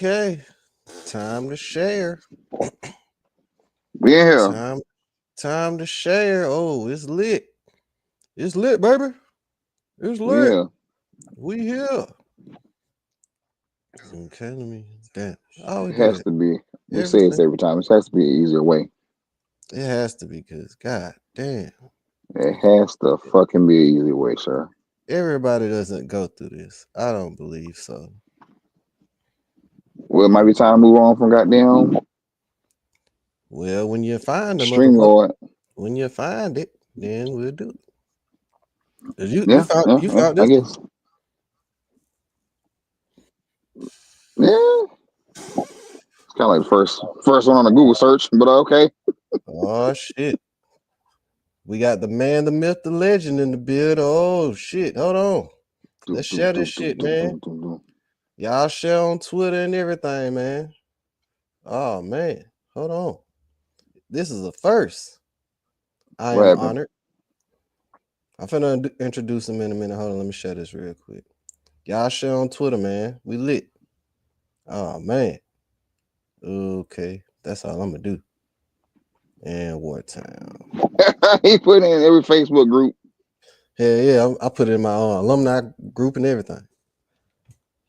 Okay, time to share. We in here. Time to share. Oh, it's lit. It's lit, baby. It's We lit. here. We here. Okay, let me. Damn, I always It do has that. to be. We say this Everything. every time. It has to be an easier way. It has to be, cause God damn, It has to fucking be an easier way, sir. everybody doesn't go through this. I don't believe so. Well, it might be time to move on from goddamn Well, when you find a stream motherfucker, lord. when you find it, then we'll do it. 'Cause you Yeah, found yeah, you yeah. found I this one. guess. Yeah, it's kind of like the first one on the Google search, but okay. Oh shit. We got the man, the myth, the legend in the build. Oh shit. Hold on. Do, Let's do, share this do, do, shit, do, man. do, do, do. Y'all share on Twitter and everything, man. Oh man. Hold on. This is a first. I What am happened? honored. I'm finna introduce him in a minute. Hold on, let me share this real quick. Y'all share on Twitter, man. We lit. Oh man. Okay. That's all I'm gonna do. And Wartown. He put in every Facebook group. Hell yeah, I put it in my alumni group and everything.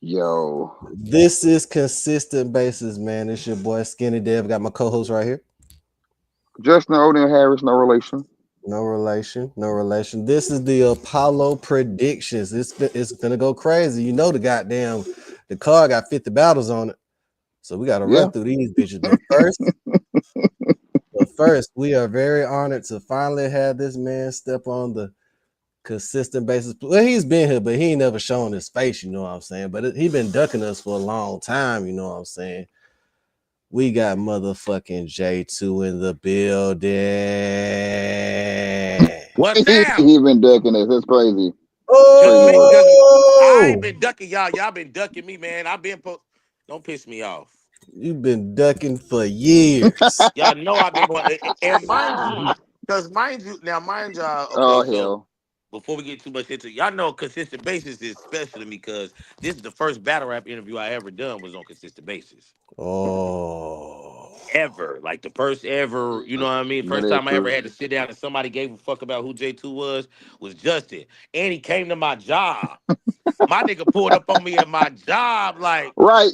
Yo, This is consistent basis, man. It's your boy Skinny Dev. Got my co-host right here. Justin Odin Harris, no relation. No relation, no relation. This is the Apollo predictions. It's gonna go crazy. You know the car got 50 battles on it, so we got to Yeah, run through these bitches. But first, we are very honored to finally have this man step on the consistent basis. Well, he's been here, but he ain't never shown his face. You know what I'm saying? But he been ducking us for a long time. You know what I'm saying? We got motherfucking J2 in the building. What's he down? been ducking us. That's crazy. Just Crazy make work. just I ain't Oh, been ducking y'all. Y'all been ducking me, man. Don't piss me off. you've been ducking for years. Y'all know I've been and mind y'all, okay, Oh so hell. before we get too much into it, y'all know consistent basis is special to me because this is the first battle rap interview I ever done was on consistent basis. Oh, Ever. Like the first ever, you know what I mean? That First is time I ever true. had to sit down and somebody gave a fuck about who J2 was Justin. And he came to my job. My nigga pulled up on me at my job, Right.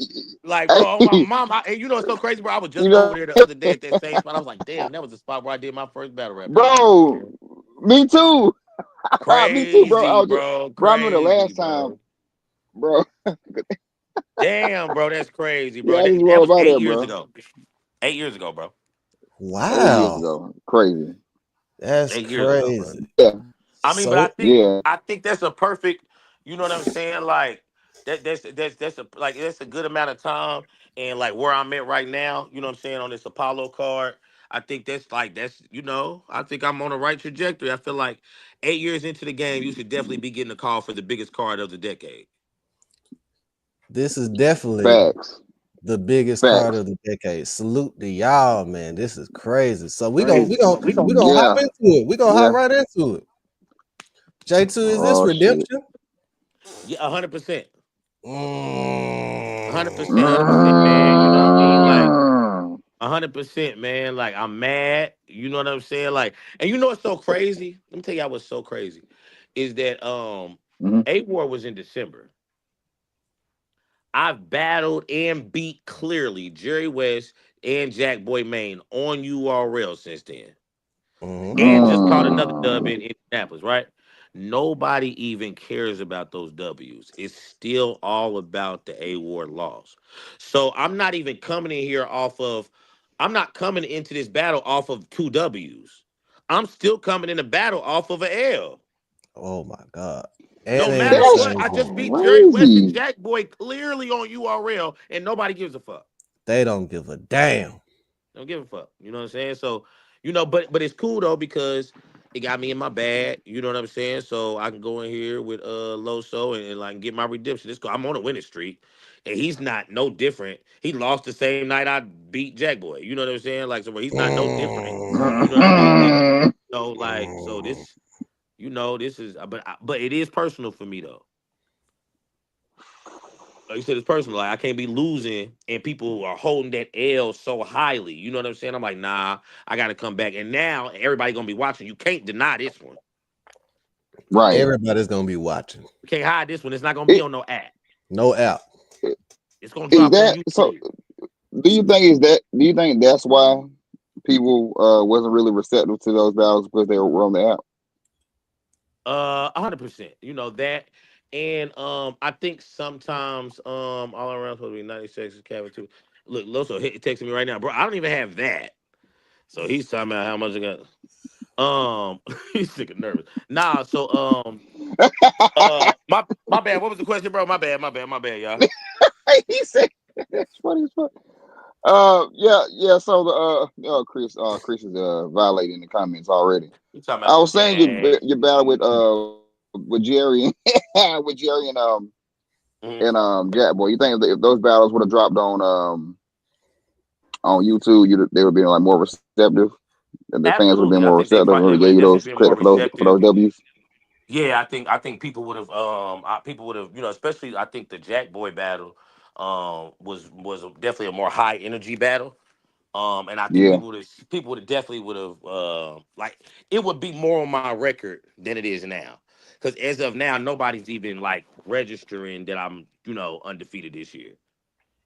bro, on my Hey, mom. And you know what's so crazy, bro? I was you just over know, there the other day at that same spot. I was like, damn, that was the spot where I did my first battle rap interview. bro. Me too. Me too, bro. Crazy, bro. Bro. I remember the Crazy, last time, bro. bro. Damn, bro, that's crazy, bro. Yeah, I just That rolled was by there, 8 years bro. ago. 8 years ago, bro. 8 years wow, ago. Crazy. that's 8 years ago, bro. crazy. Yeah. I mean, but So Yeah. I think that's a perfect, you know what I'm saying? Like that's a good amount of time and like where I'm at right now, you know what I'm saying, on this Apollo card. I think I think I'm on the right trajectory. I feel like 8 years into the game, you should definitely be getting a call for the biggest card of the decade. this is definitely Facts. the biggest card Facts. of the decade. Salute to y'all, man. This is crazy. So we gonna we Crazy. gonna we gonna hop Yeah. into it. We gonna hop Yeah. right into it. J2, is this Oh shit. redemption? Yeah, 100%. 100%, 100%, man. You know what I mean? Like Mm. 100%, man. Like I'm mad. You know what I'm saying? Like, and you know what's so crazy? Let me tell y'all what's so crazy is that Mhm. A War was in December. I've battled and beat clearly Jerry West and Jack Boy Maine on URL since then, Mhm. and just caught another dub Mm. in Indianapolis. Right? Nobody even cares about those W's. It's still all about the A War loss. So I'm not even coming in here off of. I'm not coming into this battle off of two W's. I'm still coming in the battle off of an L. Oh my god. No And they in the matter That's what, same I group. just beat Jerry West and crazy. Jack Boy clearly on URL, and nobody gives a fuck. They don't give a damn. Don't give a fuck. You know what I'm saying? So, but it's cool though because it got me in my bag. You know what I'm saying? So I can go in here with Loso and like get my redemption. It's cool. I'm on a winning streak, and he's not no different. He lost the same night I beat Jack Boy. You know what I'm saying? Like so, he's not no different. You know what I mean? Mm. Like so this. This is, but it is personal for me though. like you said, it's personal. Like I can't be losing, and people are holding that L so highly. You know what I'm saying? I'm like, nah, I got to come back. And now everybody gonna be watching. You can't deny this one. Right. Everybody's gonna be watching. You can't hide this one. It's not gonna be It, on no app. No app. It's gonna is drop on that so? YouTube. Do you think that's why people wasn't really receptive to those battles because they were on the app? 100%. You know that, and I think sometimes all around supposed to be 96 is Kevin too. Look, Loso texting me right now, bro. I don't even have that. So he's talking about how much I got. He's sick of nervous. Nah, so my bad. What was the question, bro? My bad, y'all. He said that's funny as fuck. Yeah. So Chris is violating the comments already. You talking I about the was saying Jag? your battle with Jerry with Jerry Mhm. and Jack Boy. You think if those battles would have dropped on YouTube, they would be like more receptive, and the fans would have been Absolutely. I more think they receptive, and probably would it have would gave have you those definitely been more credit for receptive. those W's. Yeah, I think people would have people would have, especially I think the Jack Boy battle was definitely a more high energy battle. And I think Yeah. people would have definitely would have like it would be more on my record than it is now. Because as of now, nobody's even like registering that I'm undefeated this year.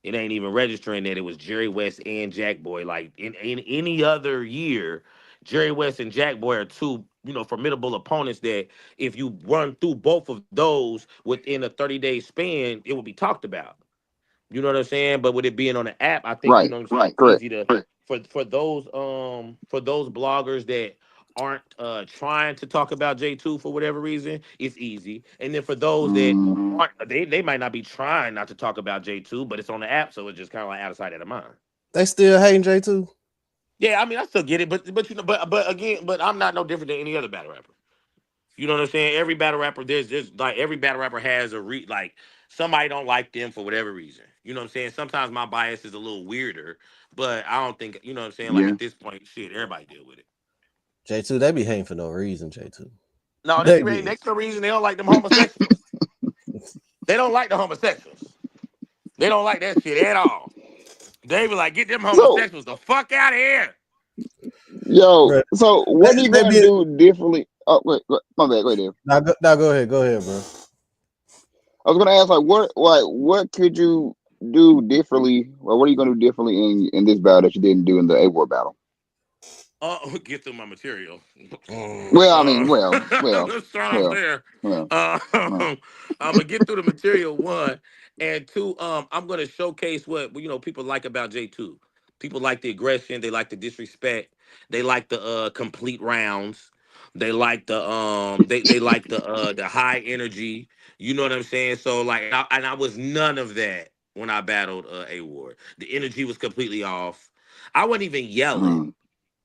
It ain't even registering that it was Jerry West and Jack Boy. Like in any other year, Jerry West and Jack Boy are two formidable opponents that if you run through both of those within a 30-day span, it would be talked about. You know what I'm saying? But with it being on the app, I think Right. what I'm saying it's Correct. easy to for those bloggers that aren't trying to talk about J2 for whatever reason, it's easy. And then for those that aren't they might not be trying not to talk about J2, but it's on the app, so it's just kind of like out of sight, out of mind. They still hating J2. Yeah, I mean I still get it, but but again, but I'm not no different than any other battle rapper. You know what I'm saying? Every battle rapper, there's like every battle rapper has like somebody don't like them for whatever reason. You know what I'm saying? Sometimes my bias is a little weirder, but I don't think you know what I'm saying. Like Yeah. at this point, shit, everybody deal with it. J2, they be hating for no reason. J2, No, they they ain't be. next to the reason they don't like them homosexuals. They don't like the homosexuals. They don't like that shit at all. They be like, get them So homosexuals the fuck out of here. yo, Bro, so what are you they gonna be. do differently? Oh wait, my bad. Go ahead, Dave. Now go ahead, bro. I was gonna ask what could you do differently, or what are you gonna do differently in this battle that you didn't do in the A-War battle? Get through my material. Well, I Uh, mean, let's start off there. well, well. I'm gonna get through the material one, and two. I'm gonna showcase what people like about J2. People like the aggression. They like the disrespect. They like the complete rounds. They like they like the high energy. You know what I'm saying? So like, and I was none of that when I battled A Ward. The energy was completely off. I wasn't even yelling Mm,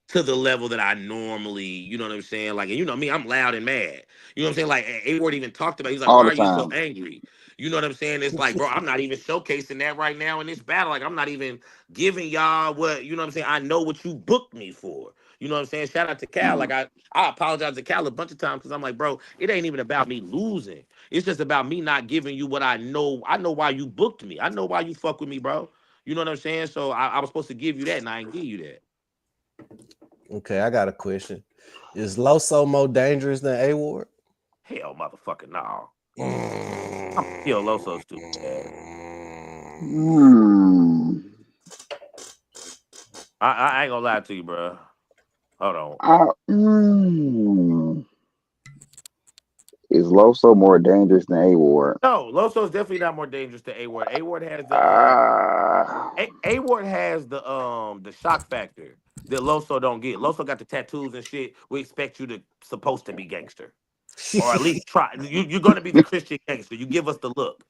to the level that I normally, you know what I'm saying? Like, and you know me, I'm loud and mad. You know what I'm saying? Like, A Ward even talked about, he's like, all why the are you so time. angry? You know what I'm saying? It's like, bro, I'm not even showcasing that right now in this battle. Like, I'm not even giving y'all what, you know what I'm saying? I know what you booked me for. You know what I'm saying? Shout out to Cal. Like, Mm, I apologize to Cal a bunch of times because I'm like, bro, it ain't even about me losing. It's just about me not giving you what I know. I know why you booked me. I know why you fuck with me, bro. You know what I'm saying? So I was supposed to give you that, and I ain't give you that. Okay, I got a question. Is Loso more dangerous than A Ward? Hell, motherfucker, no. I'm gonna kill Loso stupid ass. mm, I ain't gonna lie to you, bro. Hold on. I, mm. Is Loso more dangerous than A-Ward? No, Loso's definitely not more dangerous than A Ward. A Ward has the Uh, A Ward has the shock factor that Loso don't get. Loso got the tattoos and shit. We expect you to supposed to be gangster. Or at least try. You're gonna be the Christian gangster. You give us the look.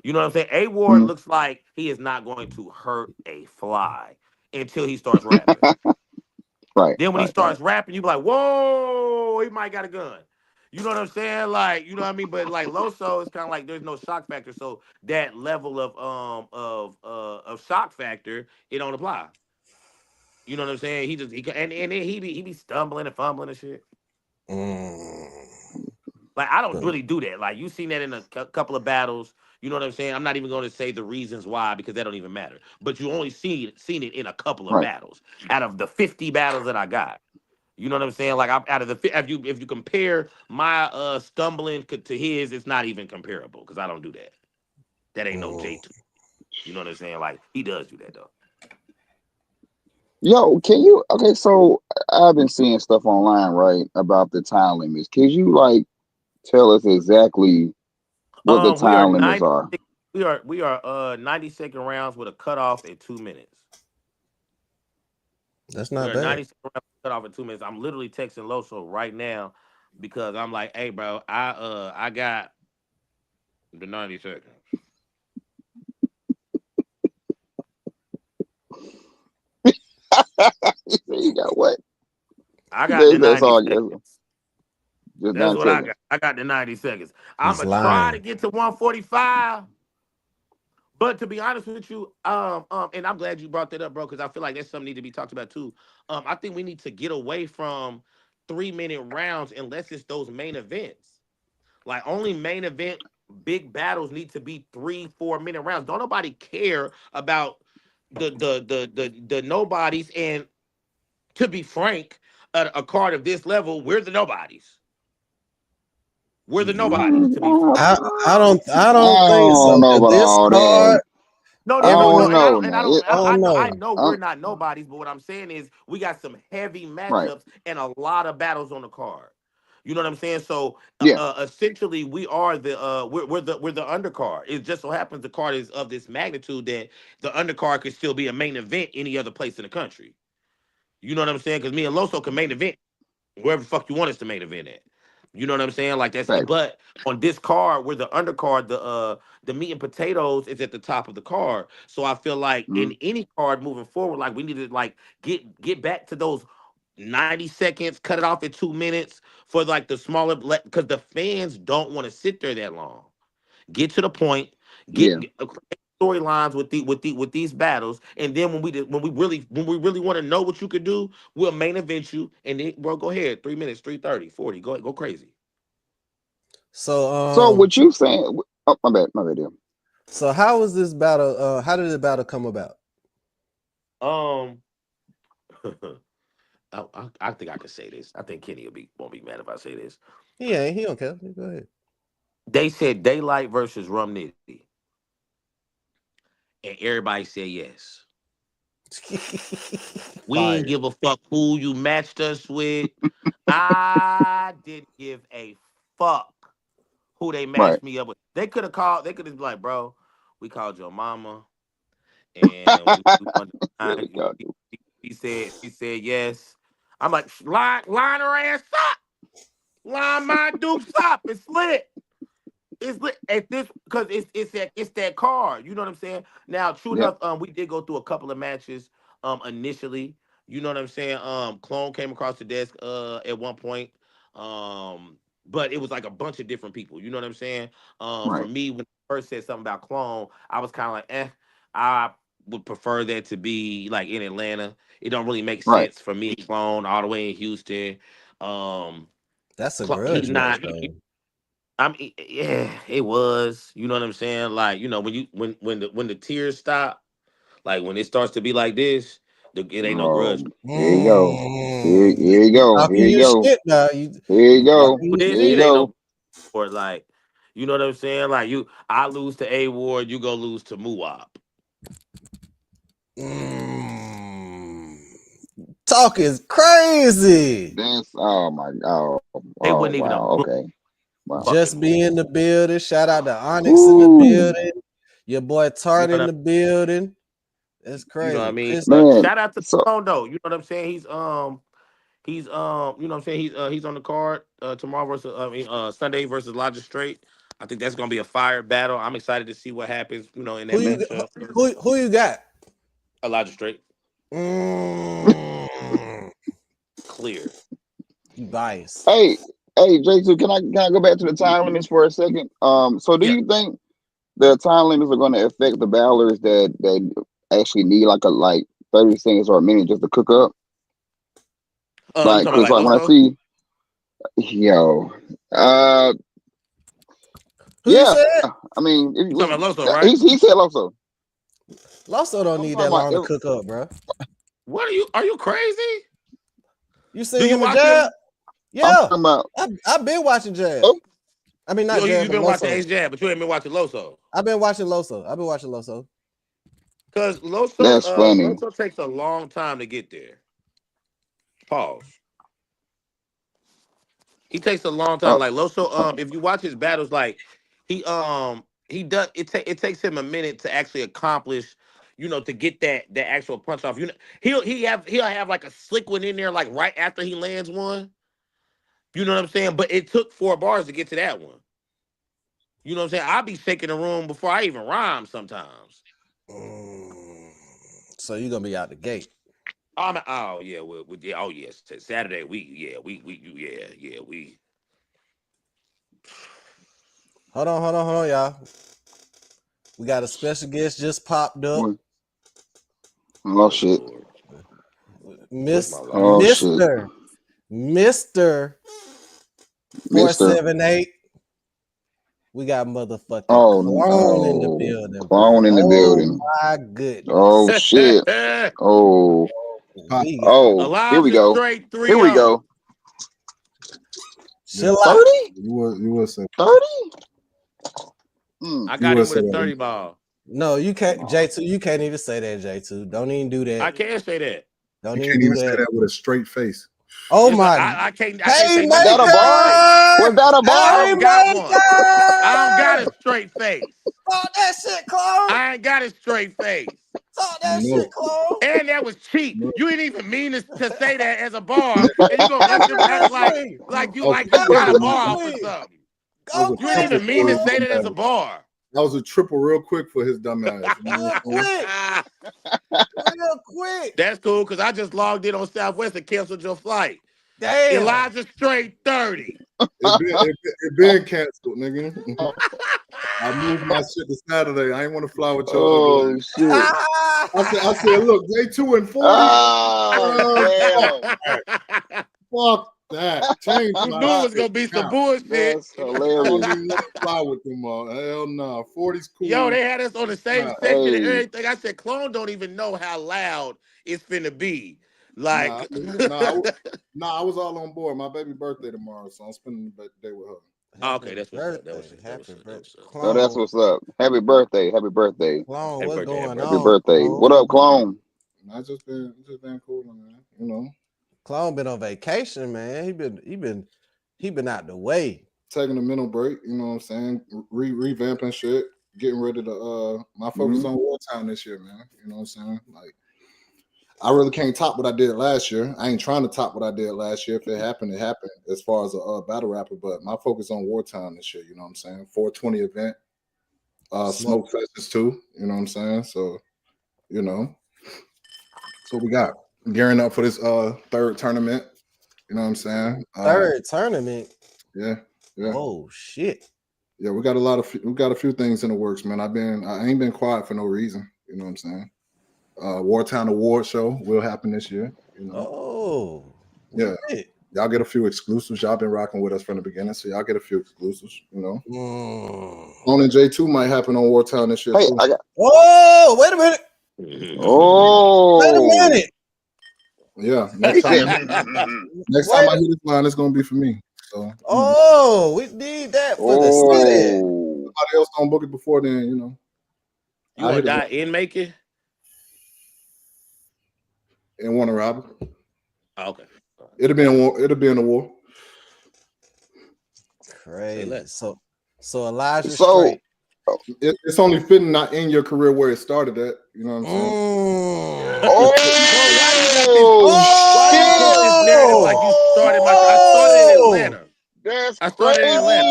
You know what I'm saying? A Ward mm, looks like he is not going to hurt a fly until he starts rapping. right, Then when he right, right. starts rapping, you be like, whoa, he might got a gun. You know what I'm saying? Like, you know what I mean? But like Loso, it's kind of like there's no shock factor. So that level of shock factor, it don't apply. You know what I'm saying? And then he be stumbling and fumbling and shit. Mm. Like I don't So, really do that. Like you seen that in a couple of battles. You know what I'm saying? I'm not even going to say the reasons why because that don't even matter. But you only seen it in a couple of Right. battles out of the 50 battles that I got. You know what I'm saying? Like I'm out of the if you compare my stumbling to his, it's not even comparable because I don't do that. That ain't no J2. You know what I'm saying? Like he does do that though. Yo, can you? Okay, so I've been seeing stuff online, right, about the time limits. Can you like tell us exactly what the We are time limits are? we are 90-second rounds with a cutoff at 2 minutes. That's We not are bad. 90-second rounds cut off at 2 minutes. I'm literally texting Loso right now because I'm like, hey bro, I got the 90 seconds. You got what? I got the That's 90 all. seconds. Just That's 90 what I seconds. got. I got the 90 seconds. I'm He's gonna try to lying. get to 145. But to be honest with you, and I'm glad you brought that up, bro, because I feel like that's something need to be talked about too. I think we need to get away from 3-minute rounds unless it's those main events. Like only main event big battles need to be 3-4 minute rounds. Don't nobody care about the nobodies. And to be frank, a card of this level, we're the nobodies. We're the nobodies. To be I I don't think don't so. know Cause about this all that. card, no, I no, no, no, everyone, don't and know now. I don't I know. know we're not nobodies, but what I'm saying is we got some heavy Right. matchups and a lot of battles on the card. You know what I'm saying? So Yeah. essentially, we are the we're the undercard. It just so happens the card is of this magnitude that the undercard could still be a main event any other place in the country. You know what I'm saying? Because me and Loso can main event wherever the fuck you want us to main event at. You know what I'm saying? Like that's Facts. but on this card, where the undercard, the meat and potatoes is at the top of the card. So I feel like Mm-hmm. in any card moving forward, like we need to like get back to those 90 seconds, cut it off at 2 minutes for like the smaller because the fans don't want to sit there that long. Get to the point, Yeah. get storylines with these battles, and then when we really want to know what you could do, we'll main event you, and then bro, go ahead, 3 minutes, 3:30, 40, go crazy. So So what you saying? Oh, my bad, dear. so how was this battle? How did the battle come about? Um, I think I can say this. I think Kenny won't be mad if I say this. He don't care. Go ahead. They said Daylight versus Rum Nitty, and everybody said yes. We didn't Fire. give a fuck who you matched us with. I didn't give a fuck who they Right. matched me up with. They could have called. They could have been like, bro, we called your mama, and we wanted to There sign we you. go. She said yes. I'm like, line her ass up, line my dukes up. It's lit. It's lit at this because it's that card. You know what I'm saying? Now, true Yep. enough, we did go through a couple of matches initially. You know what I'm saying? Clone came across the desk at one point. But it was like a bunch of different people. You know what I'm saying? For Right. me, when I first said something about Clone, I was kind of like, I would prefer that to be like in Atlanta. It don't really make Right. sense for me, Clone, all the way in Houston. Um, That's a he's grudge match, not. though. Yeah, it was. You know what I'm saying? Like, when the tears stop, like when it starts to be like this, it ain't no grudge. Here you go. Here you You go. Here talking you your go. shit now. You Here you go. talking your This Here you it shit. ain't no go. or like, you know what I'm saying? Like I lose to A Ward, you go lose to Muwap. Mm. Talk is crazy. That's oh my god. They Oh wasn't even a wow. Okay. Wow. Just fucking move. be in the building. Shout out to Onyx in the Ooh, building. Your boy You Tart know in what the building. That's you know what I crazy. mean? Chris, man. Shout out to So Clone though. You know what I'm saying? He's you know what I'm saying? He's on the card tomorrow versus Sunday versus Logic Straight. I think that's gonna be a fire battle. I'm excited to see what happens, in who that you matchup. who you got? A Logic Straight. Mm. Clear. You biased. hey, J2, can I go back to the time limits for a second? So do Yeah. you think the time limits are going to affect the battlers that actually need like 30 seconds or a minute just to cook up? You Like, talking about cause like like when I Loso? see, yo, uh, Who you Yeah, said? I mean, if You you talking about listen, Loso, right? he said Loso. Loso don't I'm need talking that long to about cook up, bro. What are you crazy? You Do seen you him and watch Jab? him? I'm Yeah, talking about. I've been watching Jab. Oh, I mean, not Jab, You've but been watching Loso. Ace Jab, but you ain't been watching Loso. I've been watching Loso. Because that's funny. Loso takes a long time to get there. Pause. He takes a long time. Oh, Like Loso, if you watch his battles, like he does it takes him a minute to actually accomplish, to get that actual punch off. He'll have like a slick one in there like right after he lands one. You know what I'm saying? But it took 4 bars to get to that one. You know what I'm saying? I'll be shaking the room before I even rhyme sometimes. So you're gonna be out the gate. Oh yeah, oh yes. Saturday we. Hold on, y'all. We got a special guest just popped up. oh shit. Lord. Where's my life? Oh shit. Mr. Mister. 478. We got motherfucking Oh Clone in the no. building, bro. Clone in the Oh building. my goodness. Oh shit. Oh. We got Oh. Here we Elijah go. straight 3-0. Here we go. chill out. 30? You will say 30? I you got will him say with a that. 30 ball. No, you can't, J2. You can't even say that, J2. Don't even do that. I can't say that. Don't You even can't do even say that. that with a straight face. Oh Yes, my I can't Hey, say Was that nothing a with a straight face. bar? Was that a I bar? don't got one. I don't got a straight face. Talk that shit, Clone. I ain't got a straight face. Talk that No. shit, Clone. And that was cheap. No. You didn't even mean to say that as a bar. And you gonna let them act like you got a bar off or something. Go You didn't quick, even mean to Clone. say that as a bar. That was a triple real quick for his dumb ass. Real quick. Real quick. That's cool because I just logged in on Southwest and canceled your flight. Damn. Elijah straight 30. It been canceled, nigga. I moved my shit to Saturday. I ain't want to fly with your Oh shit. I said, look, day 2 and 40. Oh damn. Fuck that. Change You my knew it was shit gonna be some now. bullshit. That's I don't hilarious. even want to fly with them all. Hell no. 40's cool. Yo, they had us on the same Nah, section and Hey. everything. I said, Clone don't even know how loud it's finna be. Like, I was all on board. My baby birthday tomorrow, so I'm spending the day with her. okay, that's what's up. That was Happy birthday. So that's what's up. Happy birthday. Happy birthday. Clone, Happy what's birthday, going Happy on? birthday. Clone? What up, Clone? I just been cool, man. You know, Clone been on vacation, man. He been out the way. taking a mental break. You know what I'm saying? Revamping shit. Getting ready to my focus on wartime this year, man. You know what I'm saying? Like, I really can't top what I did last year. I ain't trying to top what I did last year. If it happened, it happened as far as a battle rapper. But my focus on wartime this year, you know what I'm saying? 420 event. Smoke sessions too, you know what I'm saying? So, you know, that's what we got. Gearing up for this third tournament. You know what I'm saying? Third tournament. Yeah. Oh shit. Yeah, we got a few things in the works, man. I ain't been quiet for no reason. You know what I'm saying? Wartime Award show will happen this year. You know. Oh. Yeah. Shit. Y'all get a few exclusives. Y'all been rocking with us from the beginning, so y'all get a few exclusives. You know. On and J2 might happen on Wartime this year Hey, too. Oh, wait a minute. Oh. Wait a minute. Yeah. He Next said, time I hit this line, it's gonna be for me. So. Oh, we need that for the city. Somebody else don't book it before then, you know. You gonna die in making? And Warner Robert. Oh, okay. It'll be in the war. Crazy. So Elijah So- straight. It's only fitting not in your career where it started at. You know what I'm saying? Why you put this narrative like you started my I started in Atlanta. That's I started in Atlanta.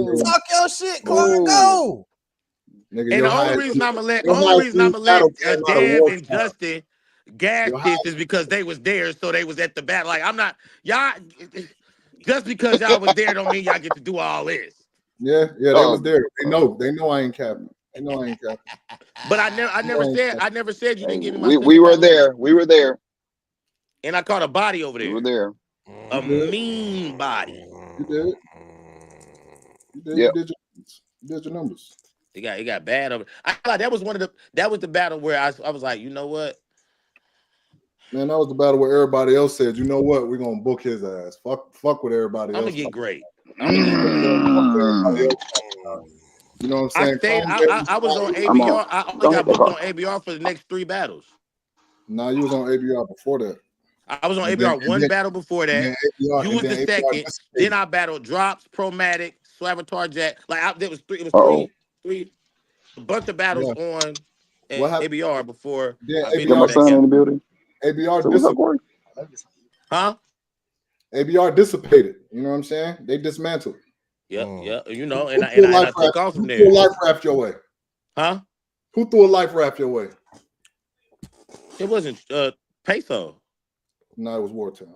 crazy. Talk your shit, Clark. Go. Nigga, And the only reason I'ma let Deb and Justin gas this is because they was there, so they was at the battle. Like I'm not y'all. Just because y'all was there don't mean y'all get to do all this. Yeah, they was there. They know I ain't capping. They know I ain't capping. But I never said you didn't give me my. We were there. We were there. And I caught a body over there. We were there. A mean body. You did. Yeah. You did your numbers. It got bad over. I thought that was the battle where I was like, you know what? Man, that was the battle where everybody else said, you know what, we're gonna book his ass. Fuck with everybody I'm else. gonna get great. Mm. You know what I'm I saying? stayed. I was on I'm on. ABR. I only Go got ahead, booked Carl. on ABR for the next 3 battles. Nah, you was on ABR before that. I was on And ABR one battle before and that. then ABR You and was then the ABR second. dissipated. Then I battled Drops, Promatic, Swavatar Jack. Like there was 3. It was Uh-oh. three, a bunch of battles Yeah. on What happened? ABR before Then I You ventured got my back son in out. the building. ABR So what's up, Corey? Huh? ABR dissipated. You know what I'm saying? They dismantled. Yeah. You know, Who and threw a I life took raft? off from Who threw a there. life raft your way? Huh? Who threw a life raft your way? It wasn't Peso. No, it was Wartown.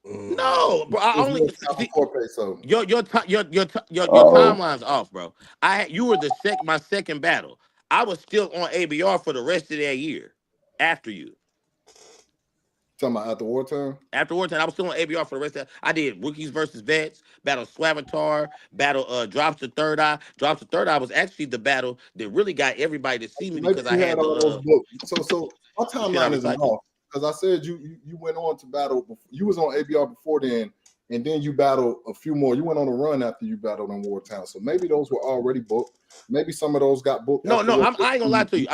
No, bro. I It was only Wartown see, before Peso. your Uh-oh. timeline's off, bro. You were my second battle. I was still on ABR for the rest of that year after you. Talking about after Wartown? After wartime, I was still on ABR for the rest of that. I did rookies versus vets, battle Swavatar, battle Drops the Third Eye. Drops the Third Eye was actually the battle that really got everybody to see me Maybe because I you had had all those the books. So my shit I timeline isn't recycled. off because I said you went on to battle. You was on ABR before then, and then you battled a few more. You went on a run after you battled in Wartown. So maybe those were already booked. Maybe some of those got booked. No, After I ain't gonna lie to you.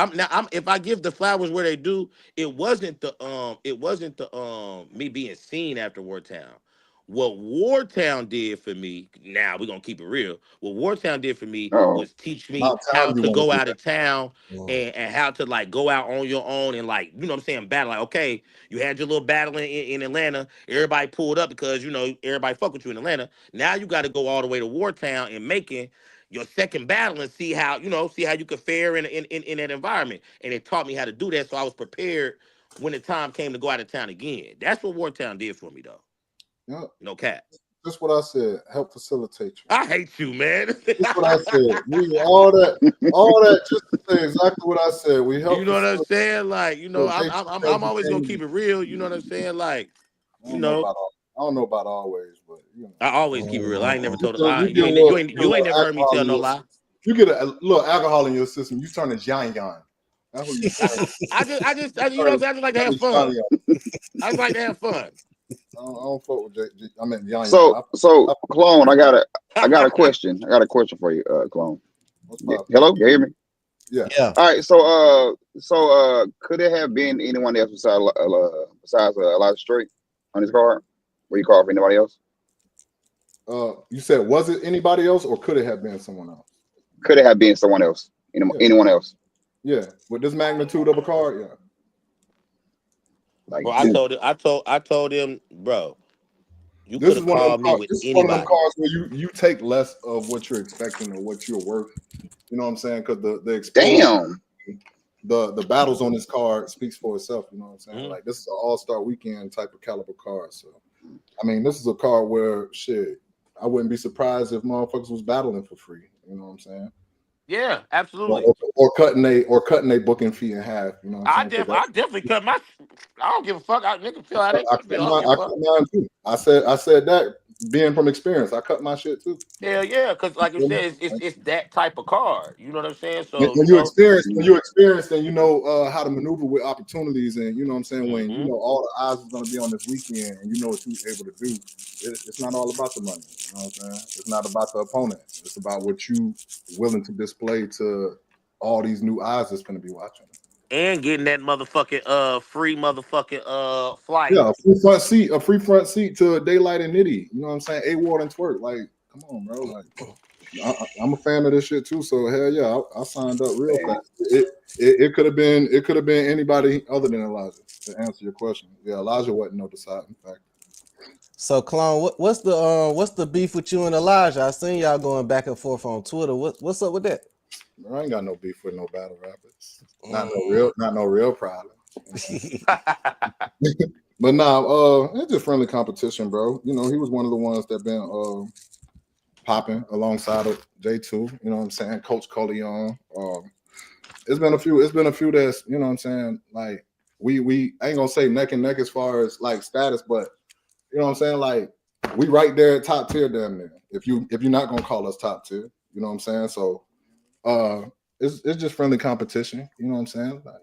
If I give the flowers where they do, it wasn't the me being seen after Wartown. What Wartown did for me, now we're gonna keep it real. What Wartown did for me Oh. was teach me About how time you to want to go do out that. of town and how to like go out on your own and like, you know what I'm saying, battle. Like, okay, you had your little battle in Atlanta, everybody pulled up because you know everybody fuck with you in Atlanta. Now you gotta go all the way to Wartown and Macon your second battle and see how you could fare in that environment. And it taught me how to do that, so I was prepared when the time came to go out of town again. That's what Wartown did for me, though. Yeah, No cap. that's what I said. Help facilitate you. I hate you, man. That's what I said. All that, just to say exactly what I said. We help You know what I'm facilitate. saying? Like, you know, I'm always gonna keep it real. You know what I'm saying? Like, I don't know about always, but you know. I always keep it real. I ain't never told a You lie. get a You little ain't never heard me alcohol tell in no your lie. system. You get a little alcohol in your system, you turn a giant. That's what you turn. I just you know what I'm saying? I just like to have fun. I just like to have fun. I don't fuck with I mean giant. So Clone, I got a question. I got a question for you, Clone. Hello, you hear me? Yeah. All right. So could it have been anyone else besides Elijah Strait on his card? Were you called for anybody else? You said, was it anybody else, or could it have been someone else? Could it have been someone else? Anyone else? Yeah, with this magnitude of a card, yeah. Like, bro, I told him, bro, you could have called me with anybody. One of them cards where you take less of what you're expecting or what you're worth. You know what I'm saying? Because the exposure, the battles on this card speaks for itself. You know what I'm saying? Mm-hmm. Like, this is an all-star weekend type of caliber card. So, I mean, this is a card where I wouldn't be surprised if motherfuckers was battling for free. You know what I'm saying? Yeah, absolutely. Or cutting a booking fee in half. You know what I'm saying? I definitely cut my. I don't give a fuck. Nigga feel how they feel. I cut mine too. I said that being from experience, I cut my shit too. Yeah, because like you said, it's that type of card. You know what I'm saying? So when you experience, then you know how to maneuver with opportunities, and you know what I'm saying. When you know all the eyes is going to be on this weekend, and you know what you're able to do, it's not all about the money. You know what I'm saying? It's not about the opponent. It's about what you willing to display to all these new eyes that's going to be watching. And getting that motherfucking free motherfucking flight. Yeah, a free front seat to Daylight and Nitty. You know what I'm saying? A-Ward and Twerk. Like, come on, bro. Like, I'm a fan of this shit too. So hell yeah, I signed up real fast. It could have been anybody other than Elijah to answer your question. Yeah, Elijah wasn't no deciding factor. So Clone, what's the beef with you and Elijah? I seen y'all going back and forth on Twitter. What's up with that? I ain't got no beef with no battle rappers. Not no real problem. But nah, it's just friendly competition, bro. You know, he was one of the ones that been popping alongside of J2. You know what I'm saying? Coach Coleon. It's been a few that's, you know what I'm saying, like we ain't gonna say neck and neck as far as like status, but you know what I'm saying, like we right there at top tier damn near. if you're not gonna call us top tier, you know what I'm saying? So it's just friendly competition, you know what I'm saying? Like,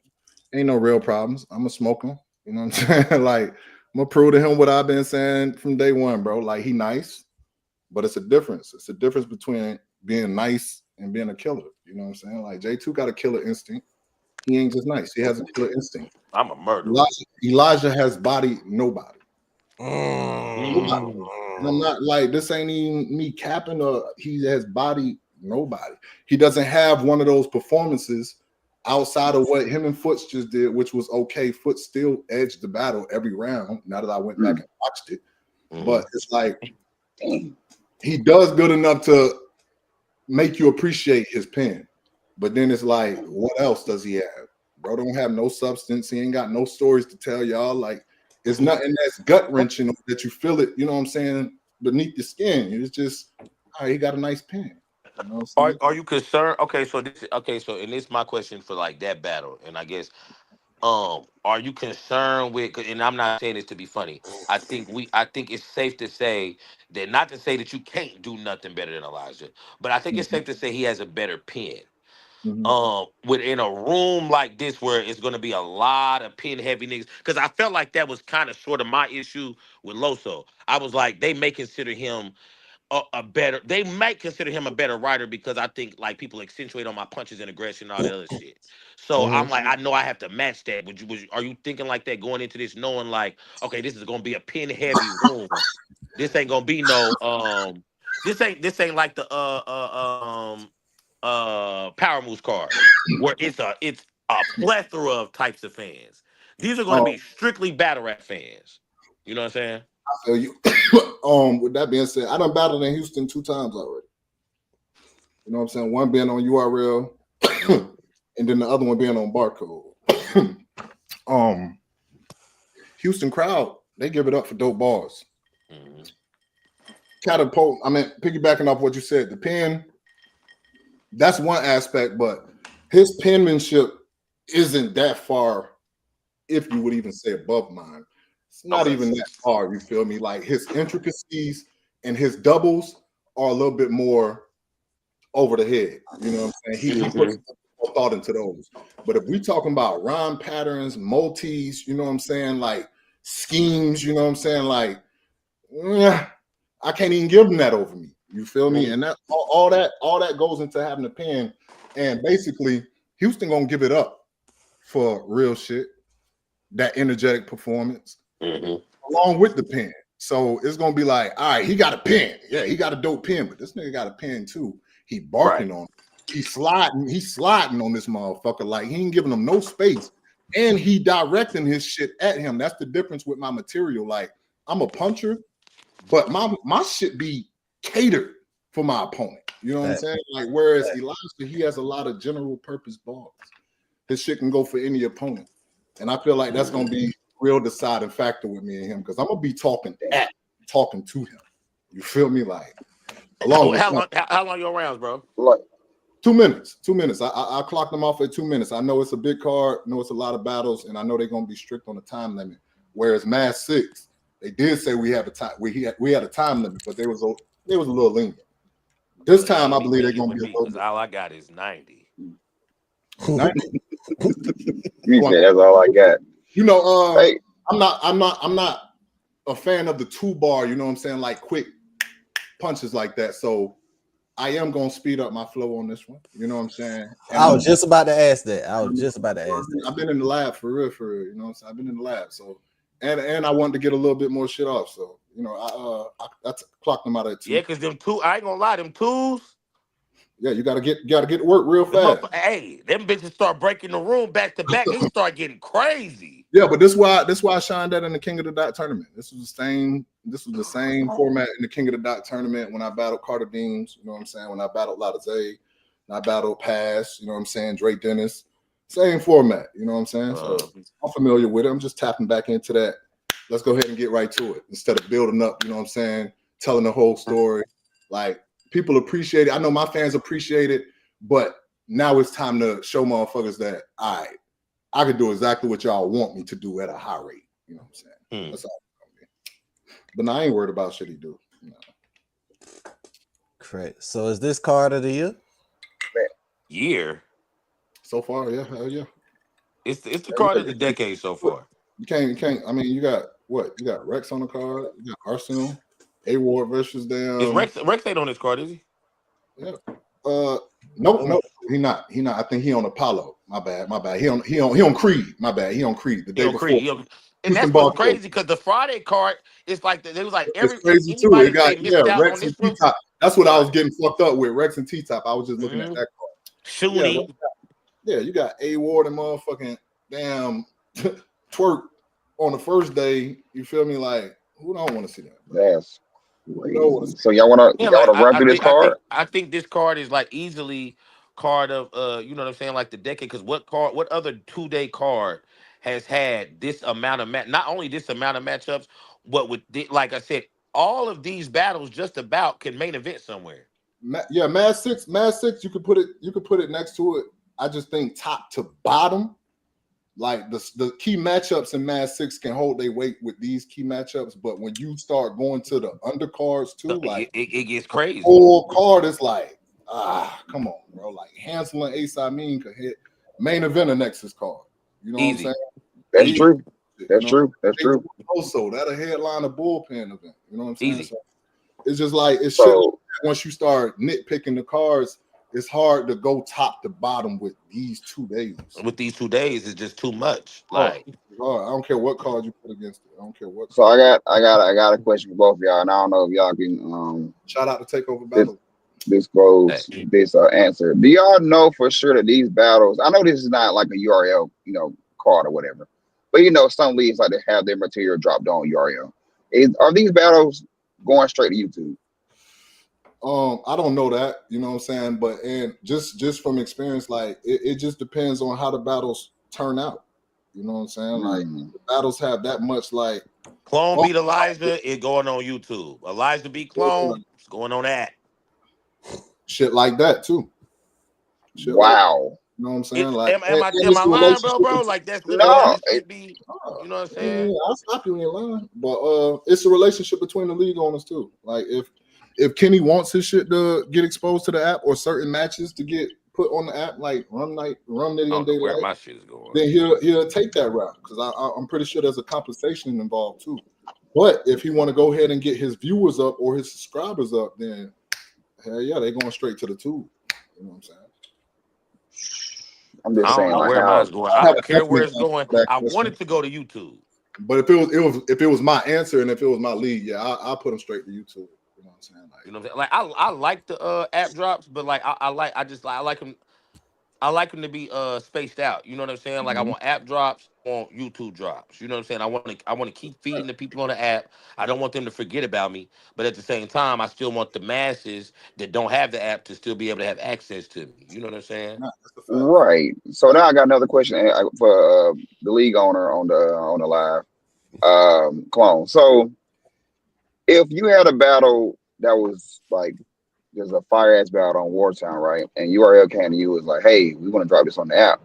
ain't no real problems. I'm gonna smoke him, you know what I'm saying? Like, I'm gonna prove to him what I've been saying from day one, bro. Like, he nice, but it's a difference. It's a difference between being nice and being a killer. You know what I'm saying? Like, J2 got a killer instinct. He ain't just nice. He has a killer instinct. I'm a murderer. Elijah has bodied nobody. Mm. And I'm not like, this ain't even me capping, or he has bodied nobody. He doesn't have one of those performances outside of what him and Foots just did, which was okay. Foots still edged the battle every round. Now that I went back and watched it, but it's like he does good enough to make you appreciate his pen. But then it's like, what else does he have? Bro don't have no substance. He ain't got no stories to tell y'all. Like, it's nothing that's gut wrenching that you feel it, you know what I'm saying, beneath the skin. It's just, all right, he got a nice pen. You know what I'm saying? Are you concerned? Okay, so and this is my question for like that battle, and I guess are you concerned with? And I'm not saying this to be funny. I think it's safe to say that, not to say that you can't do nothing better than Elijah, but I think it's safe to say he has a better pen. Within a room like this where it's going to be a lot of pin heavy niggas, because I felt like that was kind of sort of my issue with Loso. I was like, they may consider him a better, they might consider him a better writer because I think like people accentuate on my punches and aggression and all that other shit. So I'm like, I know I have to match that. Are you thinking like that going into this, knowing like, okay, this is gonna be a pin heavy room. This ain't gonna be no this ain't like the Power Moves card where it's a plethora of types of fans. These are gonna be strictly battle rap fans. You know what I'm saying? I feel you. With that being said, I done battled in Houston 2 times already. You know what I'm saying? One being on URL, and then the other one being on Barcode. Houston crowd, they give it up for dope bars. Catapult, I mean, piggybacking off what you said, the pen, that's one aspect, but his penmanship isn't that far, if you would even say above mine. It's not even that far, you feel me? Like, his intricacies and his doubles are a little bit more over the head. You know what I'm saying? He puts more thought into those. But if we talking about rhyme patterns, multis, you know what I'm saying? Like, schemes, you know what I'm saying? Like, I can't even give them that over me. You feel me? And that all that goes into having a pen. And basically, Houston gonna give it up for real shit. That energetic performance, along with the pen. So it's gonna be like, all right, he got a pen. Yeah, he got a dope pen, but this nigga got a pen too. He barking on it. He's sliding on this motherfucker. Like, he ain't giving him no space. And he directing his shit at him. That's the difference with my material. Like, I'm a puncher, but my shit be catered for my opponent. You know what I'm saying? Like, whereas Elijah, he has a lot of general purpose balls. His shit can go for any opponent. And I feel like that's gonna be real deciding factor with me and him, because I'm gonna be talking to him. You feel me? Like, how long your rounds, bro? Like 2 minutes. 2 minutes. I clocked them off at 2 minutes. I know it's a big card, I know it's a lot of battles, and I know they're gonna be strict on the time limit. Whereas Mass 6, they did say we have a time, we had a time limit, but they was a little lenient. This time I believe they're gonna be a little bit. All I got is 90. 90. you said that's all I got. You know, Hey. I'm not a fan of the 2-bar, you know what I'm saying, like quick punches like that. So I am gonna speed up my flow on this one. You know what I'm saying? And I was just about to ask that. I've been in the lab for real, you know what I'm saying? I've been in the lab. So and I wanted to get a little bit more shit off. So, you know, I clocked them out at 2. Yeah, because them two, I ain't gonna lie, them twos. Yeah, you gotta get to work real fast. Hey, them bitches start breaking the room back to back. They start getting crazy. Yeah, but this why I shined that in the King of the Dot tournament. This was the same format in the King of the Dot tournament when I battled Carter Deems, you know what I'm saying? When I battled Lotta Zay, when I battled Pass, you know what I'm saying, Drake Dennis. Same format, you know what I'm saying? So I'm familiar with it. I'm just tapping back into that. Let's go ahead and get right to it instead of building up, you know what I'm saying, telling the whole story. Like, people appreciate it. I know my fans appreciate it, but now it's time to show motherfuckers that I can do exactly what y'all want me to do at a high rate. You know what I'm saying? That's all. But I ain't worried about shit he do. No. Correct. So is this card of the year? Year. So far, yeah, hell yeah. It's the card of the decade so far. You can't. I mean, you got what? You got Rex on the card. You got Arsenal, A Ward versus them. Is Rex ain't on this card, is he? Yeah. Nope. He not. I think he on Apollo. My bad. He on Creed. My bad. He on Creed. The day before. And that's what's crazy because the Friday card is like they was like it's crazy too. It got Rex and T-Top. That's what I was getting fucked up with. Rex and T-Top. I was just looking at that card. Shooting. Yeah, you got A Ward and motherfucking damn twerk on the first day. You feel me? Like, who don't want to see that? That's crazy. So y'all wanna run through this card? I think this card is like easily card of you know what I'm saying, like the decade. Because what other 2-day card has had this amount of not only this amount of matchups, but with like I said, all of these battles just about can main event somewhere. Yeah, Mad Six. You could put it next to it. I just think top to bottom, like the key matchups in Mad Six can hold their weight with these key matchups. But when you start going to the undercards too, like it gets crazy. Whole card is like, come on, bro. Like Hansel and Ace Amin could hit main event of Nexus card. You know what I'm saying? That's true. That's true. Also, that'll headline a bullpen event. You know what I'm saying? Easy. So it's just like it's shit. Once you start nitpicking the cards, it's hard to go top to bottom with these 2 days. With these 2 days, it's just too much. Like, I don't care what card you put against it. I don't care what. So I got a question for both of y'all, and I don't know if y'all can shout out to Takeover Battle. Disclose this answer. Do y'all know for sure that these battles? I know this is not like a URL, card or whatever, but some leagues like to have their material dropped on URL. Are these battles going straight to YouTube? I don't know that, you know what I'm saying, but just from experience, like it just depends on how the battles turn out. You know what I'm saying? Like the battles have that much like Clone beat Elijah, it going on YouTube. Elijah beat Clone, it's going on that. Shit like that too. Wow. You know what I'm saying? Am I lying, bro? Like that's no. It be, you know what I'm saying? Yeah, I'll stop you when you're lying. But it's a relationship between the league owners too. Like if Kenny wants his shit to get exposed to the app or certain matches to get put on the app, like Rum Nitty and Daylight, where my shit is going, then he'll take that route because I'm pretty sure there's a compensation involved too. But if he want to go ahead and get his viewers up or his subscribers up, then hell yeah, they going straight to the tube. You know what I'm saying? I'm just saying, where mine's going. I don't care where it's going. I want it to go to YouTube. But if it was my answer and if it was my league, yeah, I'll put them straight to YouTube. You know what I'm saying? Like, you know what I'm saying? Like I like the app drops, but like I like them. I like them to be spaced out. You know what I'm saying? Like I want app drops, I want YouTube drops. You know what I'm saying? I want to keep feeding the people on the app. I don't want them to forget about me, but at the same time, I still want the masses that don't have the app to still be able to have access to me. You know what I'm saying? Right. So now I got another question for the league owner on the live Clone. So if you had a battle that was like there's a fire ass battle on Wartown, right? And URL came to you was like, hey, we want to drop this on the app.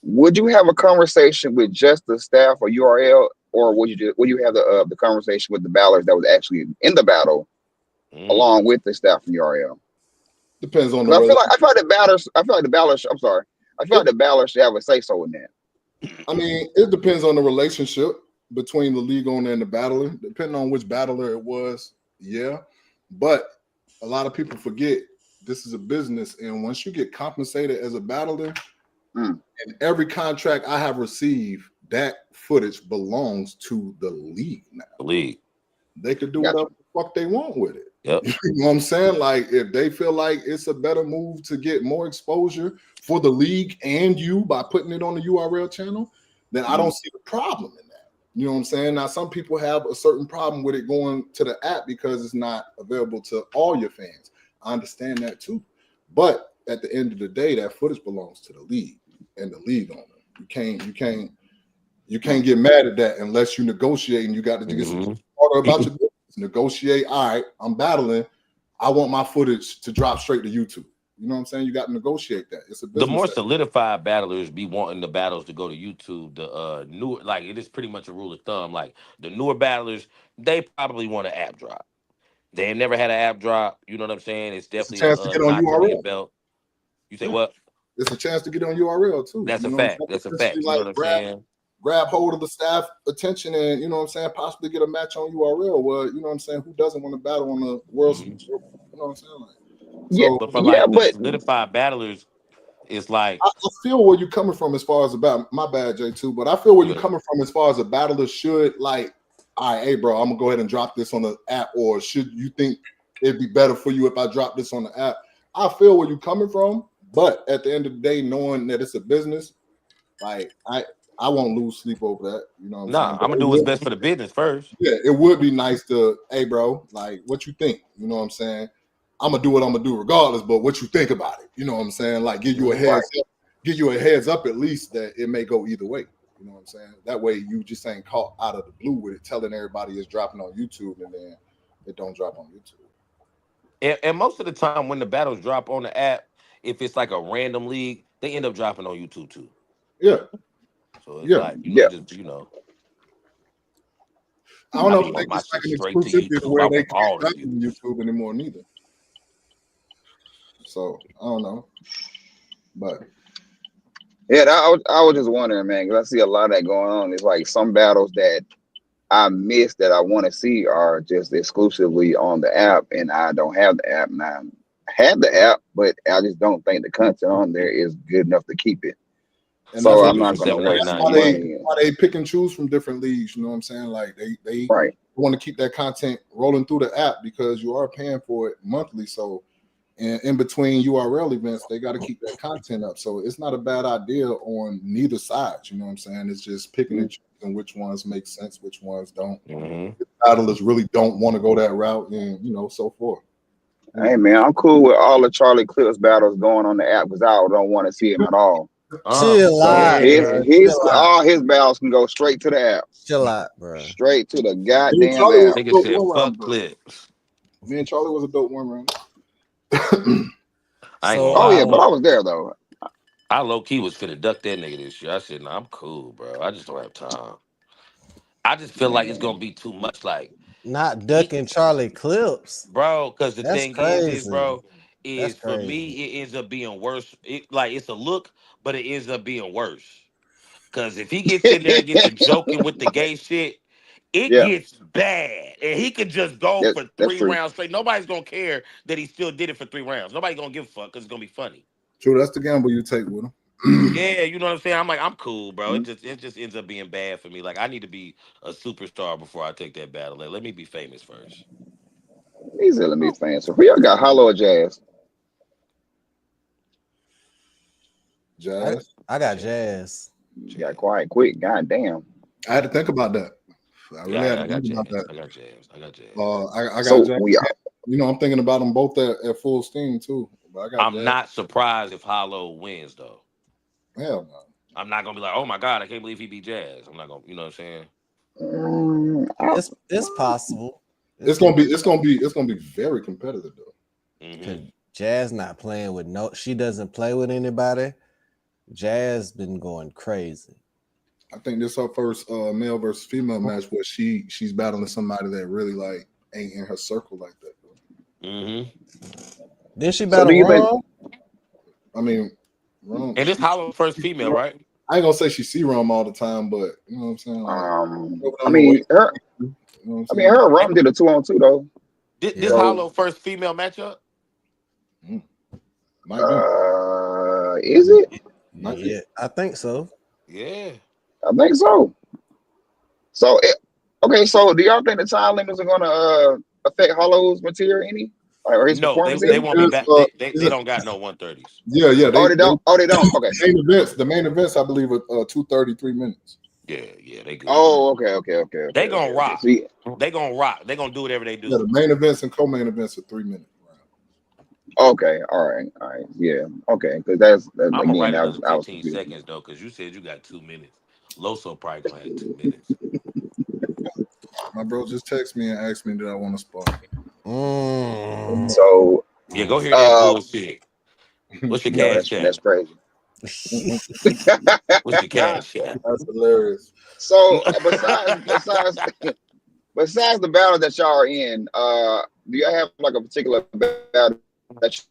Would you have a conversation with just the staff or URL, or would you have the conversation with the battlers that was actually in the battle along with the staff from URL? Depends on the I feel like the battlers should have a say so in that. I mean, it depends on the relationship between the league owner and the battler. Depending on which battler it was, yeah. But a lot of people forget this is a business, and once you get compensated as a battler, in every contract I have received, that footage belongs to the league now. The league. They could do whatever the fuck they want with it. Yep. You know what I'm saying? Like if they feel like it's a better move to get more exposure for the league and you by putting it on the URL channel, then I don't see the problem in that. You know what I'm saying? Now, some people have a certain problem with it going to the app because it's not available to all your fans. I understand that too. But at the end of the day, that footage belongs to the league and the league owner. You can't get mad at that unless you negotiate and you got to get some order about your business. Negotiate. All right, I'm battling. I want my footage to drop straight to YouTube. You know what I'm saying? You got to negotiate that. It's a business. The more solidified battlers be wanting the battles to go to YouTube. The newer, like it is pretty much a rule of thumb. Like the newer battlers, they probably want an app drop. They ain't never had an app drop. You know what I'm saying? It's It's a definitely chance to a get on notch under your URL. belt. You say Yeah. what? It's a chance to get on URL too. That's You a know what I'm fact. saying? That's a Essentially, fact. You know like what I'm saying? grab hold of the staff attention and you know what I'm saying, possibly get a match on URL. Well, you know what I'm saying, who doesn't want to battle on the world? Mhm. You know what I'm saying? Like, Yeah, so But for yeah, like the but solidified battlers, it's like I feel where you're coming from as far as about my bad, J2, but I feel where you're good. coming from as far as a battler should like, all right, hey bro, I'm gonna go ahead and drop this on the app, or should you think it'd be better for you if I drop this on the app? I feel where you're coming from, but at the end of the day, knowing that it's a business, like I won't lose sleep over that. You know what I'm saying? Nah, But I'm gonna do what's best for the business first. yeah, it would be nice to, hey bro, like what you think? You know what I'm saying? I'm gonna do what I'm gonna do regardless, but what you think about it? You know what I'm saying? Like give you a heads up at least that it may go either way. You know what I'm saying? That way you just ain't caught out of the blue with it, telling everybody it's dropping on YouTube and then it don't drop on YouTube. And most of the time when the battles drop on the app, if it's like a random league, they end up dropping on YouTube too. Yeah, So it's yeah. like yeah, just I don't I know be if want they my just like shit an straight to exclusivity to YouTube. I where they want can't all the drop it on views. YouTube anymore neither. So I don't know, but yeah. I was just wondering, man, because I see a lot of that going on. It's like some battles that I miss that I want to see are just exclusively on the app, and I don't have the app now. I have the app, but I just don't think the content on there is good enough to keep it. and I So that's feel I'm you not from going to waste my 7.9. You right. money. why they pick and choose from different leagues. You know what I'm saying? Like they Right. want to keep that content rolling through the app because you are paying for it monthly. So and in between URL events, they got to keep that content up. So it's not a bad idea on neither side. You know what I'm saying? It's just picking and choosing which ones make sense, which ones don't. Mm-hmm. The battlers really don't want to go that route, and you know, so forth. Hey, man, I'm cool with all the Charlie Clips battles going on the app because I don't want to see him at all. Chill So out, Yeah. bro. all his battles can go straight to the app, Chill out, bro. straight to the Me and goddamn Charlie was app. a Nigga dope said one round, fuck bro. clips. Me and Charlie was a dope one round. I ain't So gonna Oh lie. yeah, but I was there though. I low key was finna duck that nigga this year. I said, nah, I'm cool, bro. I just don't have time. I just feel like it's gonna be too much. Like, not ducking Charlie Clips. bro, because the That's thing is, crazy. bro, That's is for crazy. me, it ends up being worse. Like it's a look, but it ends up being worse. Because if he gets in there and gets to joking with the gay shit, it Yeah, gets bad. And he could just go for that's three true. rounds straight. Nobody's gonna care that he still did it for 3 rounds. Nobody's gonna give a fuck because it's gonna be funny. True, that's the gamble you take with him. Yeah, you know what I'm saying? I'm like, I'm cool, bro. It just ends up being bad for me. Like I need to be a superstar before I take that battle. Like, let me be famous first. He's letting me fans. So who y'all got, Hollow or Jazz? Jazz. I got Jazz. You got quiet quick. God damn. I had to think about that. I really Yeah, had I to got think about jabs. that. I got jabs. I got jabs. I got So Jazz. we You know, I'm thinking about them both at full steam too. But I got I'm Jazz. not surprised if Hollow wins though. Hell no. I'm not gonna be like, oh my god, I can't believe he beat Jazz. I'm not gonna, you know what I'm saying? It's possible. It's gonna be very competitive though. Mm-hmm. Cause Jazz not playing with no. She doesn't play with anybody. Jazz been going crazy. I think this her first male versus female match where she's battling somebody that really like ain't in her circle like that. Though. Mm-hmm. Did she So battle do you think? Rom? I mean, Rome, And this Hollow first female, right? I ain't gonna say she see Rome all the time, but you know what I'm saying. Like, I mean her. you know what I'm I saying? mean her and Rum did a 2-on-2 though. This Yeah. Hollow first female matchup? Might be. Is it? Might be. Yeah, I think so. Yeah. I think so. So okay. So do y'all think the time limits are gonna affect Hollow's material any, or his No, performance they any? won't be back. Is, They don't got no 130s. yeah. Oh, they don't. Oh, they don't. Okay. The main events, I believe, are 2:33 minutes. Yeah, they good. Oh, okay. They gonna rock. See, They gonna rock. They gonna do whatever they do. Yeah, the main events and co-main events are 3 minutes. okay, all right, yeah, okay, because that's I'm gonna again, write another I was 15 confused. seconds though, because you said you got 2 minutes. Loso probably gonna have 2 minutes. My bro just texted me and asked me did I want to spar. So Yeah, go hear that bullshit. What's your no, cash that's app? crazy. What's your cash app? That's hilarious. So besides besides the battle that y'all are in, do y'all have like a particular battle that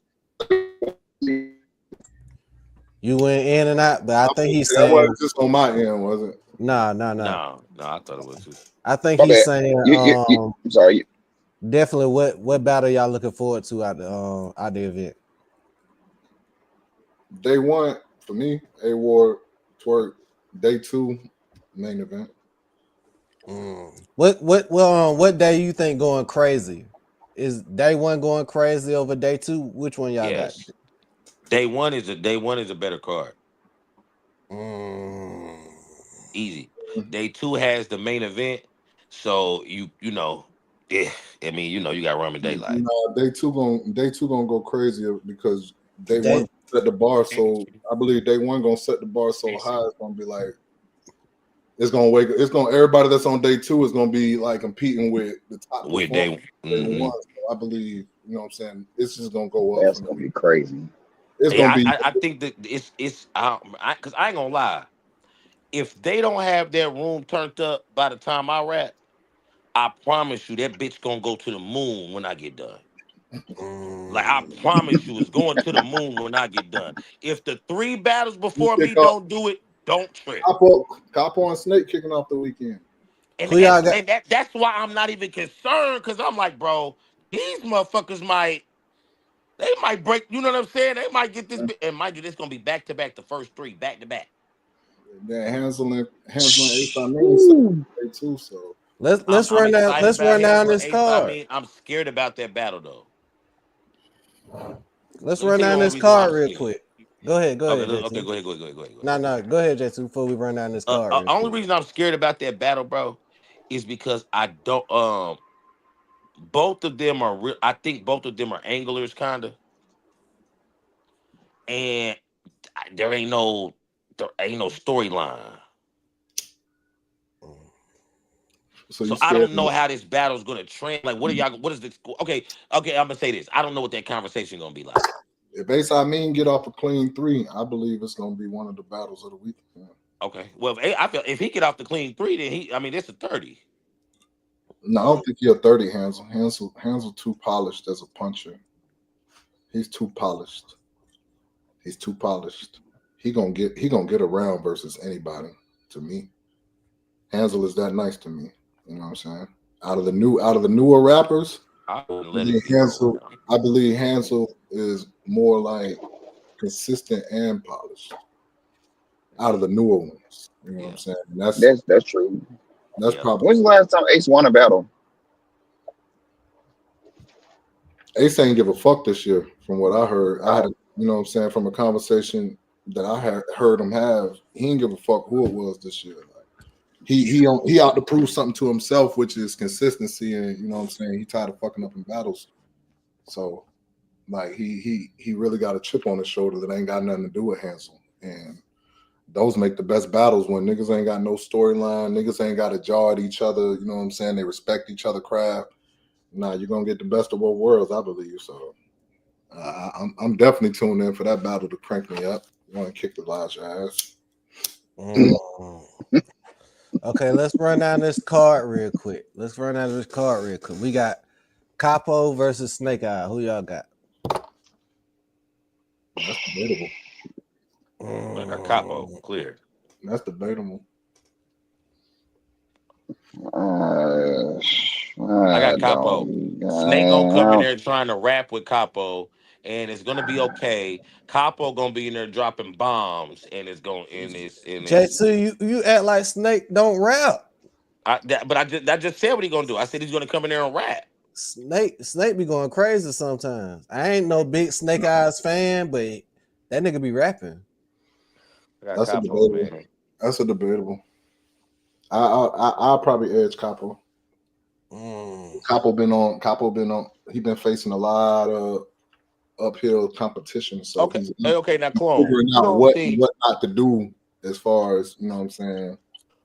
You went in and out, but I think he's That saying wasn't just on my end, was it? nah. No, I thought it was too. I think okay, he's saying I'm sorry. definitely what battle y'all looking forward to out the event. Day one for me, A-Ward, Twerk. Day two, main event. What day you think going crazy? Is day one going crazy over day two? Which one y'all got? Yes. Day one is a better card. Easy. Day two has the main event, so you know, yeah. I mean, you got Roman Daylight. No, day two gonna go crazy because day Day- one set the bar. So I believe day one gonna set the bar so high. It's gonna be like everybody that's on day two is gonna be like competing with the top With performers day, day one. So I believe, you know what I'm saying, it's just gonna go up. That's gonna be crazy. It's yeah, gonna be I think that it's because I ain't gonna lie. If they don't have their room turned up by the time I rap, I promise you that bitch gonna go to the moon when I get done. Like I promise you, it's going to the moon when I get done. If the 3 battles before me don't do it, don't trip. Capo and Snake kicking off the weekend. And, Who y'all got? and that's why I'm not even concerned, because I'm like, bro, these motherfuckers might break. You know what I'm saying? They might get this, and mind you, this gonna be back to back. The first 3 back to back. Then Hansel and Ace I mean day two. So Let's I'm run down. excited Let's about run down Hansel and this Ace. card. I mean, I'm scared about that battle though. Let's Let me run tell you down the this only reason why card I'm real scared. quick. Go ahead, Okay, J2. go ahead. No, go ahead, J2. Before we run down this card, real Only quick. reason I'm scared about that battle, bro, is because I don't. Both of them are real. I think both of them are anglers, kinda, and there ain't no storyline. So I don't know how this battle's gonna trend. Like, what is this? Okay. I'm gonna say this. I don't know what that conversation gonna be like. If Ace I mean get off a clean 3, I believe it's gonna be one of the battles of the week. Yeah. Okay. Well, I feel if he get off the clean 3, then it's a 30. No, I don't think he'll 30 Hansel. Hansel too polished as a puncher. He's too polished. He gonna get around versus anybody. To me, Hansel is that nice to me. You know what I'm saying? Out of the newer rappers, I wouldn't let it be. I believe Hansel is more like consistent and polished. Out of the newer ones, you know what I'm saying? And That's true. that's probably. When's the last time Ace won a battle? Ace ain't give a fuck this year, from what I heard. I had, you know what I'm saying, from a conversation that I had heard him have, he didn't give a fuck who it was this year. Like, he out to prove something to himself, which is consistency, and you know what I'm saying, he tired of fucking up in battles. So, like, he really got a chip on his shoulder that ain't got nothing to do with Hansel. And those make the best battles when niggas ain't got no storyline, niggas ain't got to jaw at each other, you know what I'm saying? They respect each other craft. Nah, you're gonna get the best of both worlds, I believe. So I'm definitely tuned in for that battle to crank me up. You want to kick the Elijah ass? Okay, let's run down this card real quick. We got Capo versus Snake Eye. Who y'all got? That's debatable. I got Capo clear. That's debatable. I got Capo. Snake gonna come in there trying to rap with Capo, and it's gonna be okay. Capo gonna be in there dropping bombs, and it's gonna J2, you act like Snake don't rap. I just said what he gonna do. I said he's gonna come in there and rap. Snake be going crazy sometimes. I ain't no big Snake Eyes fan, but that nigga be rapping. That's a debatable. I'll probably edge Capo. Capo been on. He been facing a lot of uphill competition. So okay, now Clone, figuring out what not to do as far as, you know what I'm saying.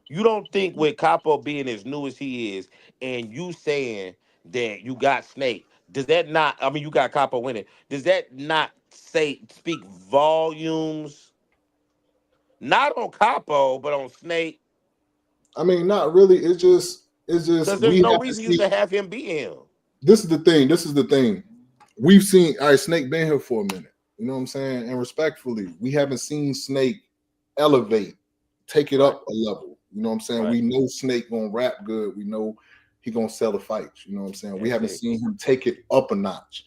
You don't think with Capo being as new as he is, and you saying that you got Snake, does that not? I mean, you got Capo winning. Does that not speak volumes? Not on Capo, but on Snake. I mean, not really. It's just It's just Because there's we no have to reason you see. to have him be him. This is the thing. We've seen, all right, Snake been here for a minute. You know what I'm saying? And respectfully, we haven't seen Snake elevate, take it up a level. You know what I'm saying? Right. We know Snake gonna rap good. We know he gonna sell the fights. You know what I'm saying? We That's haven't it. seen him take it up a notch.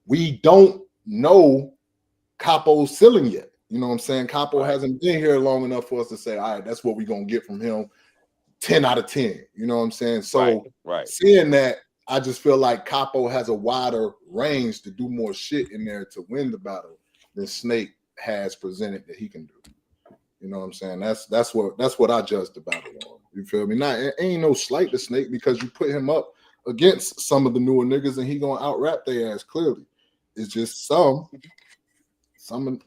We don't know Capo's ceiling yet. You know what I'm saying? Capo Right. hasn't been here long enough for us to say, all right, that's what we're gonna get from him. 10 out of 10. You know what I'm saying? So Right. seeing that, I just feel like Capo has a wider range to do more shit in there to win the battle than Snake has presented that he can do. You know what I'm saying? That's what I judge the battle on. You feel me? Not it ain't no slight to Snake because you put him up against some of the newer niggas and he gonna out rap their ass clearly. It's just some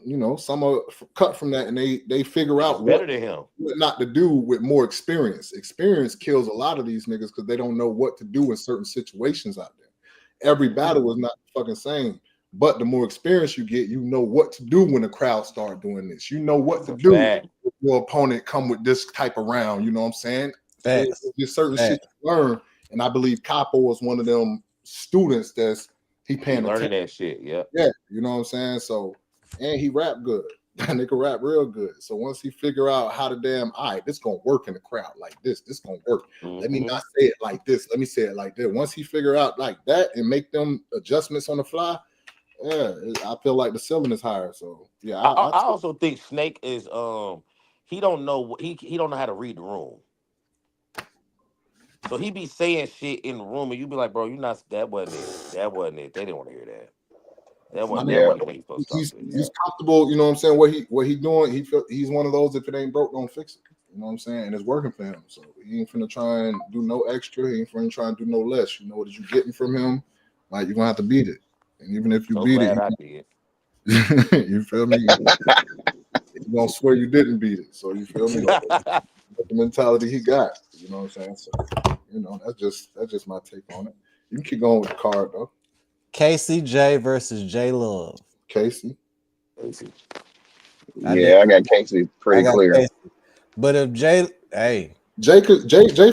you know, some are cut from that and they figure He's out better than him. what not to do with more experience. Experience kills a lot of these niggas because they don't know what to do in certain situations out there. Every battle is not the fucking same, but the more experience you get, you know what to do when the crowd start doing this. You know what to do Fact. if your opponent come with this type of round. You know what I'm saying? Facts. There's certain shit you learn, and I believe Capo was one of them students that's he paying Learning attention. that shit. Yeah. Yeah, you know what I'm saying? So, and he rap good. That nigga rap real good. So once he figure out how to damn, all right, this gonna work in the crowd like this gonna work. Let me not say it like this. Let me say it like that. Once he figure out like that and make them adjustments on the fly, yeah, I feel like the ceiling is higher. So yeah, I also think Snake is he don't know what he don't know how to read the room. So he be saying shit in the room and you be like, bro, you not that wasn't it. That wasn't it. They didn't want to hear that. That wasn't Yeah. what he supposed to talk to. he's comfortable, you know what I'm saying? What he doing, he's one of those, if it ain't broke, don't fix it. You know what I'm saying? And it's working for him. So he ain't finna try and do no extra, he ain't finna try and do no less. You know what you getting from him, like you're gonna have to beat it. And even if you So beat glad it, I did. you feel me? You're gonna swear you didn't beat it. So you feel me? That's the mentality he got. You know what I'm saying? So you know, that's just my take on it. You can keep going with the card though. KCJ versus J Love. Casey. Yeah, I got Casey pretty clear. Casey. But if J Jay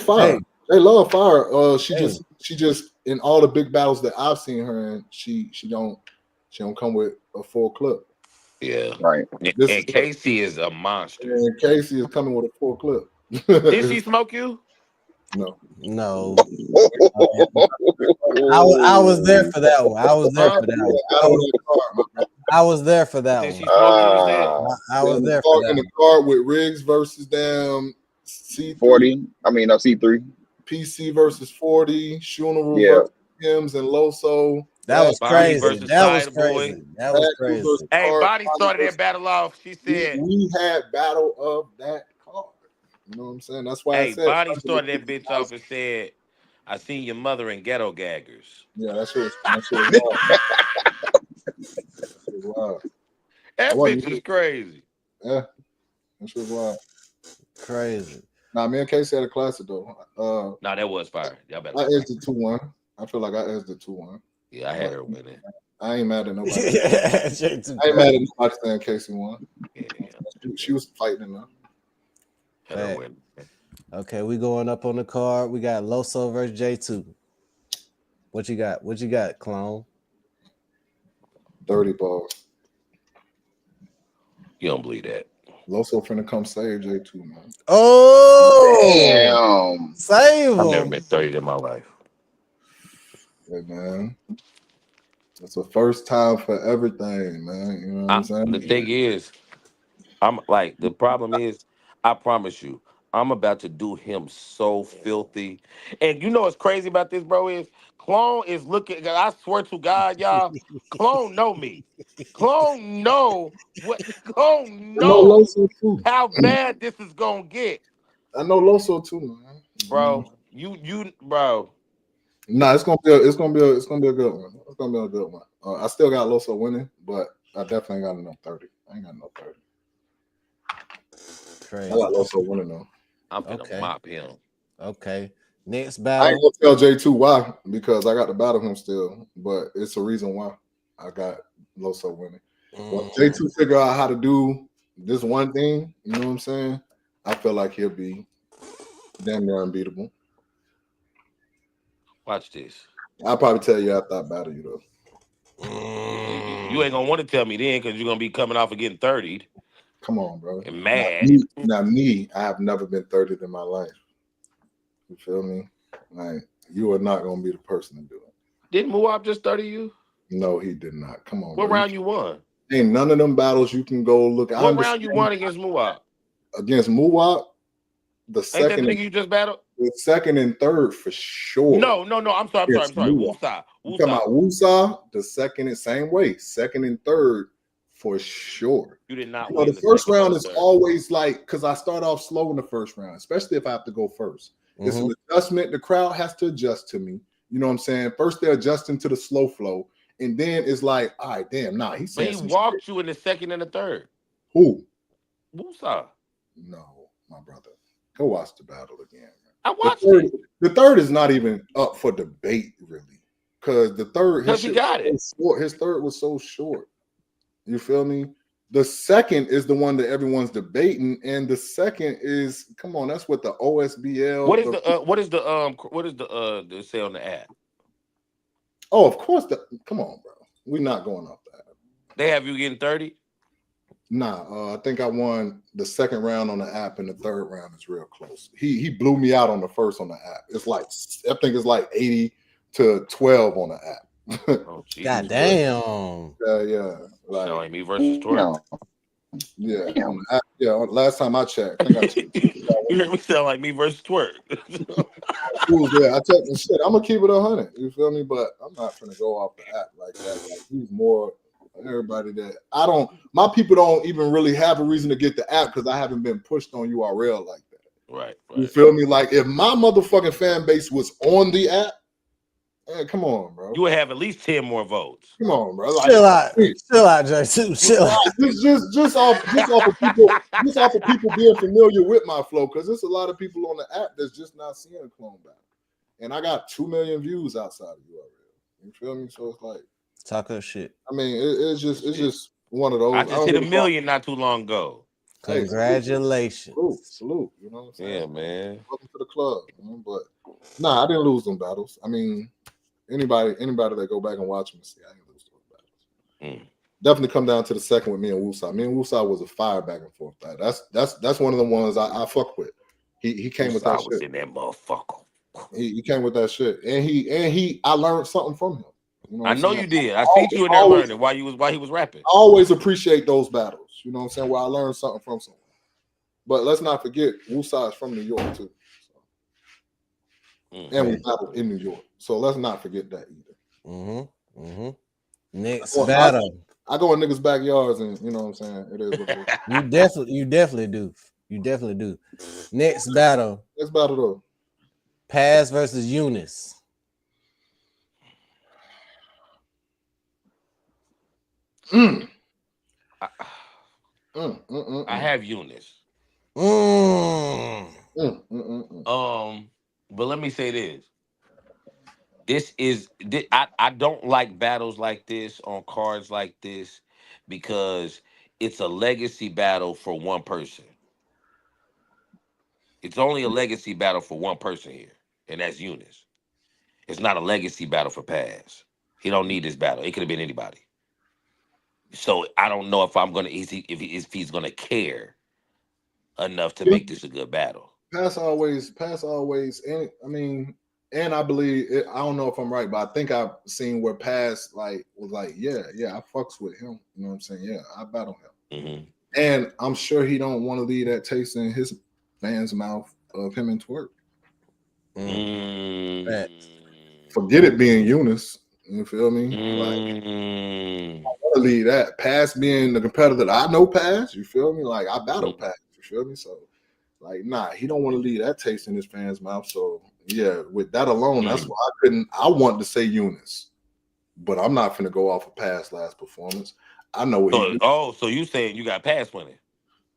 fire. Hey. Jay love fire. She Hey. just in all the big battles that I've seen her in, she don't come with a full clip. Yeah. Right. And Casey is a monster. And Casey is coming with a full clip. Did she smoke you? No. No. I was there for that one. I was there for that one. I was there for that Did she one. smoke you? You said? I was there for in that the card with Riggs versus damn C3, 40. I mean, no, C3. PC versus 40, Shunaru Yeah. versus Hims and Loso. That was Bonnie crazy. versus That was Side Boy. crazy. That was crazy. Hey, Card, Bonnie started that battle off. She said, we had battle of that card. You know what I'm saying? That's why I hey, said Bonnie started that bitch off and said, I seen your mother in Ghetto Gaggers. yeah, that shit was wild. That bitch is crazy. Yeah, that shit was wild. Crazy. Nah, me and Casey had a classic though. Nah, that was fire. Y'all better. I edged the 2-1. I feel like I edged the 2-1. Yeah, I had her winning. I ain't mad at nobody. I I ain't mad at nobody saying Casey won. Yeah. She was fighting enough. Had her winning. Okay, we going up on the card. We got Loso versus J2. What you got? What you got, clone? Dirty ball. You don't believe that. Loso finna come save J2, man. Oh, Damn. save I've never him. been 30 in my life. Hey, man. It's the first time for everything, man. You know what I'm saying? The thing is, the problem is, I promise you, I'm about to do him so filthy. And you know what's crazy about this, bro, is Clone is looking, I swear to God, y'all, Clone know me. Clone know I know Loso too. how bad this is gonna get. I know Loso too, man. Bro, bro. Nah, it's gonna be a good one. It's gonna be a good one. I still got Loso winning, but I definitely got enough 30. I ain't got enough 30. Crazy. I got Loso winning though. I'm gonna mop him. Okay. Next I battle. ain't gonna tell J2 why, because I got to battle him still, but it's a reason why I got Loso winning. Once J2 figure out how to do this one thing, you know what I'm saying? I feel like he'll be damn near unbeatable. Watch this. I'll probably tell you after I battle you though. You ain't gonna want to tell me then because you're gonna be coming off of getting 30'd Come on, bro. and mad. Now me, I have never been 30'd in my life. You feel me? Like you are not gonna be the person to do it. Didn't Muab just 30 you? No, he did not. Come on. What bro. round you won? Ain't none of them battles you can go look. What round you won against Muab? Against Muwab? The Ain't that the second, nigga you just battled? the second and third for sure. No. I'm sorry. Yes, Wusa. You talking about Wusa? The second and same way. Second and third for sure. You did not You know, win the first second or round is third. always like because I start off slow in the first round, especially if I have to go first. It's an adjustment. The crowd has to adjust to me. You know what I'm saying? First they're adjusting to the slow flow, and then it's like, all right, damn, nah, he's But saying he some walked shit. you in the second and the third. Who? Wusa. No, my brother. Go watch the battle again. I watched it. The third is not even up for debate, really. Because the third, Because he got it. His third was so short. You feel me? The second is the one that everyone's debating, and the second is come on, that's what the OSBL. What is the say on the app? Oh, of course. Come on, bro. We're not going off that. They have you getting 30? Nah, I think I won the second round on the app, and the third round is real close. He blew me out on the first on the app. It's like I think it's like 80-12 on the app. Oh, God damn. Yeah. Like, sound like me versus Twerk. Yeah. On the app, yeah. Last time I checked, I think I checked. You heard me sound like me versus Twerk. I checked and shit. I'm gonna keep it 100. You feel me? But I'm not gonna go off the app like that. Like he's more everybody that I don't. My people don't even really have a reason to get the app because I haven't been pushed on URL like that. Right. You feel me? Like if my motherfucking fan base was on the app, hey, come on, bro. You would have at least 10 more votes. Come on, bro. Like, Chill out, J2. Chill out. Just off of people being familiar with my flow, because there's a lot of people on the app that's just not seeing a clone battle. And I got 2 million views outside of URL. You feel me? So it's like Talk her shit. I mean, it's just one of those. I just hit 1 million not too long ago. Hey, Congratulations. Salute. You know what I'm saying? Yeah, man. Welcome to the club. You know? But nah, I didn't lose them battles. I mean, anybody that go back and watch them see, I didn't lose those battles. Definitely come down to the second with me and Wusa. Me and Wusa was a fire back and forth. That's one of the ones I fuck with. He came with that was shit. In that motherfucker. He came with that shit, and I learned something from him. You know I know saying? you did. I see you in there learning while he was rapping. I always appreciate those battles. You know what I'm saying? Where I learned something from someone. But let's not forget, Wusa is from New York too. So. And we battled in New York. So let's not forget that either. Next battle. I go in niggas' backyards and you know what I'm saying? It is what it is. You definitely do. You definitely do. Next battle. Next battle though. Paz versus Eunice. I have Eunice. But let me say this. I don't like battles like this on cards like this because it's a legacy battle for one person. It's only a legacy battle for one person here, and that's Eunice. It's not a legacy battle for Paz. He don't need this battle. It could have been anybody. So I don't know if if he's gonna care enough to make this a good battle. Paz always, and I mean, and I believe I don't know if I'm right, but I think I've seen where Paz was like, yeah, I fucks with him. You know what I'm saying? Yeah, I battle him. And I'm sure he don't want to leave that taste in his fans' mouth of him and Twerk. Forget it being Eunice. You feel me? Like, I want to leave that. Paz being the competitor that I know Paz, you feel me? Like, I battle Paz, you feel me? So, like, nah, he don't want to leave that taste in his fans' mouth. So, yeah, with that alone, that's why I wanted to say Eunice. But I'm not finna go off of Paz's last performance. I know what so you saying you got Paz winning?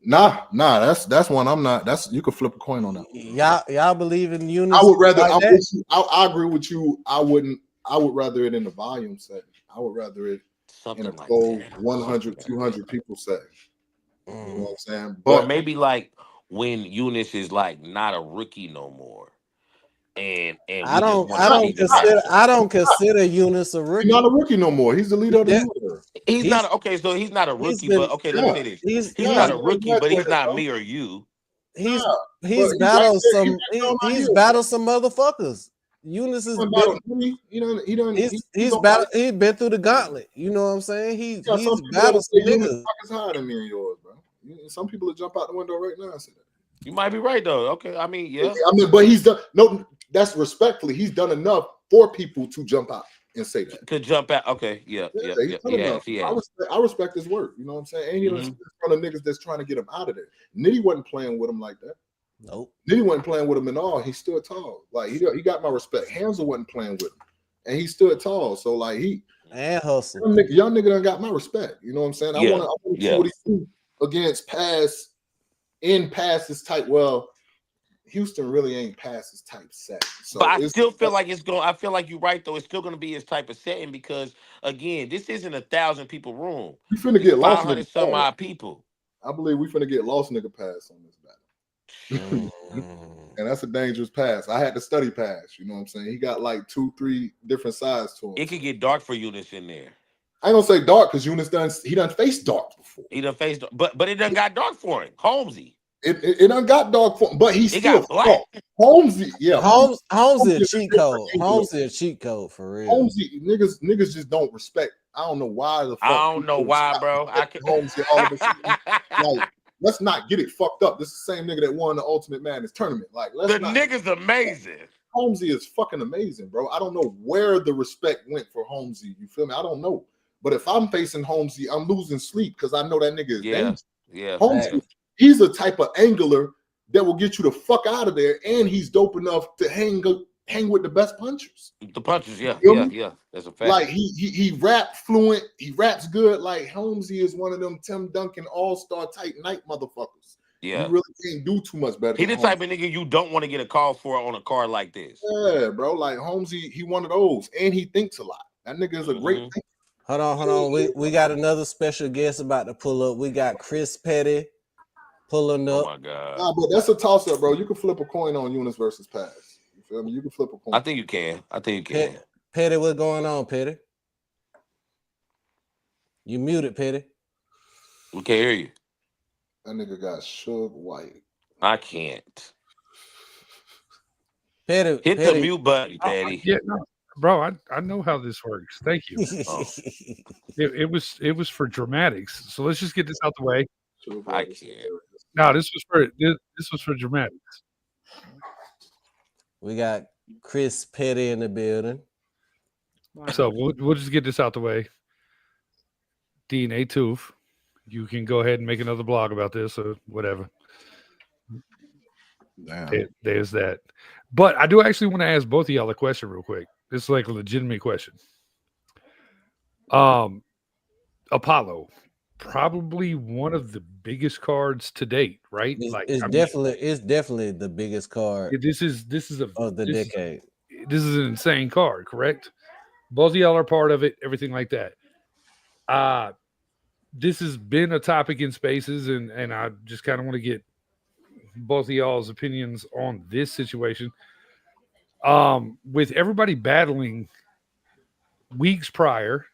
Nah, that's one I'm not. That's you could flip a coin on that. Y'all believe in Eunice? I would rather. I agree with you. I would rather it in the volume setting. I would rather it in a closed 100, 200 people setting. You know what I'm saying? But or maybe like when Eunice is like not a rookie no more, and I we just don't want I to don't see the match. consider Eunice a He's rookie. not a rookie no more. He's the leader of the Yeah, universe. He's he's not okay. So he's not a he's rookie, been but okay. Let me Yeah, say this: he's he's yeah, not he's a he's a rookie, match but he's winner, not bro. me or you. he's Nah, he's but he right battled there. He some right on my he's heels. battled some motherfuckers. Eunice has He been done. He's he's on my. battled he's been through the gauntlet. You know what I'm saying? Yeah, some He's people that'll battled say some Eunice niggas. is higher than me and yours, bro. Some people will jump out the window right now and say that. You might be right though. Okay, I mean, yeah. I mean, but he's done no. That's respectfully, he's done enough for people to jump out and say that. Could jump out. Okay, yeah. Yeah, he's done He enough. has. He has. I respect his work. You know what I'm saying? And he doesn't Mhm. in front of niggas that's trying to get him out of there. Nitty wasn't playing with him like that. Nope. Nitty wasn't playing with him at all. He stood tall. Like he got my respect. Hansel wasn't playing with him, and he stood tall. So like And hustle. young nigga done got my respect. You know what I'm saying? I Yeah, want to see yeah. what he do against passes type. Well, Houston really ain't passes type set. So But I still feel like it's going. I feel like you're right though. It's still going to be his type of setting because again, this isn't 1,000 people room. we finna It's get lost 500 nigga some pass. odd people. I believe we finna get lost nigga pass on this battle. And that's a dangerous pass. I had to study pass. You know what I'm saying? He got like 2-3 different sides to him. It could get dark for Eunice in there. I ain't gonna say dark because Eunice done faced dark before. He done faced, but it done got dark for him. Holmesy. It done got dark for him, but he It still got black. fought. Holmesy, yeah. Holmesy a is cheat different code. angle. Holmesy a cheat code for real. Holmesy, niggas just don't respect. I don't know why the fuck. I don't know people why, stop bro. I respecting can. Holmesy all of a sudden. Like, let's not get it fucked up. This is the same nigga that won the Ultimate Madness tournament. Like, let's The not. nigga's amazing. Holmesy is fucking amazing, bro. I don't know where the respect went for Holmesy. You feel me? I don't know. But if I'm facing Holmesy, I'm losing sleep because I know that nigga is dangerous. Yeah. Holmesy, he's a type of angler that will get you the fuck out of there, and he's dope enough to hang with the best punchers. The punches, yeah. That's a fact. Like he rap fluent, he raps good. Like Holmesy is one of them Tim Duncan all-star type night motherfuckers. Yeah. You really can't do too much better. He the type of nigga you don't want to get a call for on a card like this. Yeah, bro. Like Holmesy, he one of those, and he thinks a lot. That nigga is a great thinker. Hold on. We got another special guest about to pull up. We got Chris Petty pulling Oh up. my god. Nah, but that's a toss-up, bro. You can flip a coin on Eunice versus Pass. You feel me? You can flip a coin. I think you can. Petty, what's going on, Petty? You muted, Petty. We can't hear you. That nigga got Suge White. I can't. Petty, Hit the mute button, Petty. Yeah, no, bro, I know how this works. Thank you. It was for dramatics. So let's just get this out the way. I can't. No, this was for dramatics. We got Chris Petty in the building. So we'll just get this out the way. Dean A. Tooth, you can go ahead and make another blog about this or whatever. Damn. There's that. But I do actually want to ask both of y'all a question real quick. This is like a legitimate question. Apollo, probably one of the biggest cards to date, right? It's definitely the biggest card This is of the decade. This is an insane card, correct? Both of y'all are part of it, everything like that. This has been a topic in Spaces, and I just kind of want to get both of y'all's opinions on this situation. With everybody battling weeks prior,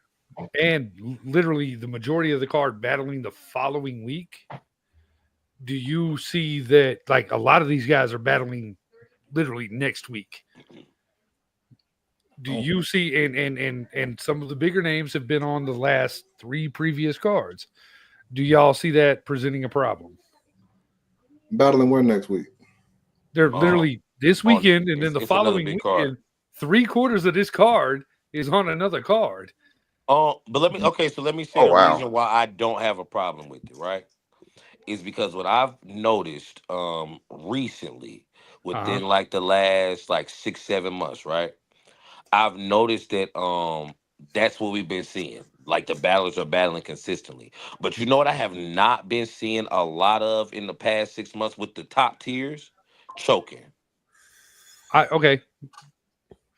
and literally the majority of the card battling the following week, do you see that like a lot of these guys are battling literally next week? Do you see and some of the bigger names have been on the last 3 previous cards? Do y'all see that presenting a problem? Battling where next week? They're literally this weekend, and then the it's following another big weekend, card. 3/4 of this card is on another card. But let me say the reason why I don't have a problem with it, right? Is because what I've noticed recently within like the last like 6-7 months, right? I've noticed that that's what we've been seeing. Like the battlers are battling consistently. But you know what I have not been seeing a lot of in the past 6 months with the top tiers? Choking. Okay.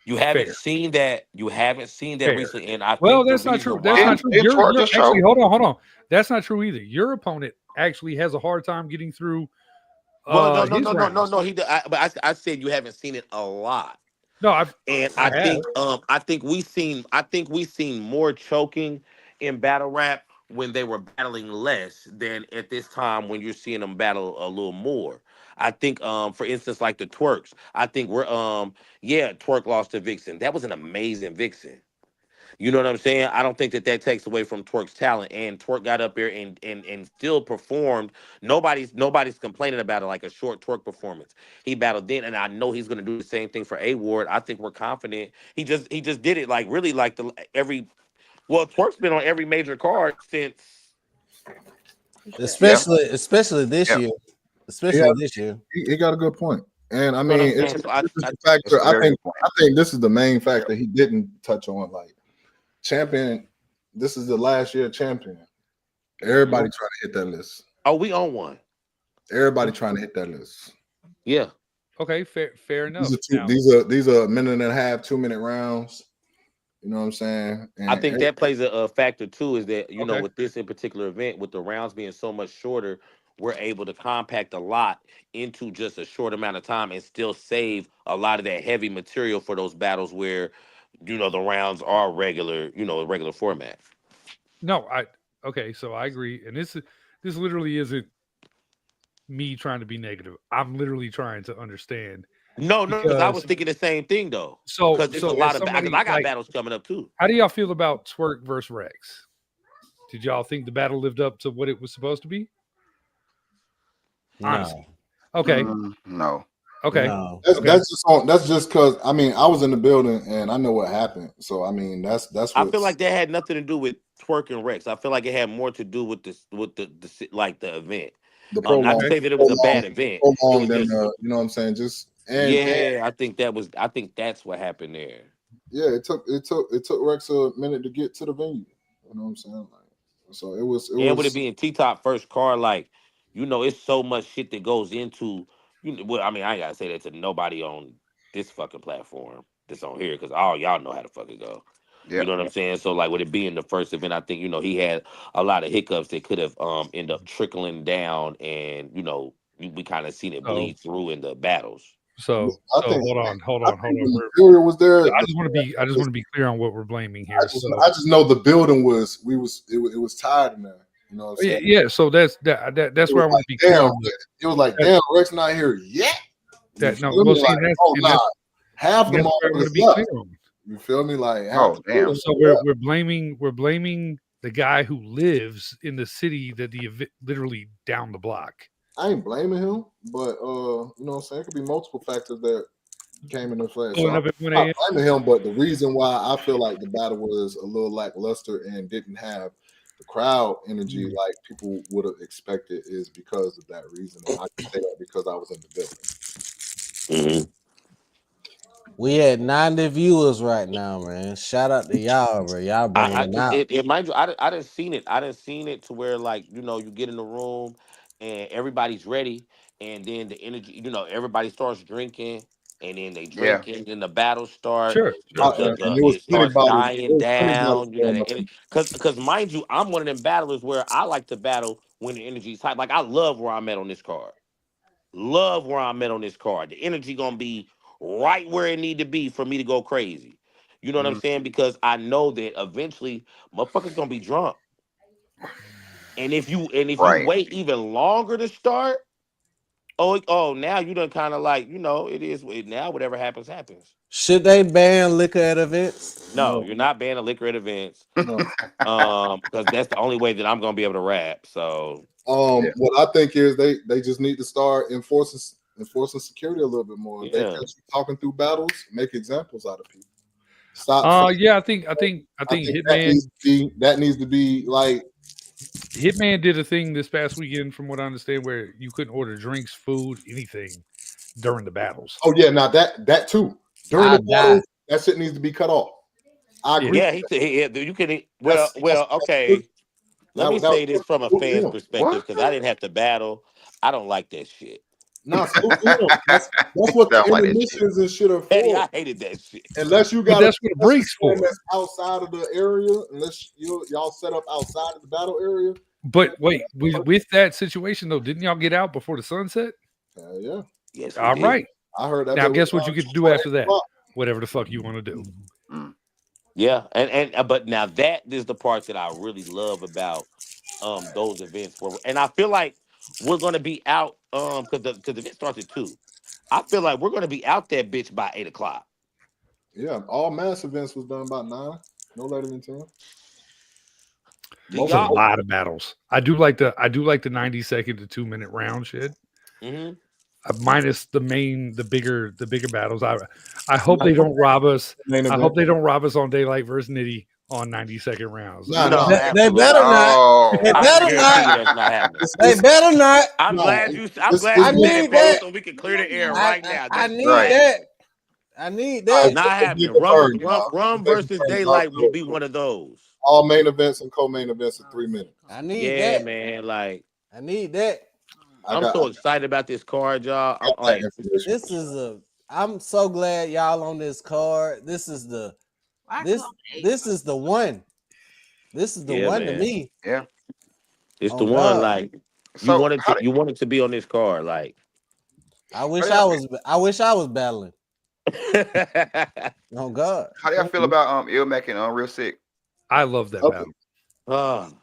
You haven't seen that. You haven't seen that recently, and I well, think that's not true. why- That's not true. It's hard to Actually, show. hold on. That's not true either. Your opponent actually has a hard time getting through Well, no, no, his no, no, no, rounds. no. But I said you haven't seen it a lot. No, And I have. I think we seen more choking in battle rap when they were battling less than at this time when you're seeing them battle a little more. I think for instance like the Twerks, I think we're yeah, Twerk lost to Vixen. That was an amazing Vixen. You know what I'm saying? I don't think that takes away from Twerk's talent. And Twerk got up there and still performed. Nobody's complaining about it like a short Twerk performance. He battled then, and I know he's gonna do the same thing for A Ward. I think we're confident. He just did it like really like the every. Well, Twerk's been on every major card since. especially this Yeah. year. Especially Yeah. this year. He got a good point. And I You know what mean, I'm saying? it's So I a It's factor. a very good point. I think this is the main factor he didn't touch on. Like champion, this is the last year champion. Everybody trying to hit that list. oh, we on one. Everybody trying to hit that list. Yeah. Okay, fair enough. Now, These are a minute and a half, 2-minute rounds. You know what I'm saying? And I think that plays a factor too. Is that you know Okay. with this in particular event, with the rounds being so much shorter, we're able to compact a lot into just a short amount of time and still save a lot of that heavy material for those battles where you know the rounds are regular, you know, a regular format. no, okay, so I agree. And this literally isn't me trying to be negative. I'm literally trying to understand. No, because I was Because- thinking the same thing though. So, Because it's so a lot as of somebody, because I got like, battles coming up too. how do y'all feel about Twerk versus Rex? Did y'all think the battle lived up to what it was supposed to be? Honestly. Okay. No. Okay. No. that's just because I mean I was in the building and I know what happened. So I mean that's I what feel like that had nothing to do with Twerk and Rex. I feel like it had more to do with the like the event. the Not to say that it was a bad event. It was prolonged and just, you know what I'm saying? Just and yeah, I think that's what happened there. yeah, it took Rex a minute to get to the venue. You know what I'm saying? Like, so it was And with it being T-Top first card, like, you know, it's so much shit that goes into, you know, well, I mean, I ain't gotta say that to nobody on this fucking platform that's on here, because all y'all know how to fucking go. Yeah. You know what I'm saying? So like with it being the first event, I think, you know, he had a lot of hiccups that could have end up trickling down, and, you know, we kind of seen it bleed through in the battles. So I think- hold on. when Imperial was there. I just want to be clear on what we're blaming here. I just know the building was it was tired in there. You know what I'm saying? Yeah. So that's where I want to be clear. Damn, on that. it was like, damn, Rex not here yet. That no, feel well, me? see, Like, that's, oh and nah, half the that's where I want to motherfuckers be left. clear on. You feel me? Like, Oh, damn. So we're blaming the guy who lives in the city that the event literally down the block. I ain't blaming him, but you know what I'm saying? It could be multiple factors that came into play. So Pulling I'm up at 1 not a.m. blaming him, but the reason why I feel like the battle was a little lackluster and didn't have the crowd energy like people would have expected is because of that reason. And I can say that because I was in the building. We had 90 viewers right now, man. Shout out to y'all, bro. Y'all bringing it out. Mind you, I didn't seen it. I didn't seen it to where, like, you know, you get in the room and everybody's ready, and then the energy, you know, everybody starts drinking, and then they drink, and then the battle starts. Sure. And it was It starts anybody- dying it was anybody down. You know, going because mind you, I'm one of them battlers where I like to battle when the energy's high. Like, I love where I'm at on this card. Love where I'm at on this card. The energy gonna be right where it need to be for me to go crazy. You know what I'm saying? Because I know that eventually motherfuckers gonna be drunk. And if you Right. you wait even longer to start, now you done kind of like, you know, it is now whatever happens, happens. Should they ban liquor at events? No, you're not banning liquor at events. No. Because that's the only way that I'm gonna be able to rap. So What I think is they just need to start enforcing security a little bit more. They Yeah. catch you talking through battles, make examples out of people. Stop. Yeah, I think Hitman that needs to be like Hitman did a thing this past weekend, from what I understand, where you couldn't order drinks, food, anything during the battles. oh yeah, now that too. During I the battle, that shit needs to be cut off. I agree. yeah, you can okay. Let me say this from a fan's perspective, because I didn't have to battle. I don't like that shit. No, that's what the Stuff like that intermissions and shit are for. Petty, I hated that shit. Unless you But got that's what the breaks for. that's outside of the area, unless y'all set up outside of the battle area. But wait, with that situation though, didn't y'all get out before the sunset? Yeah. Yes, All right. I heard that. Now, they guess were what you trying get to to do after swap that? it up. Whatever the fuck you want to do. Yeah, and but now that is the part that I really love about those events where, and I feel like we're gonna be out because the event starts at 2. I feel like we're gonna be out that bitch by 8 o'clock. Yeah, all mass events was done by 9, no later than 10. Do It's a y'all? lot of battles. I do like the 90-second to 2-minute round shit. Mhm. Minus the bigger battles. I hope they don't rob us. Main I event. hope they don't rob us on Daylight versus Nitty on 90-second rounds. Nah, No, nah. They absolutely better not. not. Oh, They I better can guarantee you not. that's not happening. They better not. I'm No, glad you. I'm it's- glad I you said need it, bro, that. so we can clear the air I, right I, now. I That's need Right. that. I need that. not happening. Rum versus Daylight will be one of those. All main events and co-main events in 3 minutes. I need Yeah, that. man. Like I need that. I'm so excited about this card, y'all. I'm that like, information. This is I'm so glad y'all on this card. This is the one. This is the Yeah, one to man. me. yeah. it's Oh, the one. God. Like So you wanted to be on this card. Like, I wish How I was battling. Oh God. how do y'all feel about Ilmac and Real Sick? I love that Okay. battle.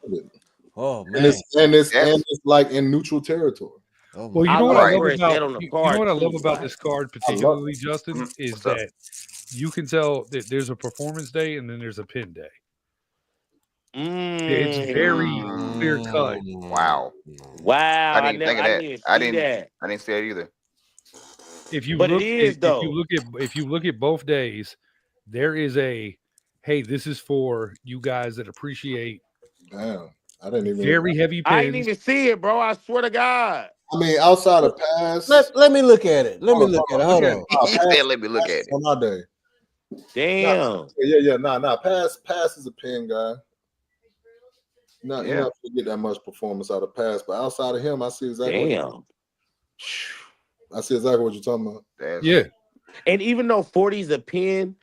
Oh And man. it's like in neutral territory. Oh, Well, you I know what like I love where it said about on the you know card, what I love too, about like- this card particularly, Justin, Mhm. is What's up? that you can tell that there's a performance day and then there's a pin day. It's very clear cut. Wow. Wow. I didn't think of that. didn't see I didn't that. say it either. If you But it look, is, though. if you look at both days, there is a hey, this is for you guys that appreciate Damn. I didn't even very heavy I didn't pins. even see it, bro. I swear to God. I mean, outside of pass. Let me look at it. Let me look at it. Hold on. He said, "Let me look at it." On our day. Damn. Nah. Pass is a pin guy. You're Yeah. not gonna get that much performance out of pass, but outside of him, I see exactly. Damn. I see exactly what you're talking about. Yeah, And even though 40 is a pin,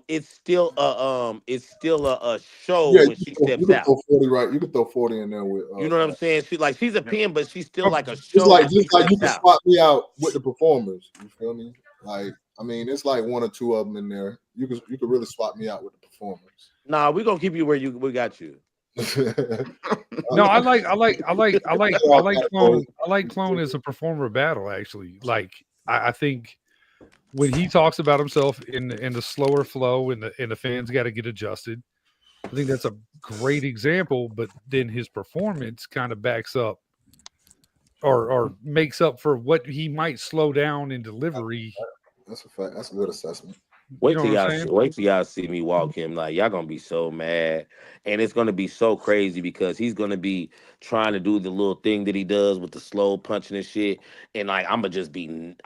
it's still a show Yeah, when she steps can out. throw 40 right. You can throw 40 in there with. You know what I'm saying? She's a pin, but she's still like a Just show. like when she you steps can out. swap me out with the performers. You feel me? Like, I mean, it's like one or two of them in there. You could really swap me out with the performers. Nah, we're gonna keep you where we got you. no, I like Clone. I like Clone as a performer battle. Actually, like I think when he talks about himself in the slower flow and the fans got to get adjusted. I think that's a great example. But then his performance kind of backs up or makes up for what he might slow down in delivery. That's a fact. That's a good assessment. Wait You know till what I'm y'all saying? wait till y'all see me walk him. Like y'all gonna be so mad, and it's gonna be so crazy because he's gonna be trying to do the little thing that he does with the slow punching and shit, and like I'ma just be bing,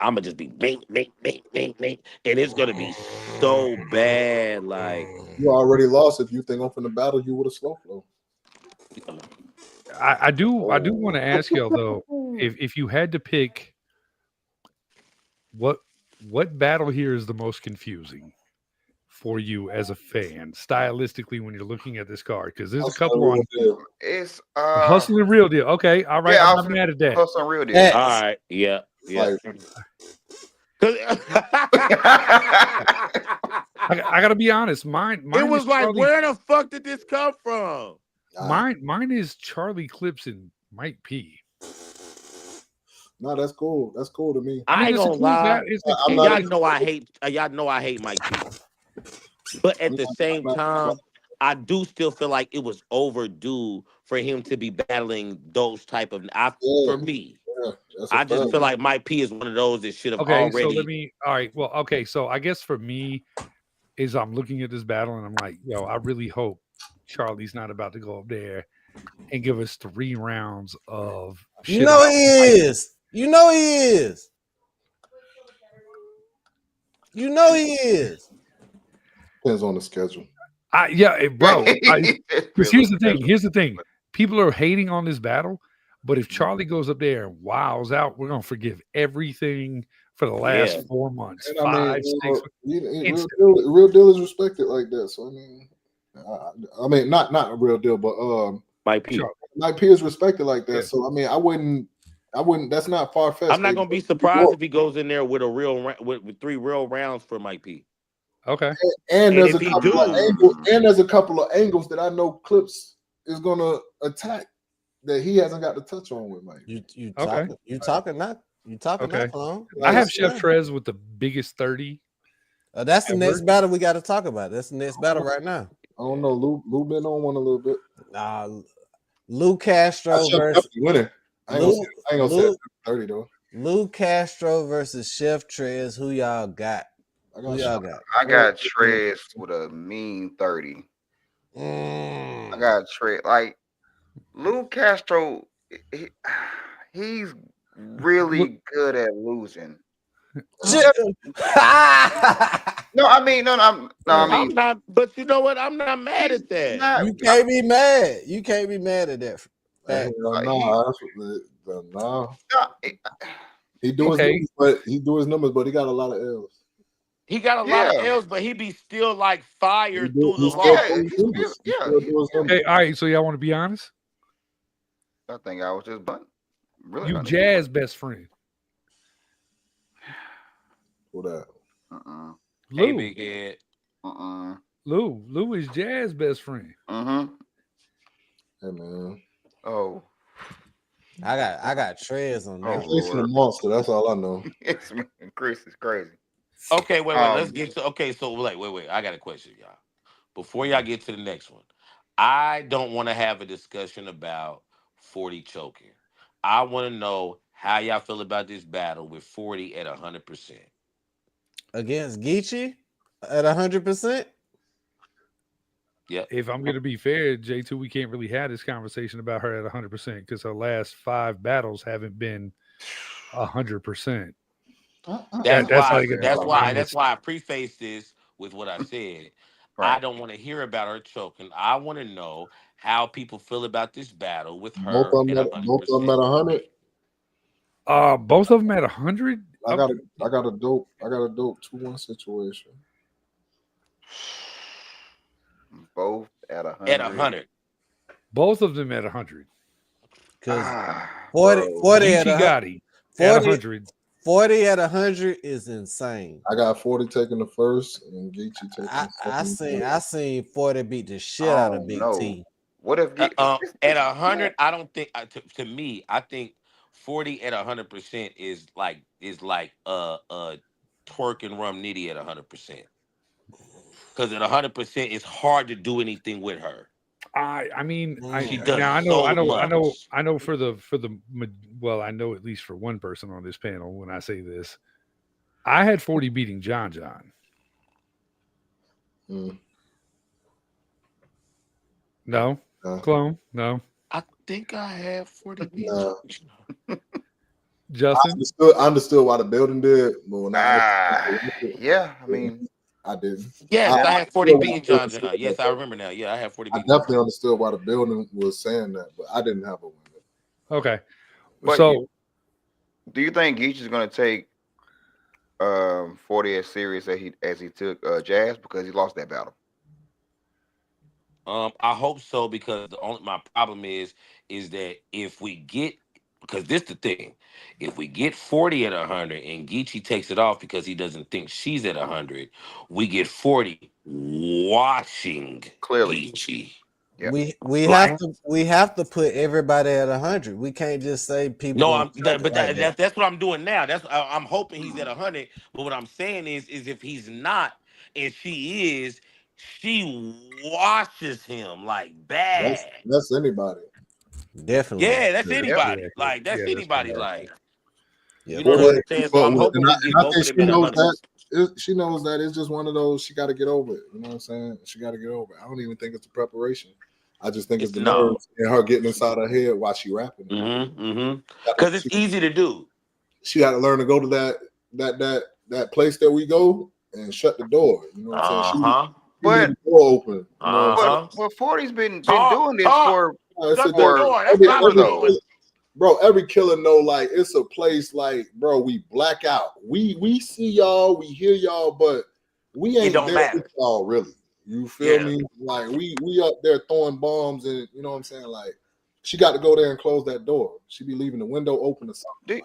bing, bing, bing, bing, and it's gonna be so bad. Like You already lost. If you think I'm from the battle, you would have slow flow. I do want to ask y'all though, if you had to pick what battle here is the most confusing for you as a fan, stylistically, when you're looking at this card? Because there's a couple on It's Hustle and Real Deal. Okay, all right, Yeah, I'm not mad at that. Hustle and Real Deal. Yes. all right, yeah. Like, I gotta be honest. Mine It was is like, Charlie, where the fuck did this come from? mine is Charlie Clips and Mike P. No, that's cool. That's cool to me. I ain't it's a gonna cool lie. bat- it's a I'm And cool not- y'all bat- know I hate Mike P. But at the same time, I do still feel like it was overdue for him to be battling those type of. For me, Yeah, that's a I just fact. feel like Mike P is one of those that should have Okay, already. so let me. All right, well, okay, so I guess for me, is I'm looking at this battle and I'm like, yo, I really hope Charlie's not about to go up there and give us 3 rounds of. You shit know about he Mike. is. You know he is. You know he is. Depends on the schedule. Bro. Because here's the thing. People are hating on this battle, but if Charlie goes up there and wows out, we're gonna forgive everything for the last Yeah. 4 months, And I 5, mean, 6. Real deal is respected like that. So I mean, not a real deal, but Mike P. Mike P is respected like that. Yeah. So I mean, I wouldn't I wouldn't. That's not far fetched. I'm not gonna be surprised if he goes in there with a with 3 real rounds for Mike P. Okay. And And there's a if he couple of do- angles. And there's a couple of angles that I know Clips is gonna attack that he hasn't got to touch on with Mike. You Okay. talking not Okay. clone. I have Like, Chef Trez with the biggest 30. That's the Ever. next battle we got to talk about. That's the next battle right now. I don't know. Lou been on one a little bit. Lou Castro Chef versus definitely winning. I ain't gonna say Lou- 30 though. Lou Castro versus Chef Trez. Who y'all got? I Who got y'all got? I got Trez with a mean 30. I got Trez. Like, Lou Castro, he's really good at losing. No, I mean, I'm not, but you know what? I'm not mad at that. You can't be mad. You can't be mad at that. Nah. He do his Okay. numbers, but he got a lot of L's. He got a lot of L's, but he be still like fired through the loss. Okay, all right. So y'all want to be honest? I think I was just button. Really? You Jazz best friend. Who that? Hey, Lou. big head. Lou is Jazz best friend. Hey man. Oh. I got Trez on that. Facing a monster. That's all I know. Chris is crazy. Okay, wait. Let's get to. Okay, so wait. I got a question, y'all. Before y'all get to the next one, I don't want to have a discussion about 40 choking. I want to know how y'all feel about this battle with 40 at 100%. Against Geechee at 100%. Yeah. If I'm going to be fair, J2, we can't really have this conversation about her at 100% because her last 5 battles haven't been 100%. That's why honest. I prefaced this with what I said. Right. I don't want to hear about her choking. I want to know how people feel about this battle with her Both of them at at 100%. 100. Both of them at 100. I got a dope 2-1 situation. Both at 100. At 100. Both of them at 100. Because 40 at Geechee 100. Gotti at 100. 40 at 100 is insane. I got 40 taking the first and Geechee taking the second. I seen 40 beat the shit out of Big T. What if at 100? I don't think. To me, I think 40 at 100% is like Twerk and Rum Nitty at 100%. Because at 100%, it's hard to do anything with her. I mean, She does I so know for the well, I know at least for one person on this panel when I say this, I had 40 beating John. No, clone, no. I think I have 40 beats. Justin, I understood why the building did, but when yeah, I mean, I didn't. Yes, I had 40 beating John. Yes, I remember now. Yeah, I had 40 I beating. definitely understood why the building was saying that, but I didn't have a winner. okay. But So, do you think Geechee is going to take 40 as serious as he took Jazz because he lost that battle? I hope so, because my problem is that if we get, because this the thing, if we get 40 at 100 and Geechee takes it off because he doesn't think she's at 100, we get 40 washing Clearly. Geechee. Yep. We have to put everybody at 100. We can't just say people. No, that's what I'm doing now. I'm hoping he's at 100. But what I'm saying is if he's not and she is, she washes him like bad. That's anybody. Definitely. Yeah, that's anybody. Yeah. Like that's Yeah, anybody. that's Like Yeah, you know what I'm saying. So I'm hoping and we get I both think of them at 100. she knows that it's just one of those. She got to get over it. You know what I'm saying? She got to get over it. I don't even think it's the preparation. I just think it's the nerves and her getting inside her head while she rapping. Because it's easy to do. She got to learn to go to that place that we go and shut the door. You know what I'm saying? She need the door open. You know but 40's been doing this for. Bro, every killer know like it's a place like, bro, we black out. We see y'all, we hear y'all, but we ain't there with y'all really. You feel me? Like we up there throwing bombs and you know what I'm saying? Like she got to go there and close that door. She be leaving the window open or something.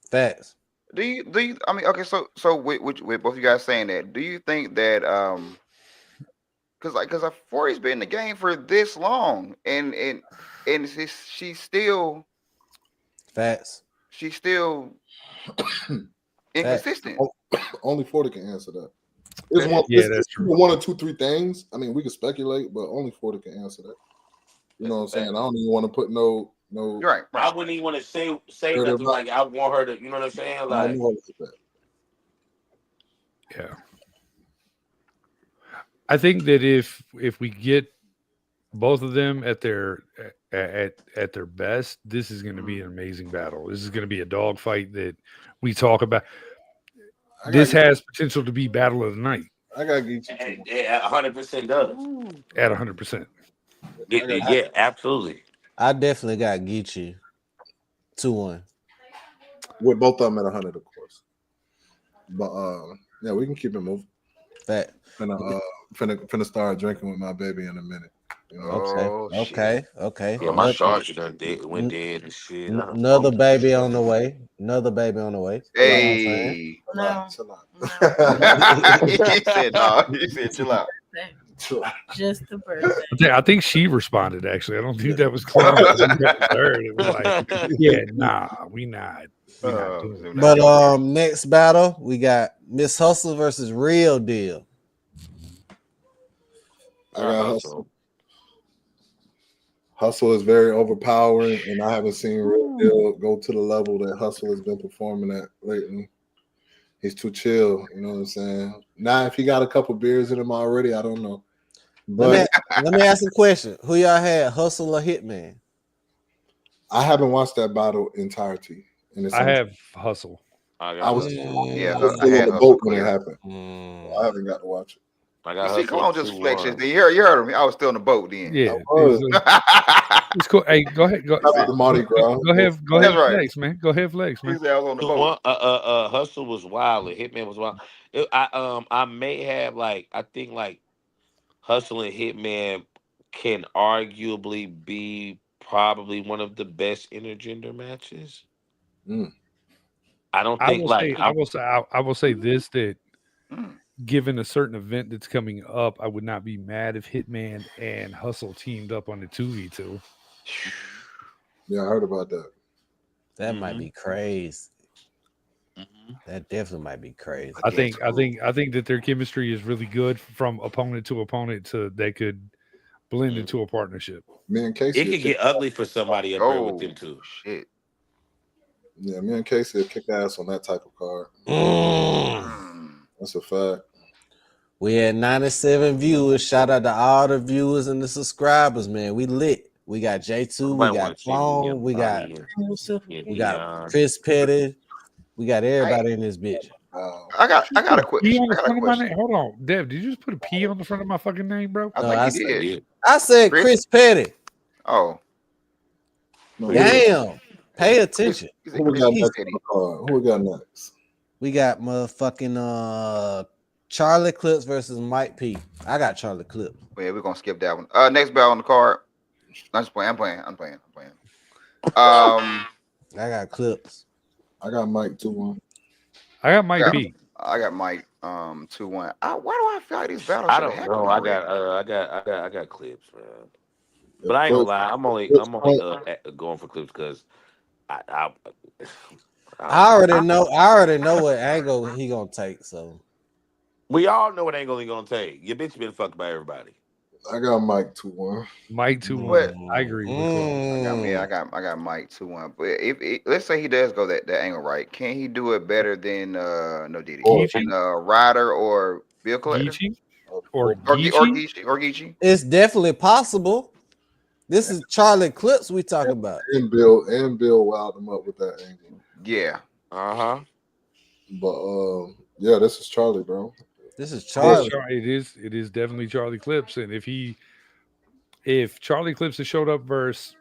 Facts. Do you? I mean, okay. So with both you guys saying that, do you think that because Fori's been in the game for this long, and she's still Facts. inconsistent. Only 40 can answer that. It's that's true. One or two, three things. I mean, we can speculate, but only 40 can answer that. You know what I'm saying? I don't even want to put no. Right. I wouldn't even want to say Heard nothing about- like I want her to. You know what I'm saying? I Like, know like that. Yeah. I think that if we get both of them at their best, this is going to be an amazing battle. This is going to be a dogfight that we talk about. This has potential to be battle of the night. I gotta get you. and 100% does. At 100%. Yeah, absolutely. I definitely got Geechee 2-1. With both of them at 100, of course. But yeah, we can keep it moving. Fact. Finna start drinking with my baby in a minute. You know? Okay. Yeah, my charger done went dead and shit. Another baby on the way. Another baby on the way. Hey. No. Chill out. He said no. He said chill out. Just the birthday. I think she responded, actually. I don't think that was close. It was like, yeah, nah, we not. We not doing it. But next battle, we got Miss Hustle versus Real Deal. I got Hustle. Hustle is very overpowering, and I haven't seen Real Deal go to the level that Hustle has been performing at lately. He's too chill, you know what I'm saying? Now, if he got a couple beers in him already, I don't know. But Let me ask a question. Who y'all had, Hustle or Hitman? I haven't watched that battle entirety. And I have Hustle. I was Yeah, on I had the Hustle boat when it clear. happened. I haven't got to watch it. I You see, come on, just flex it. You heard me. I was still on the boat then. Yeah. was. It's cool. Hey, go ahead. Go Shout out to Mardi Gras. ahead, That's right. flex, man. Go ahead, flex, He man. said I was on the boat. Hustle was wild. Hitman was wild. I may have I think Hustle and Hitman can arguably be probably one of the best intergender matches. Mm. I don't I think will say this, that Mm. given a certain event that's coming up, I would not be mad if Hitman and Hustle teamed up on the 2v2. Yeah, I heard about that. That might be crazy. That definitely might be crazy. I think that their chemistry is really good from opponent to opponent, so they could blend into a partnership. Me and Casey. it could get ugly for somebody up there with them two. Shit. Yeah, me and Casey will kick ass on that type of card. That's a fact. We had 97 viewers. Shout out to all the viewers and the subscribers, man. We lit. We got J2, we got Clone, we got Chris Petty, we got everybody in this bitch. I got a question. On the front of my name. Hold on, Dev. Did you just put a P on the front of my fucking name, bro? I think he did. I said Chris Petty. Oh. No, Damn. Pay attention. Who we got next on the card? Who we got next? We got motherfucking Charlie Clips versus Mike P. I got Charlie Clips. Yeah, we're gonna skip that one. Next battle on the card. I'm just playing. I'm playing. I got Clips. I got Mike 2-1. I got Mike P. I got Mike 2-1. Why do I feel like these battles? I don't know. I got clips, man. But I ain't gonna lie. I'm only going for clips because I already know what angle he gonna take. So we all know what angle he gonna take. Your bitch been fucked by everybody. I got Mike 2-1. Mike 2-1. I agree with I got Mike 2-1. But if let's say he does go that angle right, can he do it better than No Diddy? Ryder or Bill Collector? Geechee? Or Geechee? It's definitely possible. This is Charlie Clips we talking about. And Bill wowed him up with that angle. Yeah. But yeah, this is Charlie, bro. This is Charlie. It is definitely Charlie Clips. And if Charlie Clips has showed up versus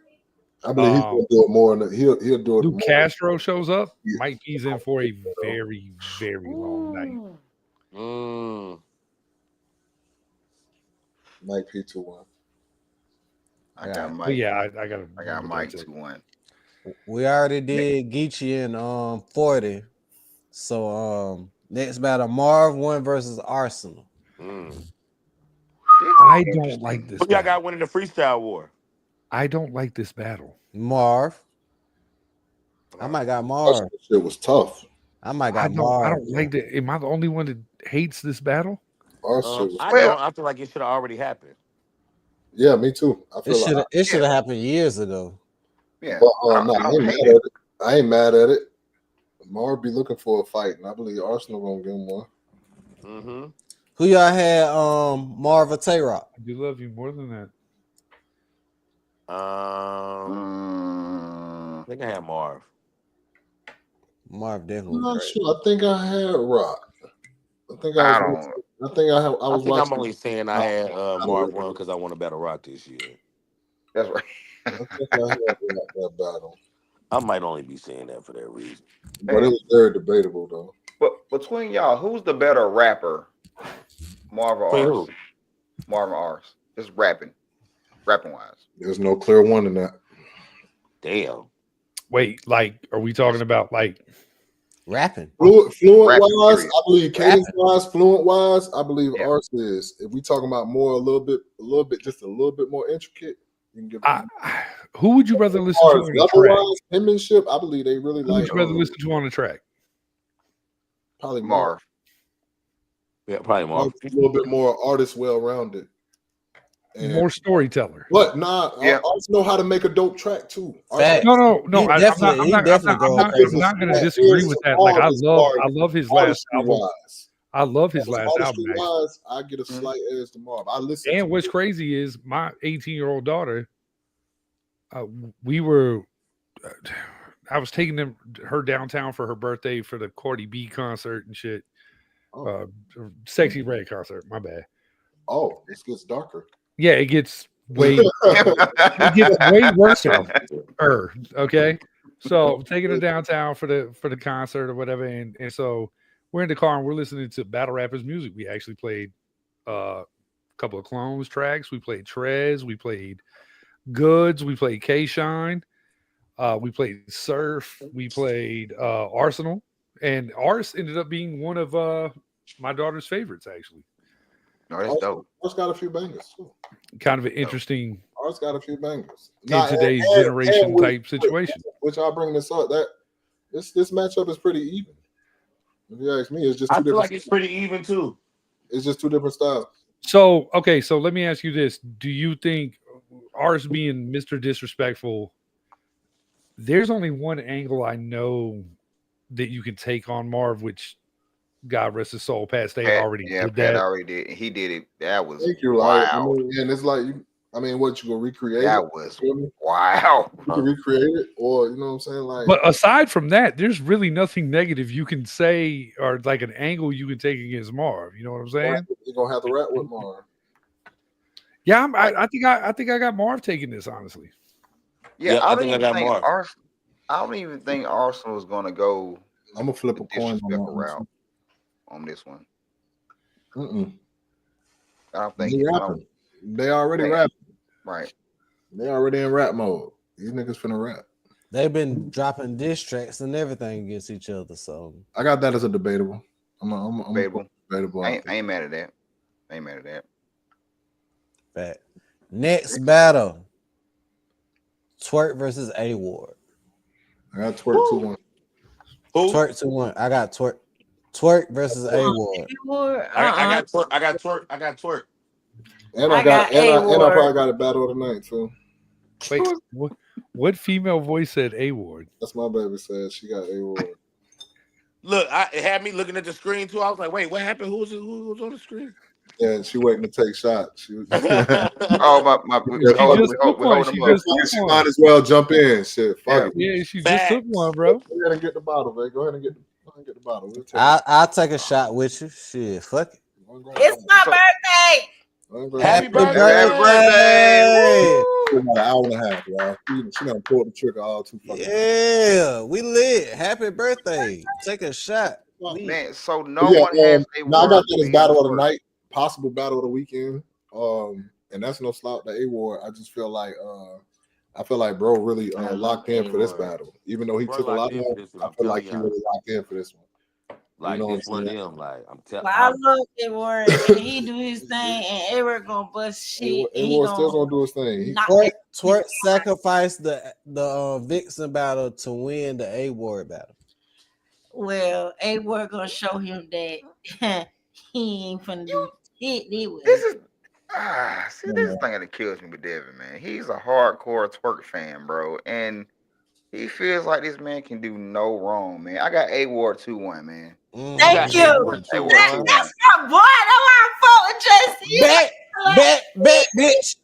I believe he's gonna do it more than he'll do it. Luke Castro shows up, Mike P's in for a very, very long night. Mike P 2-1. I got But Mike. yeah, I got I got Mike 2-1. We already did Geechee and 40. So next battle, Marv 1 versus Arsenal. I don't like this. Who y'all got winning the freestyle war? I don't like this battle. Marv. I might got Marv. Shit was tough. I might I got Marv. don't like that. Am I the only one that hates this battle? Our shit was I Well- don't. I feel like it should have already happened. Yeah, me too. I It feel should like have happened years ago. Yeah. but, I no, don't hate at it. I ain't mad at it. Marv be looking for a fight, and I believe Arsenal gonna give him one. Mm-hmm. Who y'all had Marv or Tay-Rock? I do love you more than that. I think I had Marv. Marv definitely I'm not great. sure. I think I had Rock. I think I I don't. was. I think I have. I I was think I'm watching. only saying I had Marv one because I want to battle Rock this year. That's right. I think I had that battle, I might only be saying that for that reason. but it was very debatable though. But between y'all, who's the better rapper? Marv or Between Ars? Marv or Ars? Just rapping wise. There's no clear one in that. Damn. Wait, like, are we talking about like Rapping. Fluent Rapping, wise, period. I believe cadence wise, fluent wise, I believe Yeah. ours is. If we talking about more, a little bit, just a little bit more intricate, you can give. who would you rather listen to Ours, on a track? otherwise, penmanship, I believe they really Who would like. you rather listen to on a track? Probably Marv. Marv. Yeah, probably Marv. A little bit more artist, well rounded. More storyteller. But nah, Yeah. artists know how to make a dope track too. Facts. No. He I'm definitely not going crazy. going to disagree with that. Like, I love his last album. I love his last album. Actually. Wise, I get a slight edge to Marv. I listen. And what's crazy is my 18-year-old daughter. I was taking her downtown for her birthday for the Cardi B concert and shit. Sexy Red concert. My bad. Oh, this gets darker. Yeah, it gets way worse. Okay. So taking her downtown for the concert or whatever, and so we're in the car and we're listening to battle rappers music. We actually played a couple of Clones tracks. We played Trez. We played Goods. We played K-Shine. We played Surf. We played Arsenal. And Ars ended up being one of my daughter's favorites, actually. No, that's dope. Ars got a few bangers too. Kind of an interesting Ars got a few bangers. in today's generation type situation. Which I'll bring this up. That this matchup is pretty even. If you ask me, it's just I two feel different. like it's pretty even too. It's just two different styles. So, okay, so let me ask you this. Do you think Ars being Mr. Disrespectful, there's only one angle I know that you can take on Marv, which God rest his soul, Pat Stay already did Pat that. already did. He did it. That was Thank you. wow. Like, and it's like what you gonna recreate? That was wow. You can recreate it, or you know what I'm saying? Like, But aside from that, there's really nothing negative you can say or like an angle you can take against Marv. You know what I'm saying? you're gonna have to rap with Marv. Yeah, I think I got Marv taking this, honestly. Yeah, Yeah, I think I got Marv. I don't even think Arsenal is gonna go I'm gonna flip a coin on disrespectful that route on this one. one. I don't think They I rapping. don't- They already Man. rapping. right. They already in rap mode. These niggas finna rap. They've been dropping diss tracks and everything against each other. So I got that as a debatable. I'm Debatable. debatable. I ain't mad at that. I ain't mad at that. fact. Next battle. Twerk versus A Ward. I got twerk 2-1. Who? Twerk 2-1. I got twerk. Twerk versus A Ward. I got twerk. I got twerk. I got twerk. And I I got got and I A-Ward. probably got a battle of the night too. Wait, what female voice said A Ward? That's my baby said she got A-Ward. Look, it had me looking at the screen too. I was like, wait, what happened? Who was on the screen? Yeah, she waiting to take shots. She was Oh my we She hold just we took hold one. them She up. just took she one. might as well jump in. Shit, fuck it. Yeah, she just Facts. took one, bro. Go ahead and get the bottle, man. Go ahead and get the bottle. We'll take I'll take a shot with you. Shit, fuck it. It's my birthday. Happy birthday. Happy birthday. About an hour and a half, y'all. She done pulled the trigger all too fucking. Yeah, we lit. Happy birthday. Take a shot. Man, so But yeah, one has a now I got word that as to battle of the word. night, possible battle of the weekend. and that's no slouch to A Ward. I just feel like bro really locked in for this battle, even though he Bro took a lot locked in for more. this one, I I'm feel telling like he y'all. really locked in for this one. Like know what it's I'm one of saying? them. Like I'm telling. Well, I love Edward, and he do his thing, and Edward gonna bust shit. A And he Ward still gonna gonna do his thing. He, knock Twerk sacrificed the Vixen battle to win the A Ward battle. well, Edward gonna show him that he ain't finna do shit. This is see, this is the thing that kills me with Devin, man. He's a hardcore twerk fan, bro, and he feels like this man can do no wrong, man. I got A Ward 2-1, man. Thank you. A Ward That's 2-1. my boy. That's why I'm voting Jesse. Bet, bitch.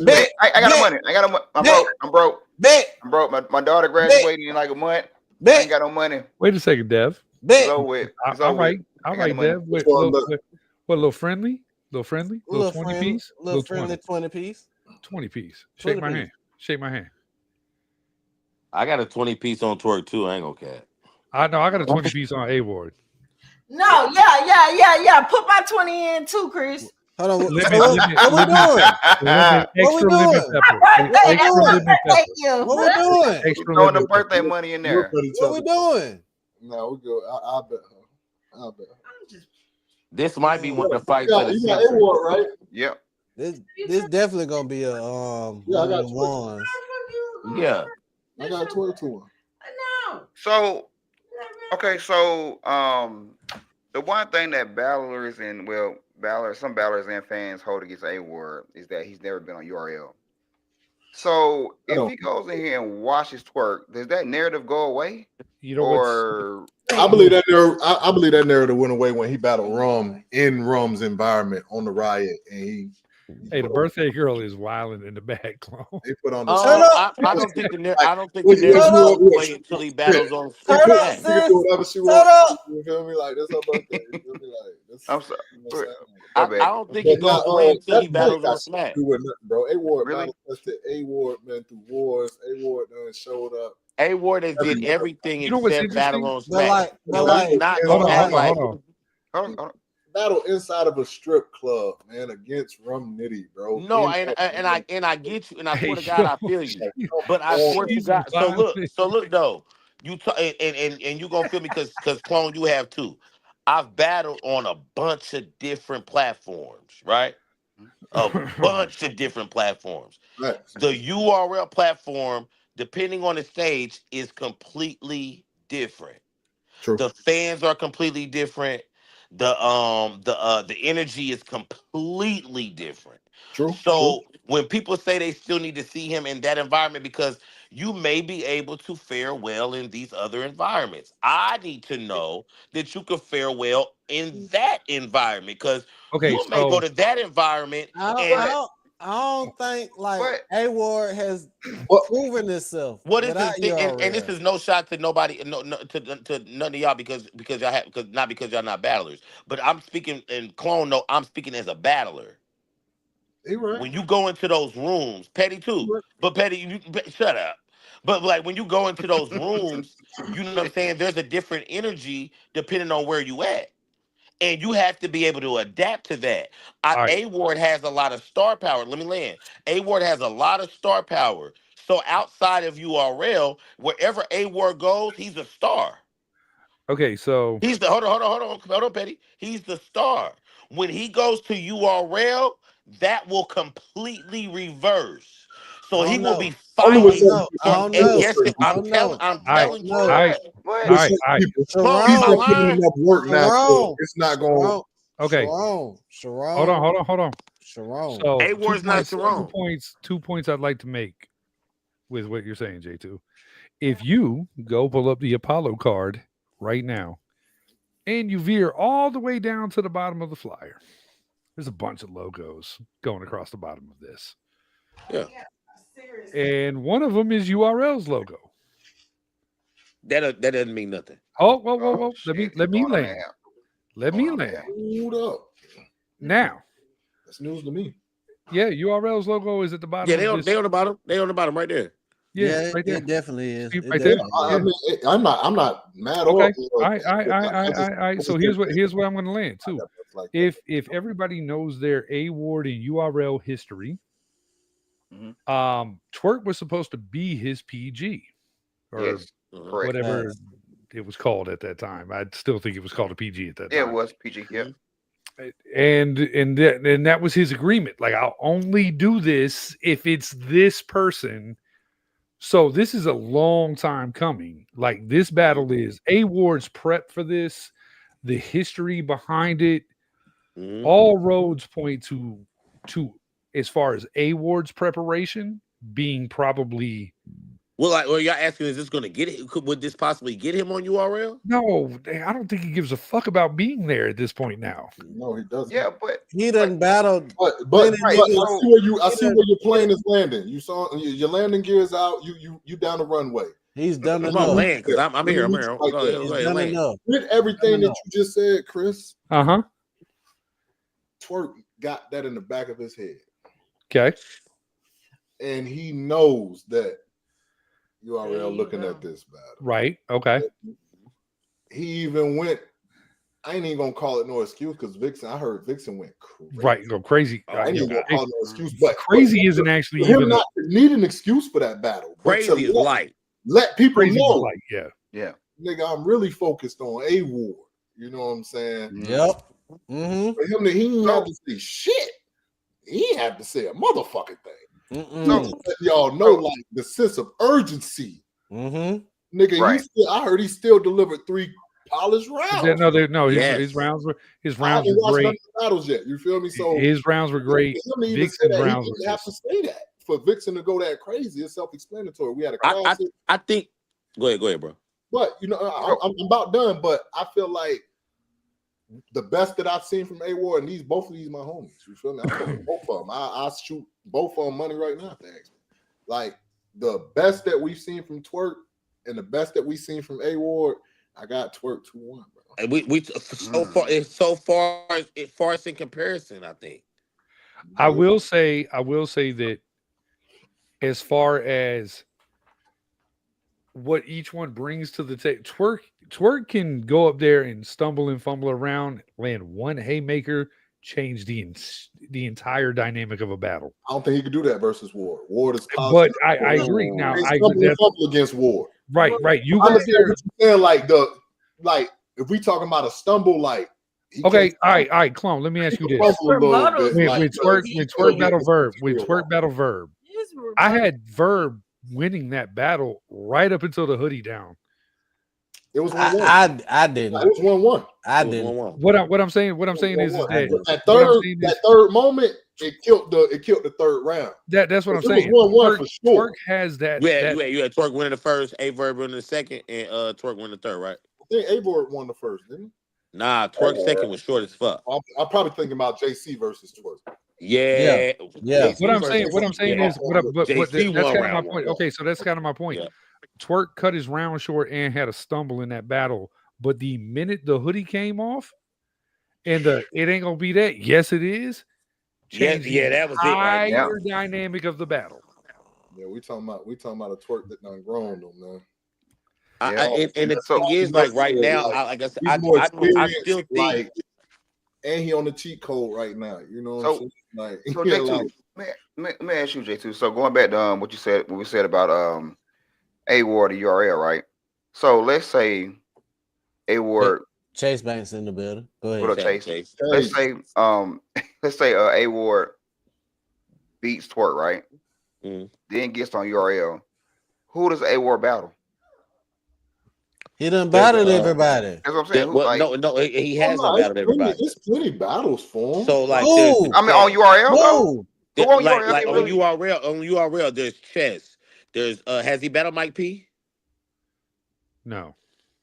Bet, I got no money. I got no money. I'm broke. bet, I'm broke. My daughter graduating in like a month. I bet, ain't got no money. Wait a second, Dev. It's bet. over with. It's All over right, with. all I got right, no money. Dev. Wait, Well, what, a little friendly, little 20 piece, little friendly 20 piece. 20 piece. Shake 20 my piece. hand. Shake my hand. I got a 20 piece on twerk too. I ain't gonna cap. I know I got a 20 piece on A Ward. No, yeah. Put my 20 in too, Chris. Hold on. Limit, What limit, we limit. doing? Extra we limit doing? pepper. Birthday, Extra limit thank pepper. you. What we doing? Extra Throwing the limit pepper. birthday money in we'll there. put each What we other. doing? No, we go. I'll bet her. I'll bet her. This might be one of the fights You of the got A century. Ward, right? Yep. This definitely gonna be a Yeah, I one got of the you. ones. Yeah. I got 22. No. So okay, so the one thing that battlers and some battlers and fans hold against A Ward is that he's never been on URL. So if he goes in here and watches twerk, does that narrative go away? You know what's Or I believe that narrative. I believe that narrative went away when he battled Rum in Rum's environment on the riot, and hey, the birthday girl is wilding in the back, clone. he put on the. I don't think the narrative goes away until he battles on Turn Smack. up, She can do whatever she Shut wants. up. You feel me? Like that's her birthday. You feel me? Like that's. I'm sorry. You know what I'm saying? I bad. don't think it goes away until he battles on Smack. Do with nothing, bro. A Ward Really? battle tested. A Ward man through wars. A Ward done showed up. A Ward has did everything You know what's except battle on But Smack. like, So but he's like, not Hold gonna on, act hold on, like. hold on. Hold on. Battle inside of a strip club, man, against Rum Nitty, bro. No, and I get you, and I swear to God, I feel you. Like, But I swear to He's God. violent. So look though, you and you gonna feel me because Clone, you have too. I've battled on a bunch of different platforms, right? A bunch of different platforms. right. The URL platform, depending on the stage, is completely different. True. The fans are completely different. The energy is completely different. True. So when people say they still need to see him in that environment because you may be able to fare well in these other environments. I need to know that you can fare well in that environment because Okay, you may go to that environment and I don't think like What? A Ward has What? proven itself. what is without this thing? And this URL. is no shot to nobody, no to none of y'all because y'all have because y'all not battlers. But I'm speaking and Clone. No, I'm speaking as a battler. He right. When you go into those rooms, Petty too, but Petty, shut up. But like when you go into those rooms, you know what I'm saying. There's a different energy depending on where you at, and you have to be able to adapt to that. All right. A Ward has a lot of star power. Let me land. A Ward has a lot of star power. So outside of URL, wherever A Ward goes, he's a star. Okay, so He's the hold on, Petty. He's the star. When he goes to URL, that will completely reverse. So I he don't will know. be Only with fighting. some I don't And know. yes, I I'm don't know. telling you. all right, What? all right. People. Clone, He's my gonna put in line. enough work now. So Sharon. it's not going. Okay. Sharon. Hold on. Sharon. So A Ward's not Sharon. two points I'd like to make with what you're saying, J2. If you go pull up the Apollo card right now and you veer all the way down to the bottom of the flyer, there's a bunch of logos going across the bottom of this. Yeah. And one of them is URL's logo. That doesn't mean nothing. Oh, whoa. Let me Shit, land. going on there. Let me Going on land. there. Hold up. Now, That's news to me. yeah, URL's logo is at the bottom. Yeah, of this. they on the bottom. They on the bottom right there. Yeah, right there. it definitely is. See, It right there. definitely is. I'm not mad. Okay. Or, All right. So here's where I'm going to land too. Like If everybody knows their A Ward and URL history, Twerk was supposed to be his PG or Yes, correct. whatever Facts. it was called at that time. I still think it was called a PG at that Yeah, time. it was PG. Yeah. And that was his agreement. Like, I'll only do this if it's this person. So this is a long time coming. Like, this battle is A Ward's prep for this, the history behind it. All roads point to as far as A Ward's preparation being probably. Well, like, well, y'all asking, is this going to get it? Would this possibly get him on URL? No, I don't think he gives a fuck about being there at this point now. No, he doesn't. Yeah, but He done battled. But Right, I so- see where your plane is landing. You saw your landing gear is out. You down the runway. He's done Come on, enough. land, because I'm here. He's Go right ahead, there. He's go ahead, done land. enough. With everything that you just said, Chris, Uh-huh. Twerk got that in the back of his head, Okay. and he knows that URL There you looking go. at this battle. Right. Okay. He even went. I ain't even gonna call it no excuse because Vixen. I heard Vixen went crazy. Right. Go crazy. I ain't even gonna call it no excuse, but Crazy isn't actually for him even not to need an excuse for that battle. but to Crazy is let- light. Let people crazy. know, Like, yeah. yeah. nigga, I'm really focused on A Ward. You know what I'm saying? Yep. Mm-hmm. For him, he didn't have to say shit. He had to say a motherfucking thing. So, Let y'all know, like the sense of urgency, Mm-hmm. nigga. Right. I heard he still delivered 3 polished rounds. His Yes. rounds were I haven't watched none of the battles yet. You feel me? So his rounds were great. for him to even say Vixen's that, rounds he were didn't have to say that. For Vixen to go that crazy, it's self-explanatory. We had a I- classic, I think. Go ahead, bro. but you know, I'm about done. But I feel like the best that I've seen from A Ward, and both of these my homies. You feel me? I fuck with both of them. I shoot both of them money right now. Thanks. Like the best that we've seen from Twerk and the best that we've seen from A Ward, I got Twerk 2-1, bro. And we so far it's far as in comparison, I think. I will say that as far as what each one brings to the table, Twerk can go up there and stumble and fumble around, land one haymaker, change the entire dynamic of a battle. I don't think he could do that versus Ward. Ward is But positive. I agree. Now They I stumble agree. and fumble against Ward. Right. You I go up understand there. what you're saying, like if we talking about a stumble, like he Okay, can't all right, Clone. Let me ask you this. fumble a little bit, When like, Twerk battle Verb, when real Twerk battle Verb, His I rebuttal- had Verb winning that battle right up until the hoodie down. it was 1-1. I It didn't. was 1-1. I It was didn't. 1-1. What I'm saying is that That what I'm third saying that is- third moment, it killed the third round. that's what I'm It was saying. 1-1 for sure. Twerk has that. You had, that- you had Twerk winning the first, A Verb winning the second, and Twerk winning the third, right? I think A-Ward won the first, didn't he? Nah, Twerk second was short as fuck. I'm probably thinking about JC versus Twerk. Yeah. Yeah. JC What I'm versus- saying yeah. is, that's JC kind of won my round point. one. Okay, so that's kind of my point. Yeah. Twerk cut his round short and had a stumble in that battle, but the minute the hoodie came off, and it ain't gonna be that. Yes, it is. Changed Yeah, that was it right there. entire dynamic of the battle. Yeah, we talking about a Twerk that done grown though, man. And the So- thing is, like right now, like I said, He's I more still experienced, think like, and he on the cheat code right now. You know what I'm saying? Like, So yeah, J2, like, let me ask you, J2. So going back to what we said about A Ward or URL, right? So let's say A Ward, Chase Banks in the building. Go what ahead. up, Chase? Chase. Let's say let's say A Ward beats Twerk, right? Mhm. Then gets on URL. Who does A Ward battle? He done battled Yeah. everybody. That's what I'm saying. Who, Well, like, no, he hasn't oh, no, battled everybody. There's plenty battles for him. So like, Who? I mean, on URL, though? Who? Who on like, URL? like on Really? URL, there's Chess. There's has he battled Mike P? No.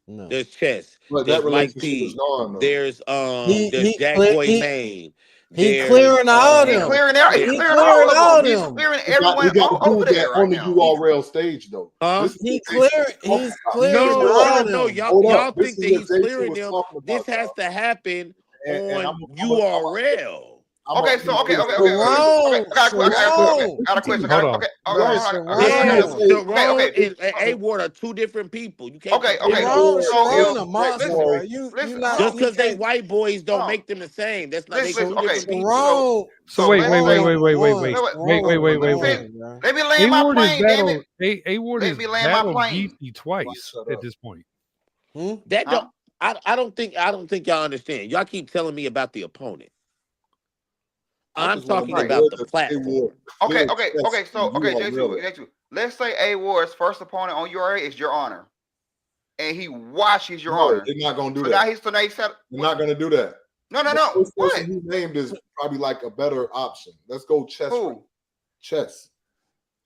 No. There's Chess. but There's that Mike relationship P. is gone. Though. There's He- there's he Jack clear- Boy he- Maine. he There's, clearing all He them. clearing out. He He clearing clearing all all of them. He's them. clearing we got everyone to all do over that there on right the now. URL stage though. Huh? This is He what clear. J2 was He's talking about. clearing No, all no, them. y'all, Hold up. y'all This think is that what he's J2 clearing was them. talking about, This has dog. to happen And on I'm URL. Okay, so okay. I got a question. Hold on. Okay. Sharon and A Ward are two different people. You can't. Okay. Sharon So a monster, listen, bro. You listen, not Just you because they can't- white boys don't Hold on. make them the same. That's not. They Listen, two okay. different people. Sharon. So wait. Let me land my plane, damn it. A Ward Let has me land my battled plane. Geechee twice at this point. That Huh? don't. I don't think y'all understand. Y'all keep telling me about the opponent. I'm talking about the platform. Okay. So J2. Let's say A Ward's first opponent on URA is Your Honor, and he watches Your Honor. They're not gonna do So that. now he said, They're not gonna do that. No. This What? person he named is probably like a better option. Let's go chess. Who? Chess.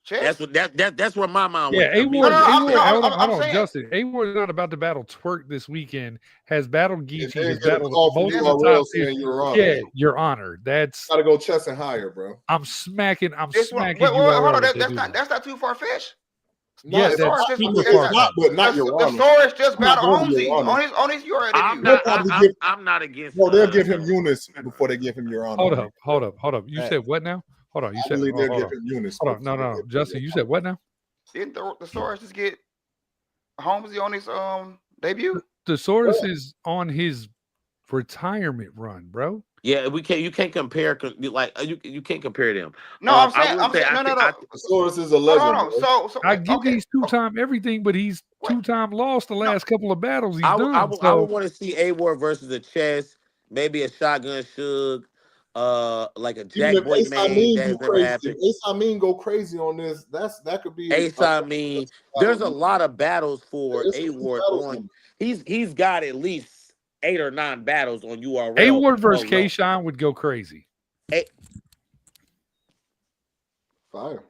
Chess? That's where my mind Yeah, went. A Ward. Hold I'm on, saying- Justin. A Ward is not about to battle Twerk this weekend. Has battled Geechee. Has battled Call from most of the URL top saying tier. Your Honor. Yeah, Your Honor. That's Gotta go chess and higher, bro. I'm smacking. Wait, URL hold on. if they do That's not too far fetched. No, Yeah, it's that's not. super It's far not, but not The Your Honor. Soros just I'm not battled going to Holmesy Your Honor. on his URL I'm debut. not. I'm not against. No, they'll give him Eunice before they give him Your Honor. Hold up. You said what now? Hold on. You I said believe they'll hold give on. him Eunice. Hold on. No. Justin, you said what now? Didn't the Soros just get Holmesy on his debut? The Soros is on his retirement run, bro. Yeah, we can't. You can't compare. You can't compare them. No, I'm saying. no. Soros is a legend. Hold on. So I give okay. he's two-time everything, but he's two-time lost the last couple of battles he's done. I would want to see A Ward versus a Chess, maybe a Shotgun Suge, like a Jack Boy Man. That's never happened. Ace Amin go crazy on this. That could be Ace Amin. There's a lot of battles for A Ward on. He's got at least 8 or 9 battles on URL. A Ward versus K-Shine would go crazy. Fire.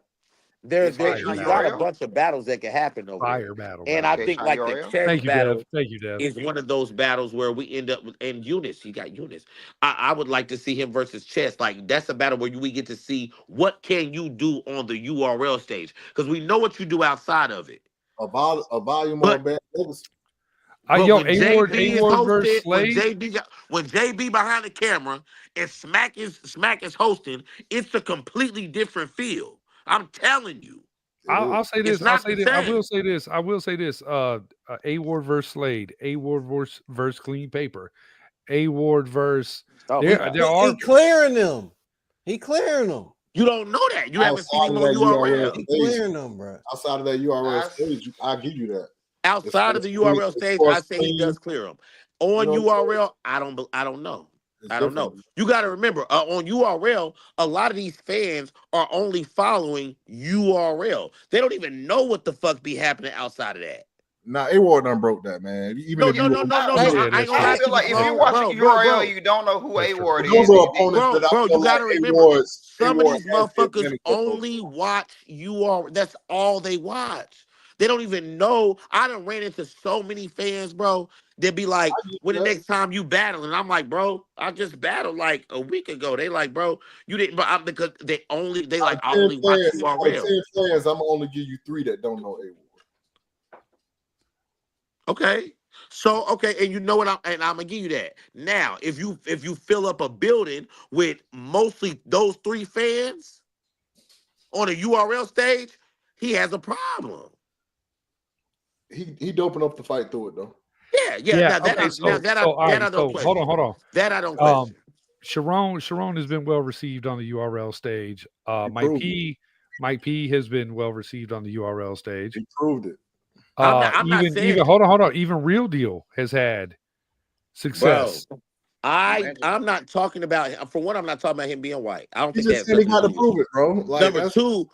He's got a bunch of battles that can happen over Fire there. battle. And I think like the chess battle is one of those battles where we end up with, and Eunice, he got Eunice. I would like to see him versus Chess. Like that's a battle where we get to see what can you do on the URL stage, because we know what you do outside of it. A volume on Bad Davis. When JB behind the camera and Smack is hosting, it's a completely different feel. I'm telling you. I'll say this. I will say this. A Ward versus Slade. A Ward versus Clean Paper. A Ward versus. He clearing them. He clearing them. You don't know that. You haven't seen him on URL. He clearing them, bro. Outside of that URL stage, I'll give you that. Outside of the URL stage, I say he does clear them. On URL, I don't know. I don't know. You got to remember, on URL, a lot of these fans are only following URL. They don't even know what the fuck be happening outside of that. Nah, A Ward done broke that, man. No. I feel like if you watch URL, you don't know who A Ward is. Those are opponents that you got to remember, some of these motherfuckers only watch URL. That's all they watch. They don't even know. I done ran into so many fans, bro. They'd be like, when the next time you battle? And I'm like, bro, I just battled like a week ago. They like, bro, you didn't, but because I only watch URL. 10 fans, I'm only give you 3 that don't know A Ward. Okay. So and you know what I'm gonna give you that. Now, if you fill up a building with mostly those 3 fans on a URL stage, he has a problem. He doping up the fight through it though. Yeah. That I don't question. Hold on. That I don't question. Sharon has been well received on the URL stage. Mike P has been well received on the URL stage. He proved it. I'm not saying. Hold on. Even Real Deal has had success. Bro, I'm not talking about. For one, I'm not talking about him being white. I don't think that's. He got to prove it, bro. Like, number two.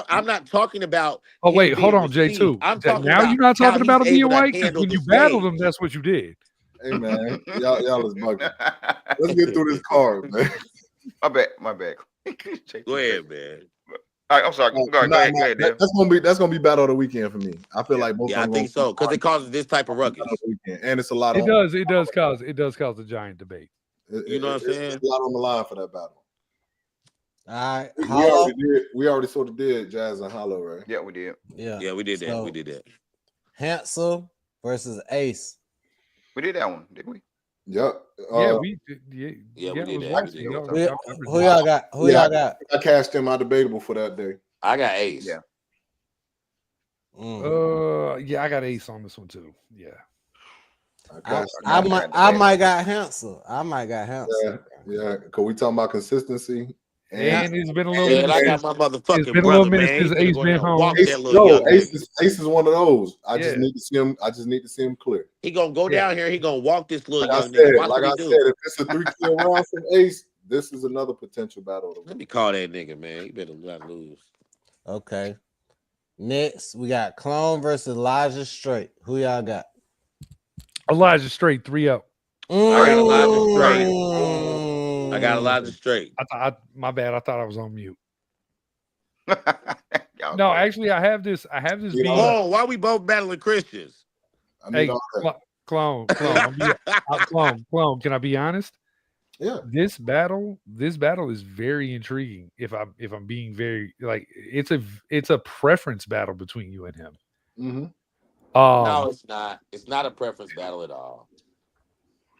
I'm not talking about. Oh wait, hold on, J2. Now you're not talking about him being white, because when you battled him, that's what you did. Hey man, y'all is bugging. Let's get through this card, man. My bad. Go ahead, man. All right, I'm sorry. Go ahead. That's gonna be battle of the weekend for me. I feel like both. Yeah, I think so, because it causes this type of ruckus. And it's a lot. It does cause a giant debate. You know what I'm saying? There's a lot on the line for that battle. All right, we already sort of did Jazz and Hollow, right? Yeah, we did. Yeah, we did that. So, we did that. Hansel versus Ace. We did that one, didn't we? Yep. Yeah, we did. Yeah, we I did was that. watching. We did. Y'all- Who, y'all covered who that. y'all got? Who Yeah. y'all got? I cashed in my debatable for that day. I got Ace. Yeah. Yeah, I got Ace on this one too. Yeah. I might got Hansel. I might got Hansel. Yeah. Cause we talking about consistency. And it's been a little Man, minute. I got since- my It's motherfucking been a little brother, minute man. He since finna Ace go been down and home. walk that little young nigga. Ace is one of those. I Yeah. just need to see him. I just need to see him clear. He gonna go Yeah. down here. He gonna walk this little Like I young nigga. said, Watch what he do. if it's a 3 kill round from Ace, this is another potential battle. Let me call that nigga, man. He better not lose. Okay. Next, we got Clone versus Elijah Straight. Who y'all got? Elijah Straight 3-0. I got Elijah Straight. Mm. I got Elijah Straight. My bad. I thought I was on mute. Y'all No, crazy. actually, I have this. You beat. know, Oh, why we both battling Christians? I need Hey, all that. clone. Clone. Can I be honest? Yeah. This battle is very intriguing. If I'm being very it's a preference battle between you and him. Mm-hmm. No, it's not. It's not a preference battle at all.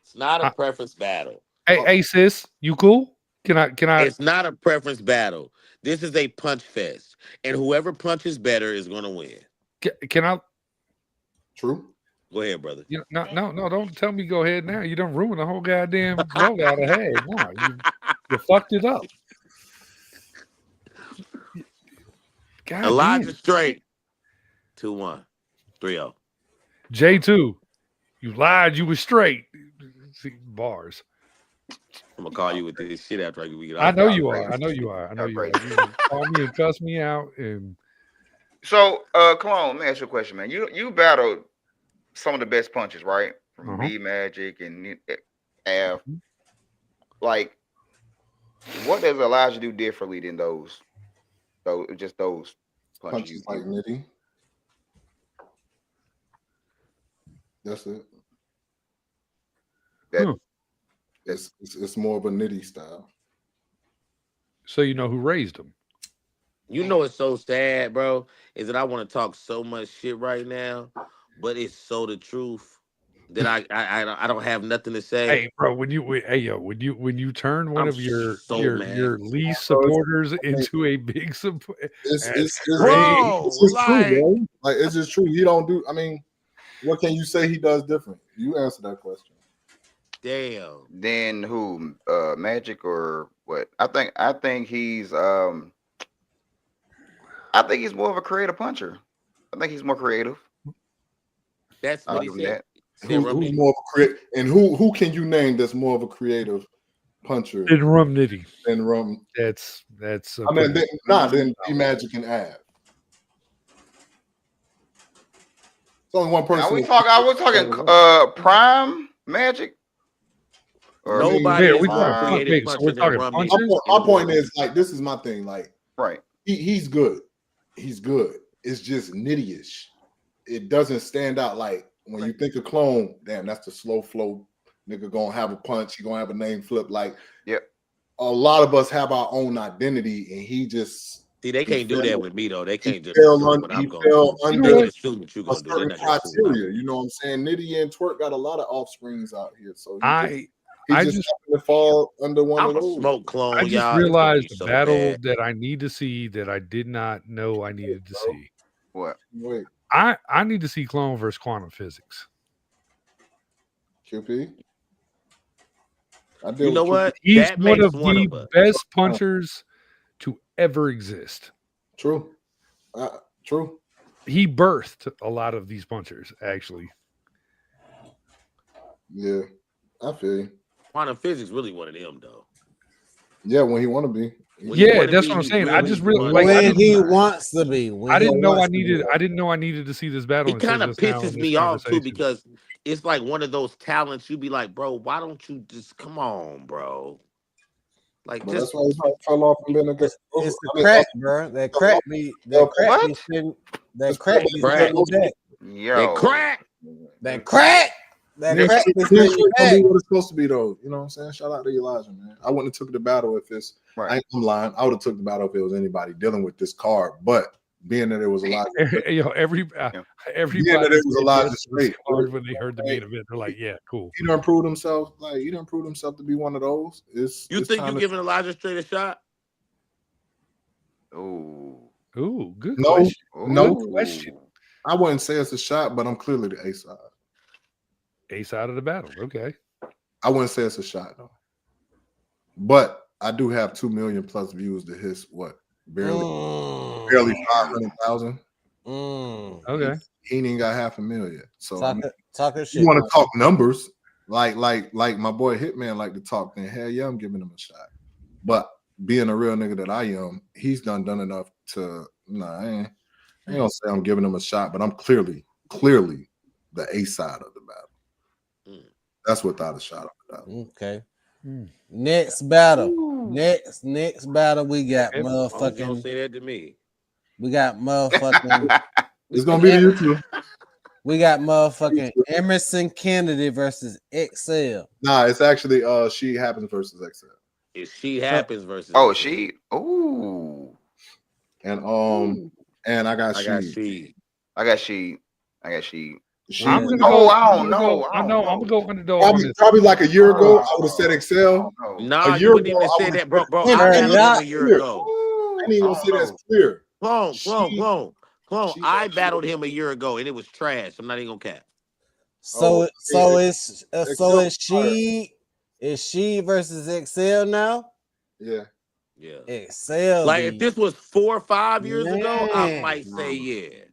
It's not a preference battle. Hey sis, you cool? Can I? It's not a preference battle. This is a punch fest, and whoever punches better is gonna win. Can I? True. Go ahead, brother. No! Don't tell me go ahead now. You don't ruin the whole goddamn flow that I had. No, you fucked it up. God Elijah damn. Straight. 2-1. 3-0. J2, you lied. You were straight. See, bars. I'm gonna call you with this shit after we get off. I know y'all you crazy. are. I know you are. Y'all You crazy. call me and cuss me out. And So, Clone, let me ask you a question, man. You battled some of the best punches, right? From Uh-huh. B Magic and Av. Like, what does Elijah do differently than those punches? Punches like Nitty. That's it. That- It's more of a Nitty style. so you know who raised him. You know what's so sad, bro, is that I want to talk so much shit right now, but it's so the truth that I don't have nothing to say. Hey, bro, when you turn one I'm of your so mad. your least supporters into a big support, It's Bro, it's just like- true, bro. Like it's just true. He don't do. I mean, what can you say he does different? You answer that question. Damn. Then who? Magic or what? I think he's more of a creative puncher. I think he's more creative. That's I'll what he give him said. that. He said, Who's Rumney. more of a creative? And who can you name that's more of a creative puncher in Rum Nitty. than Rum? That's. I mean, then B Magic and Av. It's only one person. I was talking Prime Magic. Or Nobody Yeah, is we more talking creative punch, so we're puncher than talking Rumney. punches? My point is like this is my thing. Like right. he's good. He's good. It's just nitty-ish. It doesn't stand out. Like when you think of Clone, damn, that's the slow flow nigga gonna have a punch. He gonna have a name flip. Like, Yep. A lot of us have our own identity, and he just See, they can't do fell- that with me though. They he can't just fell assume un- what he I'm gonna fell do. under They can assume what you're a gonna do. They're certain not gonna assume what I'm criteria. You know what I'm saying? Nitty and Twerk got a lot of offsprings out here, so he I just just happened to fall under one I'm of a those. smoke clone, I just y'all. It's gonna realized be the so battle bad. that I need to see that I did not know I needed to see. What? Wait, I need to see Clone versus Quantum Physics. QP. I deal You know with what? He's That one makes of one the of us. best punchers to ever exist. True. True. He birthed a lot of these punchers, actually. Yeah, I feel you. Quantum Physics really one of them though. Yeah, when he want to be. When he Yeah, wanna that's be, what I'm he saying. I really just really wanna like. be. I When he didn't, wants to be. When I he didn't know I wants to be. needed. I didn't know I needed to see this battle. He until kind of just now in pisses this me off too conversation. because it's like one of those talents. You be like, bro, why don't you just come on, bro? Like But just that's why he fell off and been a good. It's the crack, bro. That crack be sitting. That crack be Crack. sitting back. Yo. that crack. That crack. That Next crack year, be next year sitting gonna back. be what it's supposed to be, though. You know what I'm saying? Shout out to Elijah, man. I wouldn't have took the battle if it's. Right. I'm lying. I would have took the battle if it was anybody dealing with this card. But being that it was a lot. You know, everybody Being that it was a lot of yes, straight. when they heard the main event, they're like, yeah, cool. He done proved himself. Like he done proved himself to be one of those. You think you giving Elijah Straight a shot? Ooh. Ooh, good No, question. no Good question. I wouldn't say it's a shot, but I'm clearly the A side. A side of the battle. Okay. I wouldn't say it's a shot though. But I do have 2 million plus views to his barely 500,000. Okay. He ain't got 500,000. So Talking if shit. you want to talk numbers, like my boy Hitman like to talk, then hell yeah, I'm giving him a shot. But being a real nigga that I am, he's done enough to I ain't gonna say I'm giving him a shot, but I'm clearly the A side of the battle. That's without a shot of the battle. Okay. Next battle. Next battle we got Don't say that to me. We got motherfucking It's gonna be the YouTube. We got motherfucking Emerson Kennedy versus XL. Nah, it's actually She Happens versus XL. If She Happens versus She. Ooh. And I got She. I'm gonna go. I don't know. I'm gonna go underdog on this. Probably like a year ago, I would have said Excel. Nah, A you year wouldn't ago, even I say would've that, bro. said- I Hey, battled him a year ago. I ain't even gonna say that's clear. Clone. She- I battled him a year ago, and it was trash. I'm not even gonna cap. So is Excel she versus XL now? Yeah. Yeah. XL. Like if this was 4 or 5 years ago, I Man. might say yeah.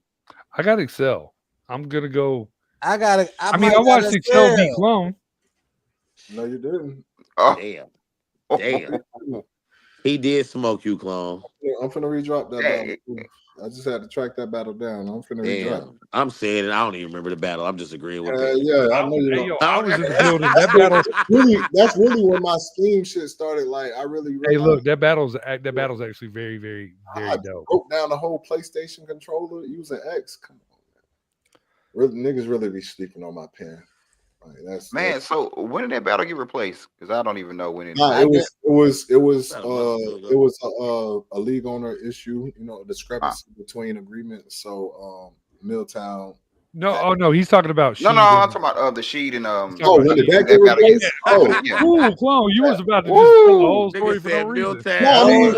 I got Excel. I'm gonna go. I I watched Excel beat Clone. No, you didn't. Oh. Damn. He did smoke you, Clone. I'm finna redrop that battle. I just had to track that battle down. I'm finna redrop. Damn. I'm saying it. I don't even remember the battle. I'm just agreeing with Ben. Yeah, I know you Hey, don't. yo, I was in the building. That battle. That's really when my scheme shit started. Like I really Hey, look, that battle's actually very, very, very I dope. broke down the whole PlayStation controller using X. Come on, man. Niggas really be sleeping on my pen. Like, So when did that battle get replaced? Because I don't even know when it. Nah, it was a league owner issue. You know, a discrepancy between agreements. So Milltown. No, he's talking about. No, I'm talking about the Sheed and when did that get replaced? Yeah. Oh, yeah. Ooh, Clone, you was about to just tell the whole story for no reason. No, I mean,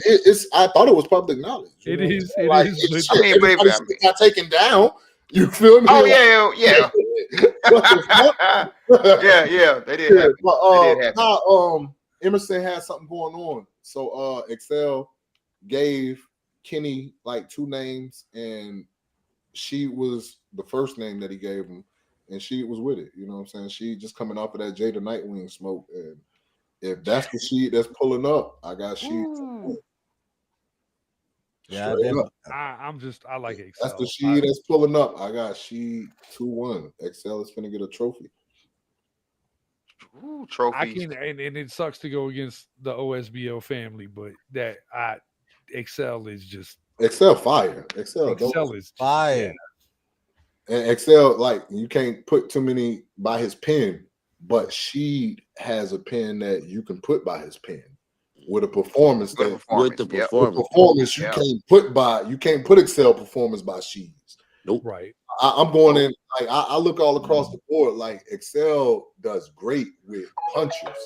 it's. I thought it was public knowledge. It is. It Like, is. I mean, everybody's got taken down. You feel me? Oh yeah. yeah. They did happen. But Emerson had something going on. So Excel gave Kenny like 2 names, and she was the first name that he gave him, and she was with it. You know what I'm saying? She just coming off of that Jada Nightwing smoke, and if that's the sheet that's pulling up, I got sheet. Yeah, I like Excel. That's the sheet that's pulling up. I got sheet 2-1. Excel is finna get a trophy. Ooh, trophy. I can, and it sucks to go against the OSBO family, but Excel is just Excel fire. Excel is fire. And Excel, like, you can't put too many by his pen, but she has a pen that you can put by his pen with a performance. With the performance. You can't put Excel performance by She's. Nope. Right. I'm going in, like, I look all across the board. Like, Excel does great with punchers.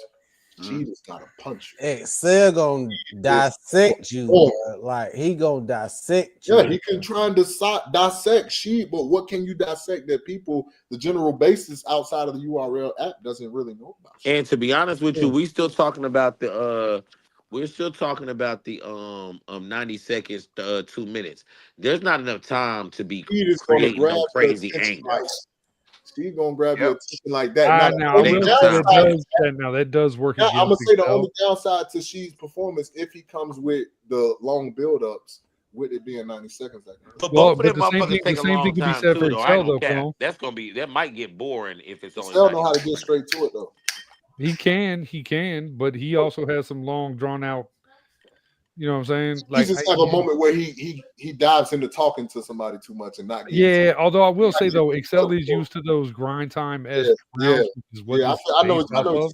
She just got a puncher. Excel gonna dissect you. Bro. Like, he gonna dissect you. Yeah, he can try and dissect She, but what can you dissect that people, the general basis outside of the URL app, doesn't really know about? And to be honest with you, we're still talking about the 90 seconds to 2 minutes. There's not enough time to be creating no crazy angles. She's gonna grab your attention like that. That does work. I'm gonna say the only downside to She's performance, if he comes with the long build-ups, with it being 90 seconds. But both of them the same motherfuckers take a long time said too, for though. Excel, though, That might get boring if it's only. Excel know how to get straight to it though. He can, but he also has some long, drawn out. You know what I'm saying? Like, he just have a moment where he dives into talking to somebody too much and not. Although I will say though, Excel is used to those grind time as rounds, which is what I know.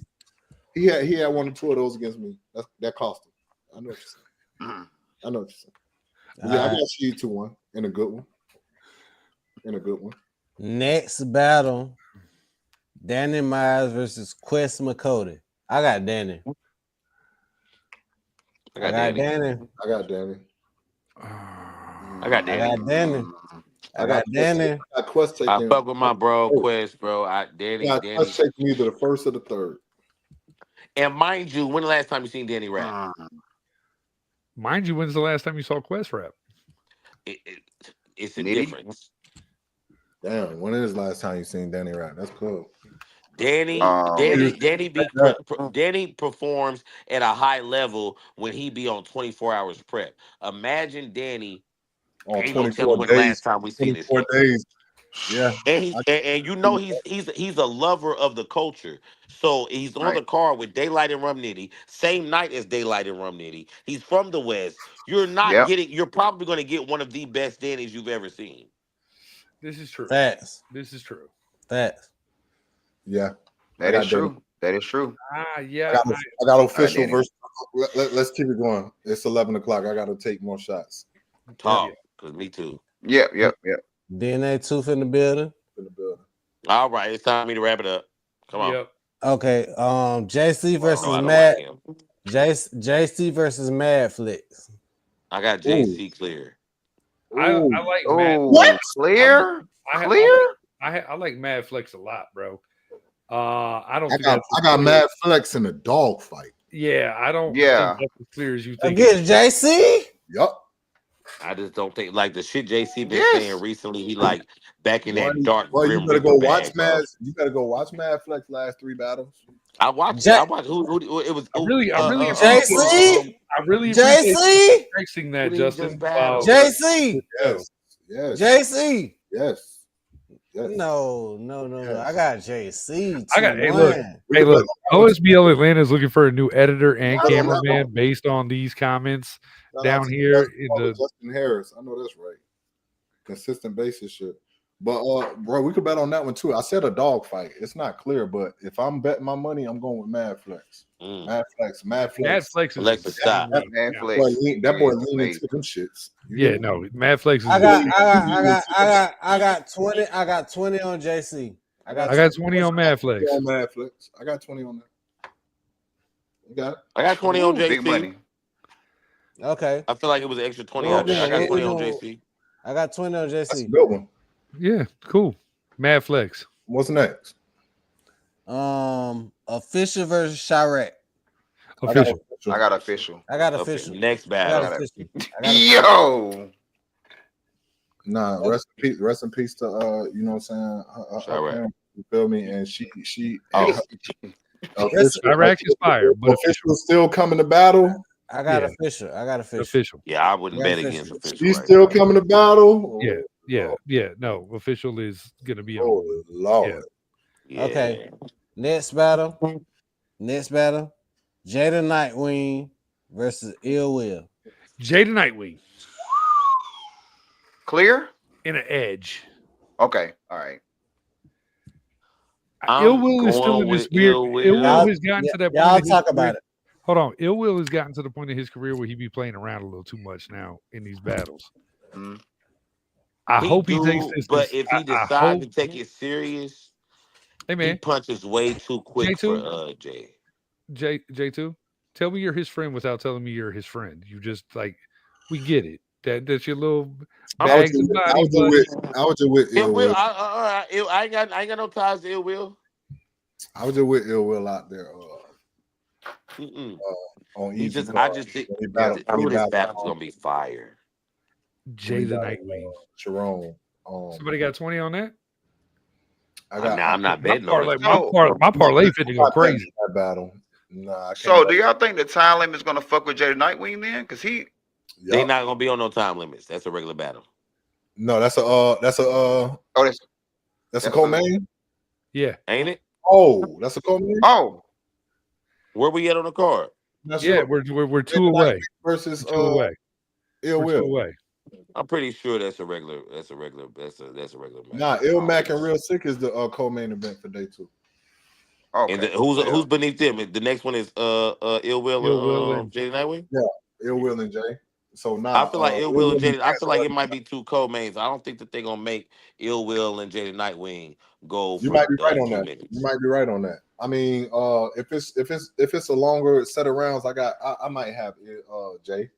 He had 1 or 2 of those against me. That cost him. I know what you're saying. I know what you're saying. Yeah, I Alright. got Sheed 2-1 in a good one. In a good one. Next battle, Danny Myers versus Quest McCody. I got Danny. I got Danny. I got Danny. I got Danny. I got Danny. I got Quest- Danny. I got Quest I taking. fuck with my bro Oh. Quest, bro. Danny. Quest taking either the first or the third. And mind you, when the last time you seen Danny rap? Mind you, when's the last time you saw Quest rap? It's a Nitty? difference. Damn, when is the last time you seen Danny rap? That's cool. Danny performs at a high level when he be on 24 hours prep. Imagine Danny. On Ain't no 24 telling when the days. last time we seen this. 24 days. Yeah. And you know he's a lover of the culture. So he's on the card with Daylight and Rum Nitty, same night as Daylight and Rum Nitty. He's from the West. You're not getting. You're probably going to get one of the best Dannys you've ever seen. This is true. Facts. This is true. Facts. Yeah. That is true. That is true. Yeah. I got official versus. Let's keep it going. It's 11 o'clock. I got to take more shots. Talk, because me too. Yep. DNA Tooth in the building. All right, it's time for me to wrap it up. Come on. Yep. Okay. JC versus I don't Mad. like him. JC versus Madflix. I got JC clear. I like Mad. What? Clear? I like Mad Flex a lot, bro. I don't. I think got that's as Mad clear. Flex in a dog fight. Yeah, I don't. Yeah. think that's as clear as you think. Against JC? Yup. I just don't think like the shit JC been Yes. saying recently. He like back in that dark. Well, you Grim better go Reaper watch bag, bro. Mad. You better go watch Mad Flex last 3 battles. I watched. J- I watched. Who it was? I really JC? I really appreciate JC? fixing that, Who did he Justin. just battle? JC? Yes. JC? Yes. No. I got JC. I got. Hey, 2-1. look. Hey, look. OSBL Atlanta is looking for a new editor and cameraman based on these comments down here in the. Justin Harris. I know that's right. Consistent basis shit. But bro, we could bet on that one too. I said a dog fight. It's not clear, but if I'm betting my money, I'm going with Mad Flex. Mad Flex. Mad Flex is Alexa, stop. Mad Flex. That boy leaning into them shits. Yeah, no, Mad Flex is. I got 20. I got 20 on JC. I got 20 on Mad Flex. On Mad Flex. I got 20 on that. You got it? I got 20 on JC. Big money. Okay. I feel like it was an extra 20 out there. I got 20 on JC. I got 20 on That's a JC. good one. Yeah, cool. Mad Flex. What's next? Official versus Chirac. Official. I got official. I got Okay, official. next I battle. got official. Yo. Nah, rest in peace to you know what I'm saying? Her Chirac. parents, you feel me? And she Oh. Chirac is fire, but official still coming to battle. I got Yeah. official. I got official. official. Yeah, I wouldn't Yeah, bet official. against official. She's right still now. coming to battle. Yeah. No, official is gonna be on. Oh Lord. Yeah. Yeah. Okay. Next battle. Jada Nightwing versus Ill Will. Jada Nightwing Clear? in an edge. Okay. All right. I'm Ill Will is still going in this with weird. Ill Will. Ill Will Y'all- has gotten to that point. Y'all in his talk career- about it. Hold on. Ill Will has gotten to the point in his career where he be playing around a little too much now in these battles. Mhm. I hope he do, takes this. But if he I decides hope- to take it serious, Hey he man, punches way too quick J2? for Jay. J2, tell me you're his friend without telling me you're his friend. You just like we get it. That's your little I bags of I body. was just with Ill Ill Will, Will. I ain't got no ties to Ill Will. I was just with Ill Will out there. Mm-mm. On He Easy just, Bar. I just think When he battled- when he this battled, battle's gonna be fire. Jay the battled, Nightwing. Sharon. Somebody got 20 on that? I got. I'm not My betting on parlay, it. my parlay finna I'm go not betting crazy. that battle. Nah, I can't So bet. do y'all think the time limit is gonna fuck with Jada Nightwing then? Because he They Yup. not gonna be on no time limits. That's a regular battle. No, that's a oh that's a co-main. Yeah. Ain't it? Oh, that's a co-main. oh Where we at on the card? That's Yeah, right. we're two away. versus Two away. Ill We're two Will. away. I'm pretty sure that's a regular match. Nah, Ill Mac and Real Sick is the co-main event for day 2. okay. And who's beneath them? The next one is Ill Will Ill Will and Jay Nightwing. Ill Will and Jay. So now I feel like Ill Will and Jada. I feel like it already- might be two co-mains. I don't think that they're gonna make Ill Will and Jada Nightwing go You for might be right on 2 that. minutes. You might be right on that. I mean, if it's a longer set of rounds, I might have Jay.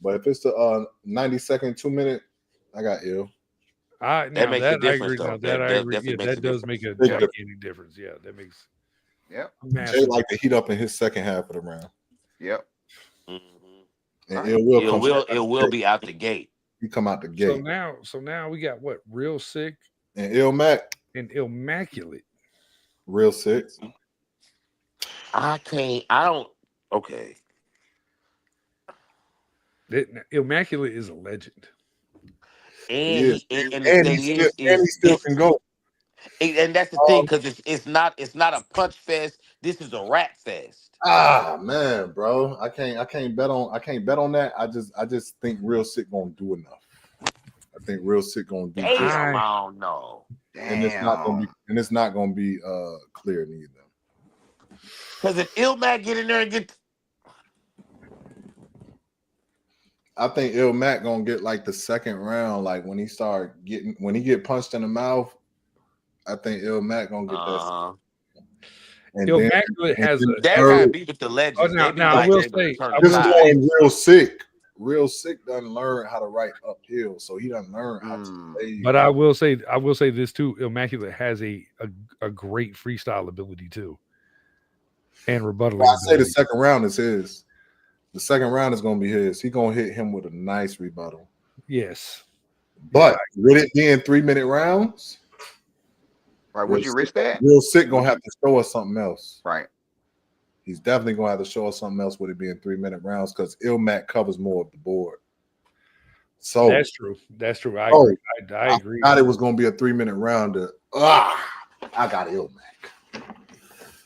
But if it's the 90-second, 2-minute, I got Ill. Now makes a that I difference, agree. though. Now That that I agree. definitely Yeah, makes that a does difference. make a Big difference. gigantic difference. Yeah, that makes Yep. Jay massive. like to heat up in his second half of the round, Yep. Mhm. and Right. Ill Will It come will. straight It out will the be out the gate. He come out the So gate, now we got what? Real Sick and Ill Mac and Immaculate. real sick. I can't. I don't. Okay. Immaculate is a legend. And He is, and the and thing he still can go. and that's the thing because it's not a punch fest. This is a rap fest. Man, bro, I can't bet on that. I just think real sick gonna do enough. I think real sick gonna do just, Damn, I don't know. and it's not gonna be clear neither. Because if Ilmac get in there and get, I think Il Mac gonna get like the second round, like when he get punched in the mouth. I think Il Mac gonna get that. And then, Immaculate has a. they third- gotta be with the legends. now- They be now, I like will able to say- turn I the this will is tide. going real sick. Real sick doesn't learn how to write uphill, so he doesn't learn how to play. But I will say this too. Immaculate has a great freestyle ability too, and rebuttal. I say the ability. second round is his. The second round is gonna be his. He gonna hit him with a nice rebuttal. Yes. But with it being 3-minute rounds, Right. Would you risk that? real sick gonna have to show us something else. Right. He's definitely gonna have to show us something else with it being 3-minute rounds because Ilmac covers more of the board. So That's true. That's true. I Oh, agree. I agree. thought it was gonna be a 3-minute round. I got Ilmac.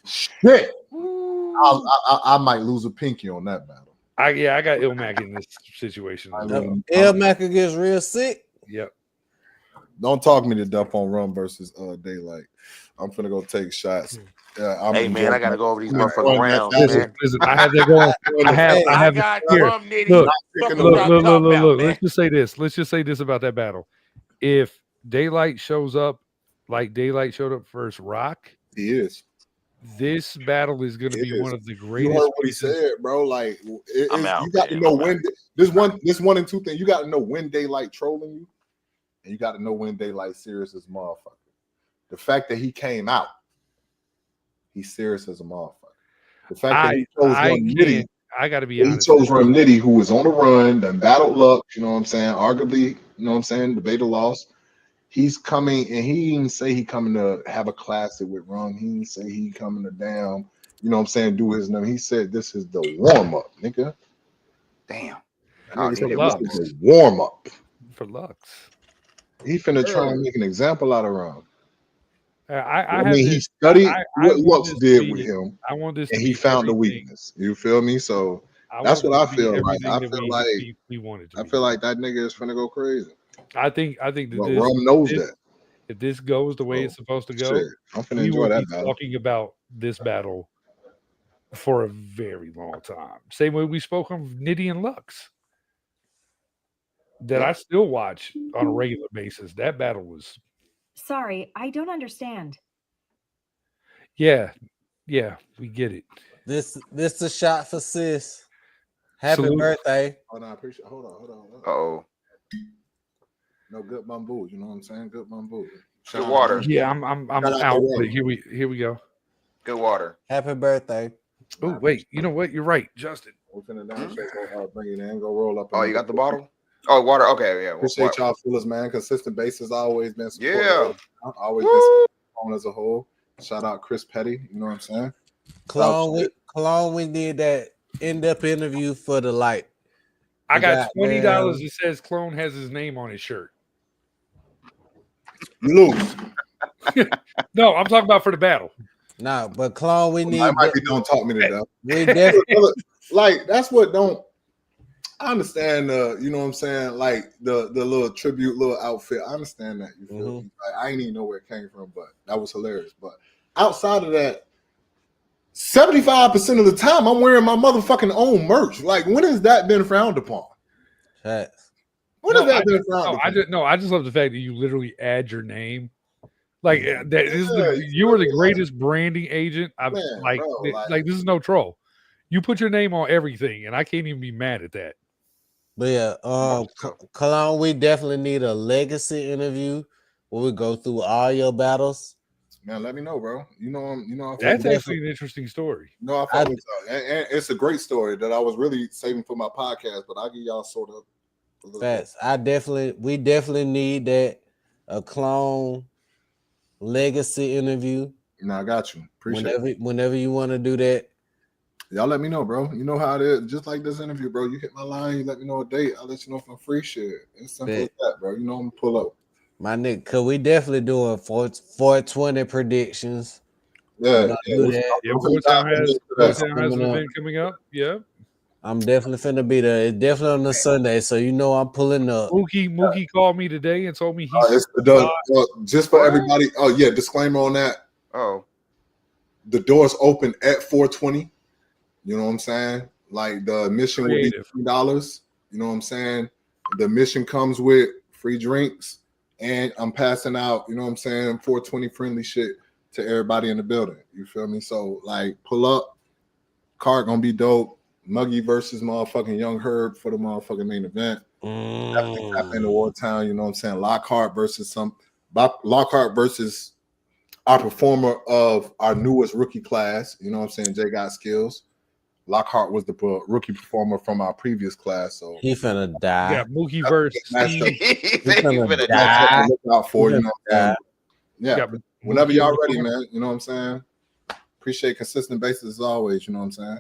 Shit. I might lose a pinky on that battle. I got Ilmac in this situation. I as mean, well. El Mac gets real sick. Yep. Don't talk me to Duff on Run versus Daylight. I'm finna go take shots. Hey man, I gotta go over these I'm motherfucking enjoying that rounds, battle. man. Listen, I have that going. I have got here. drum nitty. Look, Fuck look, what I'm talking about, man. Let's just say this. Let's just say this about that battle. If Daylight shows up like Daylight showed up versus Rock, He is. this battle is going to It be is. one of the You greatest. heard what he pieces- said, bro. Like I'm out, you got to man. know I'm when this one and two things. You got to know when Daylight trolling you, and you got to know when Daylight serious as a motherfucker. The fact that he came out, he's serious as a motherfucker. The fact that he chose Rum Nitty, I got to be he honest. chose Rum Nitty, who was on the run, then battled luck. You know what I'm saying? Arguably, you know what I'm saying? Debate a loss. He's coming, and he didn't say he coming to have a classic with Rum. He didn't say he coming to down. You know what I'm saying? Do his name. He said this is the warm up, nigga. Damn. That Oh, nigga said he love this is the warm up. For Lux. He finna try and make an example out of Rum. I mean, he this, studied I what want Lux this to did be- with him, I want this and to he be found the everything- weakness. You feel me? So want that's what this I to be feel like. everything I that feel like we wanted to I be. feel like that nigga is finna go crazy. I think that But Rum knows that. if this goes the way So, it's supposed to go, Shit, I'm finna we enjoy will that be battle. talking about this battle for a very long time. Same way we spoke of Nitty and Lux. That I still watch on a regular basis. That battle was Sorry, I don't understand. yeah, we get it. This a shot for sis. Happy Salute. birthday. Oh, no, I appreciate. Hold on. Uh-oh. No, good bamboo. You know what I'm saying? Good bamboo. Good water. Yeah, I'm Shout out to out. Rum. But here we go. Good water. Happy birthday. Oh wait, you know what? You're right, Justin. We're finna down. Go bring it in. Go roll up. Oh, you got the bottle? Oh, water. Okay, yeah. Appreciate y'all fellas, man. Consistent basis always been supportive. Yeah. Always been supportive on as a whole. Shout out Chris Petty. You know what I'm saying? Clone, we did that in-depth interview for the light. I got Goddamn. $20. It says Clone has his name on his shirt. You lose. No, I'm talking about for the battle. No, but Clone, we need I might be don't talk me to death. we definitely Like that's what don't. I understand you know what I'm saying, like the little tribute little outfit. I understand that. You feel me? Like, I ain't even know where it came from, but that was hilarious. But outside of that, 75% of the time I'm wearing my motherfucking own merch. Like, when has that been frowned upon? Facts. What No, is that? I doing for no, I just love the fact that you literally add your name. Like that is Yeah, you are the like, greatest branding agent. I've man, like bro, like this is no troll. You put your name on everything, and I can't even be mad at that. But yeah, Cologne, we definitely need a legacy interview where we go through all your battles. man, let me know, bro. You know, I That's definitely- actually an interesting story. No, I fuck with y'all. And it's a great story that I was really saving for my podcast, but I'll give y'all sort of a little bit. Facts. We definitely need that a clone legacy interview. No, I got you. Appreciate it. Whenever you want to do that. Y'all let me know, bro. You know how it is. Just like this interview, bro. You hit my line, you let me know a date. I'll let you know if I'm free shit. It's simple as that, bro. You know I'm gonna pull up. My nigga, cause we definitely doing 420 predictions. Yeah, Do that. Yeah, Wartown has an event coming up. Yeah. I'm definitely finna be there. It's definitely on the Sunday, so you know I'm pulling up. Mookie called me today and told me he's just for everybody. Oh yeah, disclaimer on that. Oh, the doors open at 420. You know what I'm saying? Like the admission will be $3. You know what I'm saying? The admission comes with free drinks, and I'm passing out, you know what I'm saying, 420 friendly shit to everybody in the building. You feel me? So like pull up, card gonna be dope. Muggy versus motherfucking Young Herb for the motherfucking main event. Definitely tap into Wartown, you know what I'm saying? Lockhart versus our performer of our newest rookie class, you know what I'm saying? Jay got skills. Lockhart was the rookie performer from our previous class, so he finna die. Yeah, Mookie versus Steve. He finna die. Look out for, you know what I'm saying? Yeah, Yeah, whenever Mookie y'all on the ready, card. man. You know what I'm saying? Appreciate consistent basis as always. You know what I'm saying?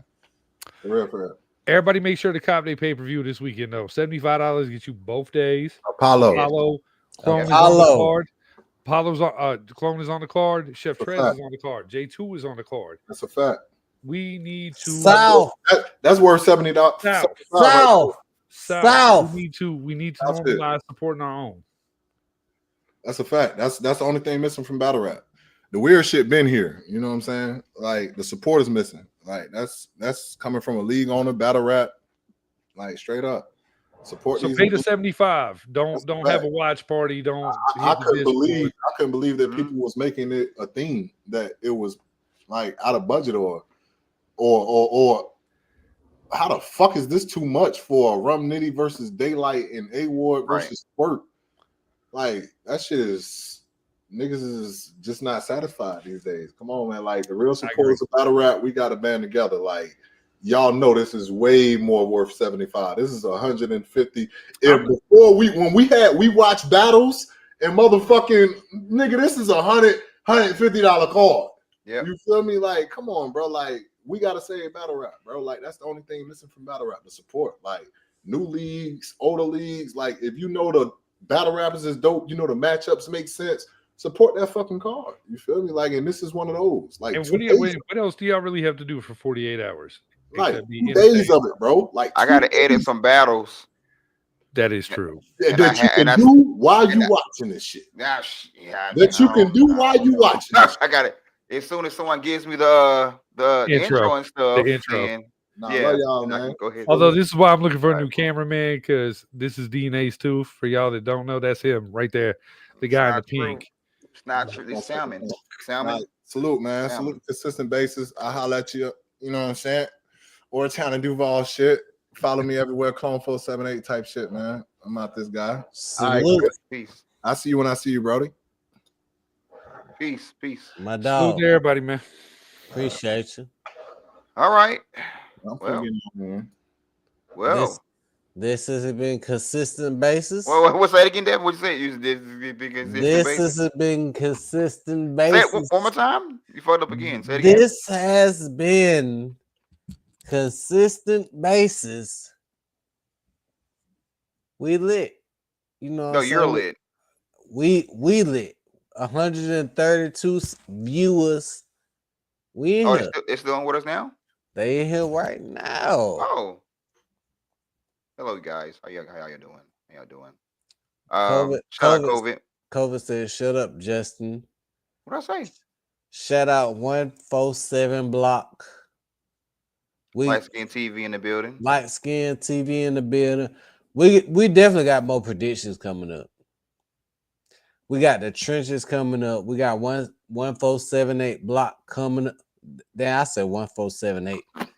For real, for real. Everybody make sure to cop their pay-per-view this weekend though. $75 gets you both days. Apollo. Clone is on the card. Clone is on the card. Chef That's a Trez fact. is on the card. J2 is on the card. That's a fact. We need to That's worth $70. South. We need to That's it. normalize supporting our own. That's a fact. That's the only thing missing from battle rap. The weird shit been here. You know what I'm saying? Like the support is missing. Like that's coming from a league owner, battle rap. Like straight up. Support. So these pay the niggas. 75. Don't That's have fact. a watch party. Don't. I couldn't believe Mm-hmm. that people was making it a theme that it was like out of budget or how the fuck is this too much for Rum Nitty versus Daylight and A Ward versus Squirt? Like that shit is niggas is just not satisfied these days. Come on, man. Like the real supporters of battle rap, we got to band together. Like y'all know this is way more worth 75. This is 150. Before we watched battles and motherfucking nigga, this is $150 card. Yeah. You feel me? Like, come on, bro. Like, we gotta save battle rap, bro. Like, that's the only thing missing from battle rap, the support. Like new leagues, older leagues. Like, if you know the battle rappers is dope, you know the matchups make sense. Support that fucking card. You feel me? Like, and this is one of those. Like, And what else do y'all really have to do for 48 hours? like Except be 2 days entertained? of it, bro. Like I got to edit some battles. That is true. That you can do while you watching this shit. That you can do while you watching. I got it. As soon as someone gives me the intro and stuff, The intro. then Nah, yeah, love y'all, then I man. can go ahead. Although this is why I'm looking for a new cameraman, because this is DNA's tooth. For y'all that don't know, that's him right there, the guy in the pink. It's not true. It's salmon. Right. Salute, man. Salmon. Salute consistent basis. I holler at you. You know what I'm saying? Or Town and Duval shit. Follow me everywhere. Clone 478 type shit, man. I'm not this guy. Salute. Peace. I see you when I see you, Brody. Peace. My Salute dog. to everybody, man. Appreciate you. All right. I'm Well. forgetting, man. Well, This has been consistent basis. what's that again, Dad? What'd you say? This has been consistent Say basis. it one more time. You fucked up again. Say it again. This has been consistent basis. We lit. You know what No, I'm you're saying? lit. We lit. 132 viewers. We in Oh, here. it's still on with us now? They in here right now. Oh. Hello, guys. How y'all doing? How y'all doing? Shout out COVID. COVID said, "Shut up, Justin." What'd I say? Shout out 147 block. Light Skin TV in the building. Light Skin TV in the building. We definitely got more predictions coming up. We got the trenches coming up. We got 1478 block coming up. Then I said 1478. That's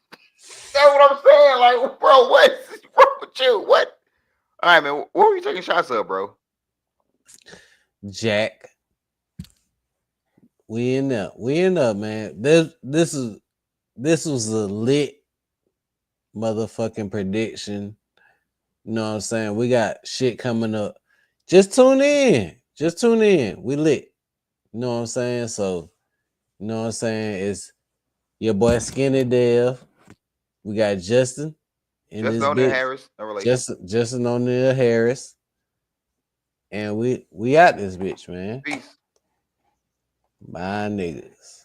what I'm saying. Like, bro, what's wrong with you? What? All right, man. What were you taking shots of, bro? Jack. We in there. We in there, man. This was a lit motherfucking prediction. You know what I'm saying? We got shit coming up. Just tune in. Just tune in. We lit. You know what I'm saying? So, you know what I'm saying? It's your boy Skinny Dev. We got Justin in Just this on there, bitch. Harris. No relation. Justin O'Neal Harris. And we out this bitch, man. Peace. My niggas.